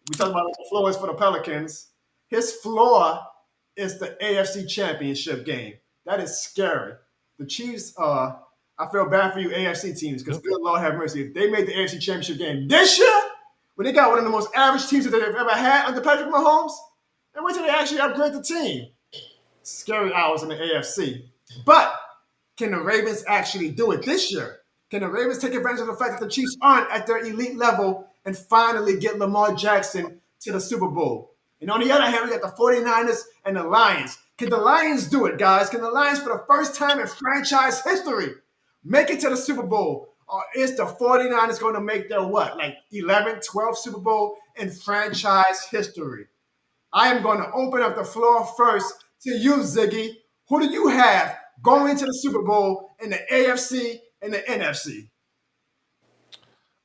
we talk about what the floor is for the Pelicans, his floor is the AFC Championship game. That is scary. The Chiefs, I feel bad for you AFC teams because good Lord have mercy. If they made the AFC Championship game this year, when they got one of the most average teams that they've ever had under Patrick Mahomes, and wait till they actually upgrade the team. Scary hours in the AFC. But can the Ravens actually do it this year? Can the Ravens take advantage of the fact that the Chiefs aren't at their elite level and finally get Lamar Jackson to the Super Bowl? And on the other hand, we got the 49ers and the Lions. Can the Lions do it, guys? Can the Lions, for the first time in franchise history, make it to the Super Bowl? Or is the 49ers going to make their 11th, 12th Super Bowl in franchise history? I am going to open up the floor first to you, Ziggy. Who do you have going to the Super Bowl in the AFC and the NFC?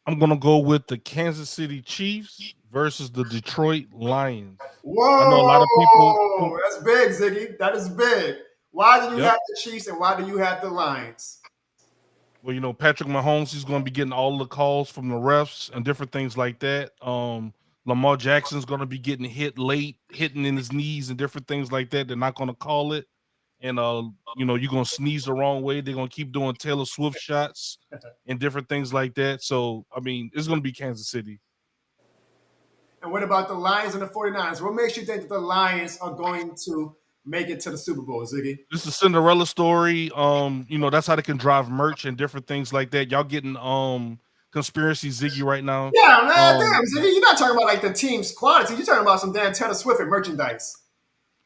I'm going to go with the Kansas City Chiefs versus the Detroit Lions. Whoa, I know a lot of people. That's big, Ziggy. That is big. Why do you have the Chiefs and why do you have the Lions? Well, Patrick Mahomes, he's going to be getting all the calls from the refs and different things like that. Lamar Jackson's going to be getting hit late, hitting in his knees and different things like that. They're not going to call it. And, you're going to sneeze the wrong way. They're going to keep doing Taylor Swift shots and different things like that. So, it's going to be Kansas City. And what about the Lions and the 49ers? What makes you think that the Lions are going to make it to the Super Bowl, Ziggy? This is a Cinderella story. That's how they can drive merch and different things like that. Y'all getting conspiracy Ziggy right now. Yeah, man, damn, Ziggy. You're not talking about the team's quality. You're talking about some damn Taylor Swift and merchandise.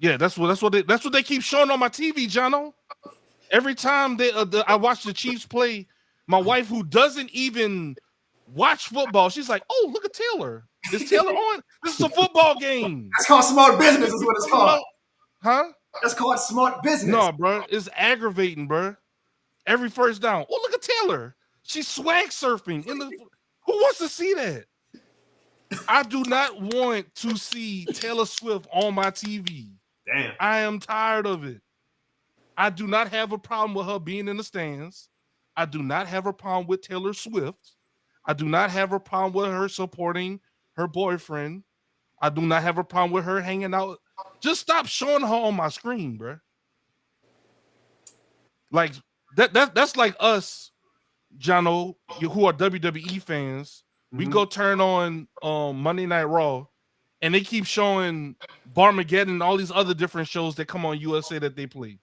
Yeah, that's what they keep showing on my TV, Jono. Every time I watch the Chiefs play, my wife, who doesn't even watch football, she's like, "Oh, look at Taylor. Is Taylor on? This is a football game." That's called smart business, is what it's called. Huh? That's called smart business. No, bro, it's aggravating, bro. Every first down. Oh, look at Taylor. She's swag surfing. Who wants to see that? I do not want to see Taylor Swift on my TV. Damn. I am tired of it. I do not have a problem with her being in the stands. I do not have a problem with Taylor Swift. I do not have a problem with her supporting her boyfriend. I do not have a problem with her hanging out. Just stop showing her on my screen, bro. Like that's like us, Jono, who are WWE fans. We go turn on Monday Night Raw, and they keep showing Barmageddon and all these other different shows that come on USA that they play.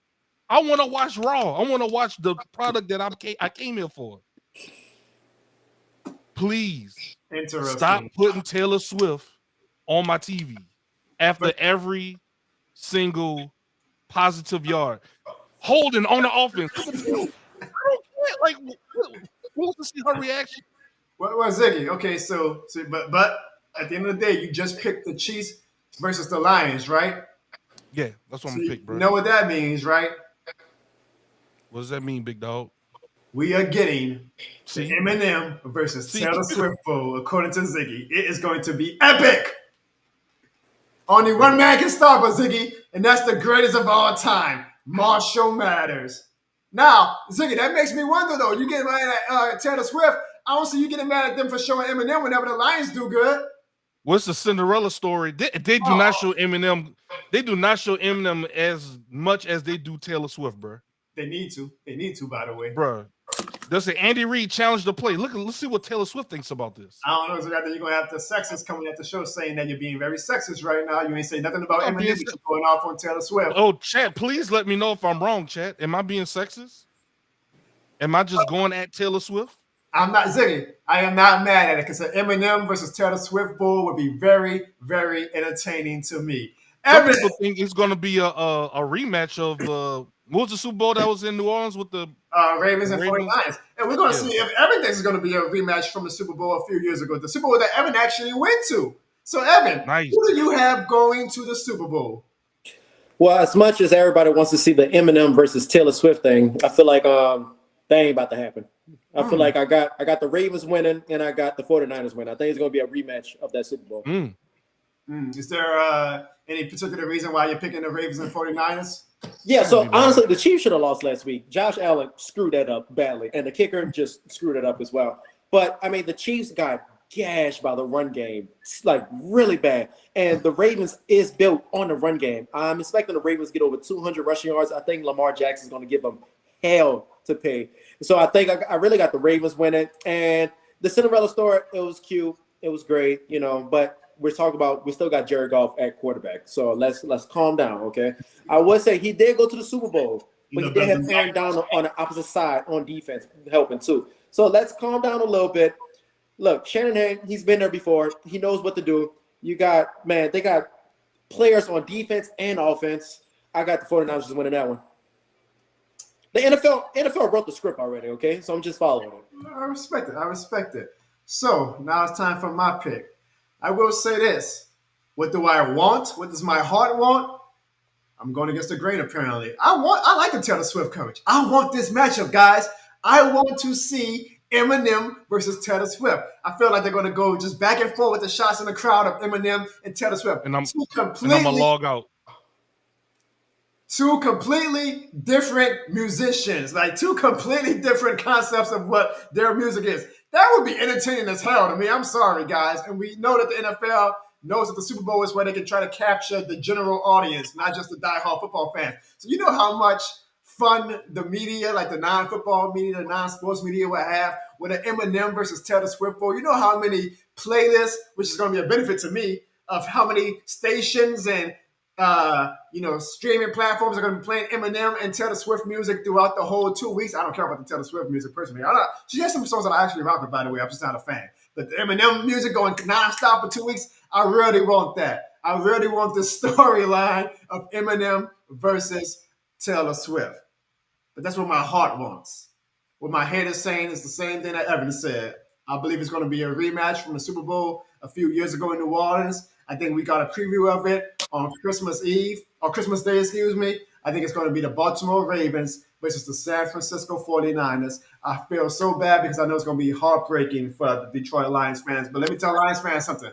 I want to watch Raw. I want to watch the product that I came here for. Please stop putting Taylor Swift on my TV after every single positive yard. Holding on the offense. I don't care. Like, we'll see her reaction. Well, Ziggy, okay, so but at the end of the day, you just picked the Chiefs versus the Lions, right? Yeah, that's what I'm gonna pick, bro. You know what that means, right? What does that mean, big dog? We are getting the Eminem versus Taylor Swift Bowl, according to Ziggy. It is going to be epic. Only one man can stop us, Ziggy, and that's the greatest of all time, Marshall Mathers. Now, Ziggy, that makes me wonder, though. You get mad at Taylor Swift. I don't see you getting mad at them for showing Eminem whenever the Lions do good. What's the Cinderella story? They do not show Eminem. They do not show Eminem as much as they do Taylor Swift, bro. They need to. They need to, by the way. Bro. They'll say Andy Reid challenged the play. Let's see what Taylor Swift thinks about this. I don't know. So you're going to have the sexists coming at the show saying that you're being very sexist right now. You ain't saying nothing about Eminem, but you're going off on Taylor Swift. Oh, chat, please let me know if I'm wrong, chat. Am I being sexist? Am I just going at Taylor Swift? I'm not, Ziggy. I am not mad at it because an Eminem versus Taylor Swift Bowl would be very, very entertaining to me. Some people think it's going to be a rematch of what was the Super Bowl that was in New Orleans with the Ravens and 49ers. And we're going to see if everything's going to be a rematch from the Super Bowl a few years ago. The Super Bowl that Evan actually went to. So, Evan, who do you have going to the Super Bowl? Well, as much as everybody wants to see the Eminem versus Taylor Swift thing, I feel like that ain't about to happen. I feel like I got the Ravens winning and I got the 49ers winning. I think it's going to be a rematch of that Super Bowl. Is there any particular reason why you're picking the Ravens and 49ers? Yeah, so honestly, the Chiefs should have lost last week. Josh Allen screwed that up badly, and the kicker just screwed it up as well. But, I mean, the Chiefs got gashed by the run game. It's like really bad. And the Ravens is built on the run game. I'm expecting the Ravens to get over 200 rushing yards. I think Lamar Jackson is going to give them hell to pay. So I think I really got the Ravens winning. And the Cinderella story, it was cute. It was great, you know, but we still got Jerry Goff at quarterback. So let's calm down, okay? I would say he did go to the Super Bowl, but he did have Aaron Donald on the opposite side on defense helping too. So let's calm down a little bit. Look, Shanahan, he's been there before. He knows what to do. They got players on defense and offense. I got the 49ers just winning that one. The NFL wrote the script already, okay? So I'm just following it. I respect it. So now it's time for my pick. I will say this. What do I want? What does my heart want? I'm going against the grain, apparently. I like the Taylor Swift coverage. I want this matchup, guys. I want to see Eminem versus Taylor Swift. I feel like they're going to go just back and forth with the shots in the crowd of Eminem and Taylor Swift. And I'm going to log out. Two completely different musicians, like two completely different concepts of what their music is. That would be entertaining as hell to me. I'm sorry, guys. And we know that the NFL knows that the Super Bowl is where they can try to capture the general audience, not just the diehard football fans. So you know how much fun the media, like the non-football media, the non-sports media will have with an Eminem versus Taylor Swift Bowl. You know how many playlists, which is going to be a benefit to me, of how many stations and streaming platforms are going to be playing Eminem and Taylor Swift music throughout the whole 2 weeks. I don't care about the Taylor Swift music personally. She has some songs that I actually rock with, by the way. I'm just not a fan. But the Eminem music going nonstop for 2 weeks, I really want that. I really want the storyline of Eminem versus Taylor Swift. But that's what my heart wants. What my head is saying is the same thing that Evan said. I believe it's going to be a rematch from the Super Bowl a few years ago in New Orleans. I think we got a preview of it on Christmas Day, I think it's going to be the Baltimore Ravens versus the San Francisco 49ers. I feel so bad because I know it's going to be heartbreaking for the Detroit Lions fans. But let me tell Lions fans something.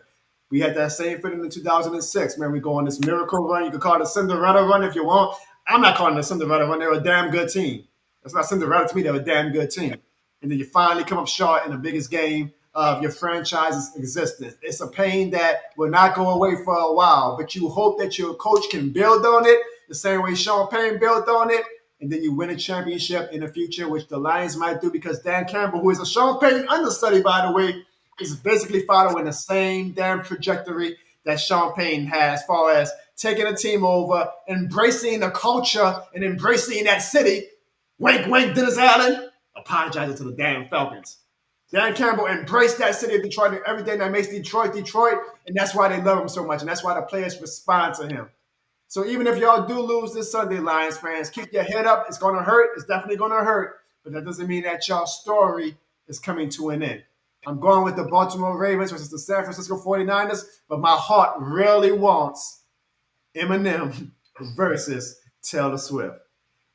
We had that same feeling in 2006. Man, we go on this miracle run. You can call it a Cinderella run if you want. I'm not calling it a Cinderella run. They're a damn good team. That's not Cinderella to me. They're a damn good team. And then you finally come up short in the biggest game of your franchise's existence. It's a pain that will not go away for a while, but you hope that your coach can build on it the same way Sean Payton built on it, and then you win a championship in the future, which the Lions might do because Dan Campbell, who is a Sean Payton understudy, by the way, is basically following the same damn trajectory that Sean Payton has as far as taking a team over, embracing the culture, and embracing that city. Wink, wink, Dennis Allen, apologizing to the damn Falcons. Dan Campbell embraced that city of Detroit and everything that makes Detroit, and that's why they love him so much, and that's why the players respond to him. So even if y'all do lose this Sunday, Lions fans, keep your head up. It's going to hurt. It's definitely going to hurt, but that doesn't mean that y'all's story is coming to an end. I'm going with the Baltimore Ravens versus the San Francisco 49ers, but my heart really wants Eminem versus Taylor Swift.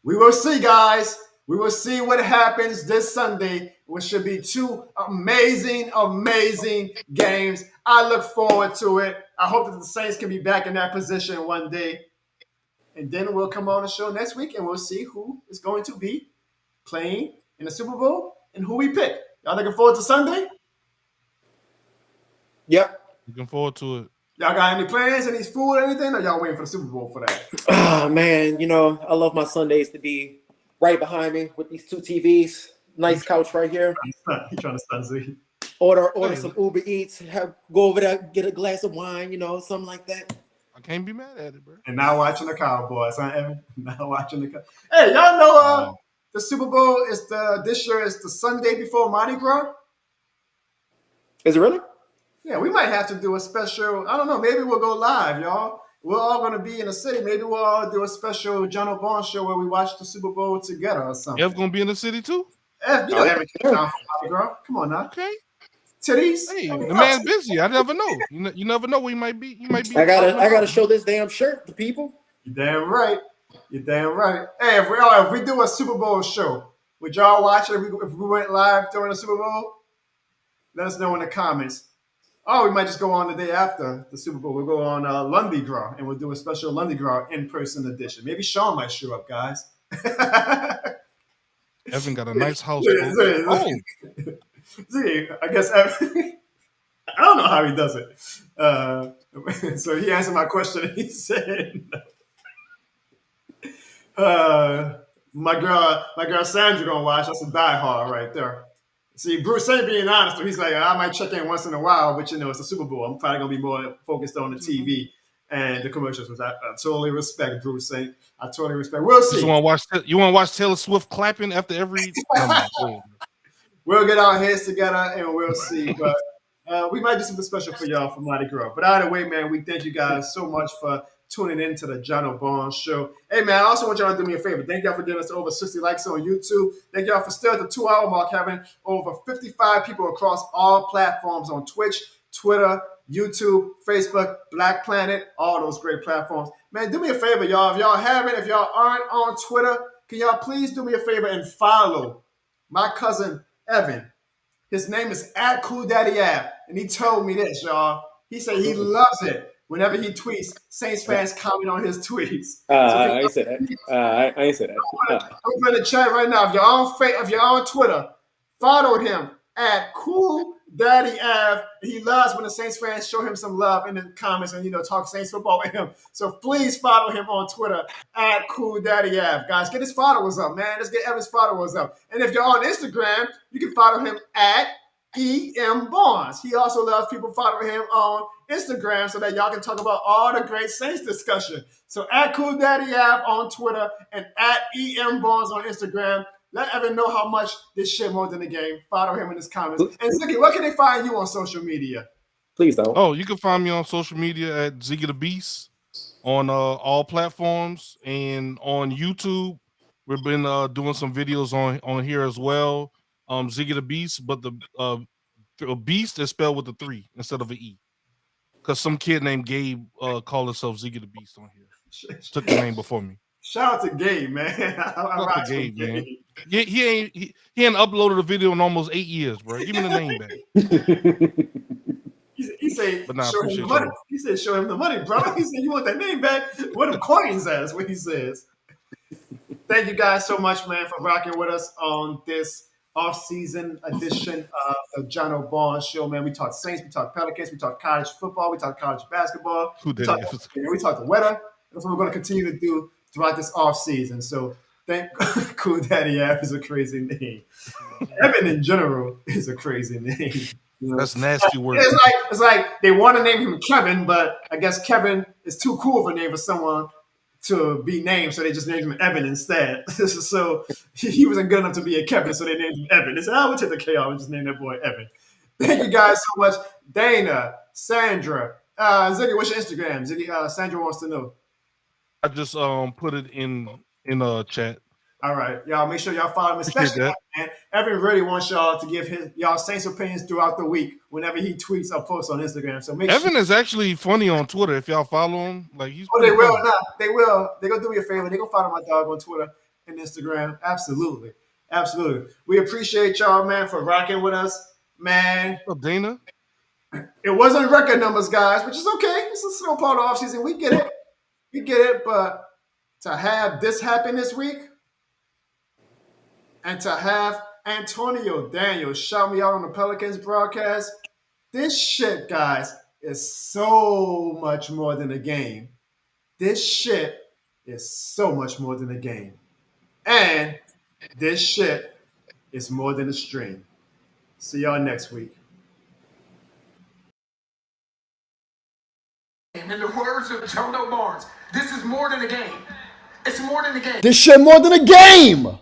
We will see, guys. We will see what happens this Sunday, which should be two amazing, amazing games. I look forward to it. I hope that the Saints can be back in that position one day. And then we'll come on the show next week, and we'll see who is going to be playing in the Super Bowl and who we pick. Y'all looking forward to Sunday? Yep. Looking forward to it. Y'all got any plans, any food, anything, or y'all waiting for the Super Bowl for that? Oh, man, I love my Sundays to be right behind me with these two TVs. Nice couch right here. He's trying to stun Z. Order some Uber Eats. Go over there, get a glass of wine, something like that. I can't be mad at it, bro. And now watching the Cowboys, huh, Evan? Now watching the Cowboys. Hey, y'all know the Super Bowl is this year is the Sunday before Mardi Gras? Is it really? Yeah, we might have to do a special. I don't know. Maybe we'll go live, y'all. We're all going to be in the city. Maybe we'll all do a special Jono Barnes show where we watch the Super Bowl together or something. Ev going to be in the city too? Ev, you know everything down for Mardi Gras. Come on now. Okay. Titties. Hey, the man's busy. I never know. You never know where he might be. I gotta show this damn shirt to people. You're damn right. You're damn right. Hey, if we do a Super Bowl show, would y'all watch it if we went live during the Super Bowl? Let us know in the comments. Oh, we might just go on the day after the Super Bowl. We'll go on Lundy Gras, and we'll do a special Lundy Gras in-person edition. Maybe Sean might show up, guys. Evan got a nice house. See, I guess Evan, I don't know how he does it. So he answered my question, and he said, my girl Sandra gonna watch. That's a diehard right there. See, Bruce ain't being honest. So he's like, I might check in once in a while, but it's the Super Bowl. I'm probably gonna be more focused on the TV and the commercials, which I totally respect, Bruce. I totally respect. We'll see. You want to watch Taylor Swift clapping after every? We'll get our heads together and we'll see. But we might do something special for y'all for Mardi Gras. But either way, man, we thank you guys so much for tuning in to the Jono Barnes Show. Hey, man, I also want y'all to do me a favor. Thank y'all for giving us over 60 likes on YouTube. Thank y'all for still at the 2-hour mark, having over 55 people across all platforms on Twitch, Twitter, YouTube, Facebook, Black Planet, all those great platforms. Man, do me a favor, y'all. If y'all aren't on Twitter, can y'all please do me a favor and follow my cousin Evan. His name is @CoolDaddyApp, and he told me this, y'all. He said he loves it whenever he tweets. Saints fans comment on his tweets. I ain't said that. I ain't said that. I'm in the chat right now. If you're on Twitter, follow him @CoolDaddyApp. He loves when the Saints fans show him some love in the comments and talk Saints football with him. So please follow him on Twitter @CoolDaddyApp. Guys, get his followers up, man. Let's get Evan's followers up. And if you're on Instagram, you can follow him @EM Barnes. He also loves people following him on Instagram so that y'all can talk about all the great Saints discussion. So @CoolDaddyApp on Twitter and @EM Barnes on Instagram. Let Evan know how much this shit more than the game. Follow him in his comments. And Ziggy, where can they find you on social media? Please don't. Oh, you can find me on social media at Ziggy the Beast on all platforms and on YouTube. We've been doing some videos on here as well. Ziggy the Beast, but the Beast is spelled with a 3 instead of an E. Because some kid named Gabe called himself Ziggy the Beast on here. Took the name before me. Shout out to Gabe, man. I rock to Gabe, man. He ain't uploaded a video in almost 8 years, bro. Give me the name back. He's He said, But nah, show him the appreciate money. you. He said, show him the money, brother. He said, you want that name back? What them coins as? What he says. Thank you guys so much, man, for rocking with us on this off-season edition of the Jono Barnes Show, man. We talked Saints, we talked Pelicans, we talked college football, we talked college basketball. Who We did talked, it? we talked the weather. That's what we're going to continue to do throughout this off-season. So thank Cool Daddy App is a crazy name. Evan in general is a crazy name. You know? That's nasty word. It's like they want to name him Kevin, but I guess Kevin is too cool of a name for someone to be named, so they just named him Evan instead. So he wasn't good enough to be a Kevin, so they named him Evan. They said, we'll take the K off and just name that boy Evan. Thank you guys so much. Dana, Sandra, Ziggy, what's your Instagram? Ziggy, Sandra wants to know. I just put it in a chat. All right, y'all make sure y'all follow him, especially man. Evan really wants y'all to give y'all Saints opinions throughout the week whenever he tweets or posts on Instagram. So Evan is actually funny on Twitter. If y'all follow him, like he's. Oh, they will. funny. Nah, they will. They gonna do me a favor. They gonna follow my dog on Twitter and Instagram. Absolutely, absolutely. We appreciate y'all, man, for rocking with us, man. What's up, Dana? It wasn't record numbers, guys, which is okay. It's a slow part of the offseason. We get it. But to have this happen this week, and to have Antonio Daniels shout me out on the Pelicans broadcast, this shit, guys, is so much more than a game. This shit is so much more than a game. And this shit is more than a stream. See y'all next week. In the words of Jono Barnes, this is more than a game. It's more than a game. This shit more than a game.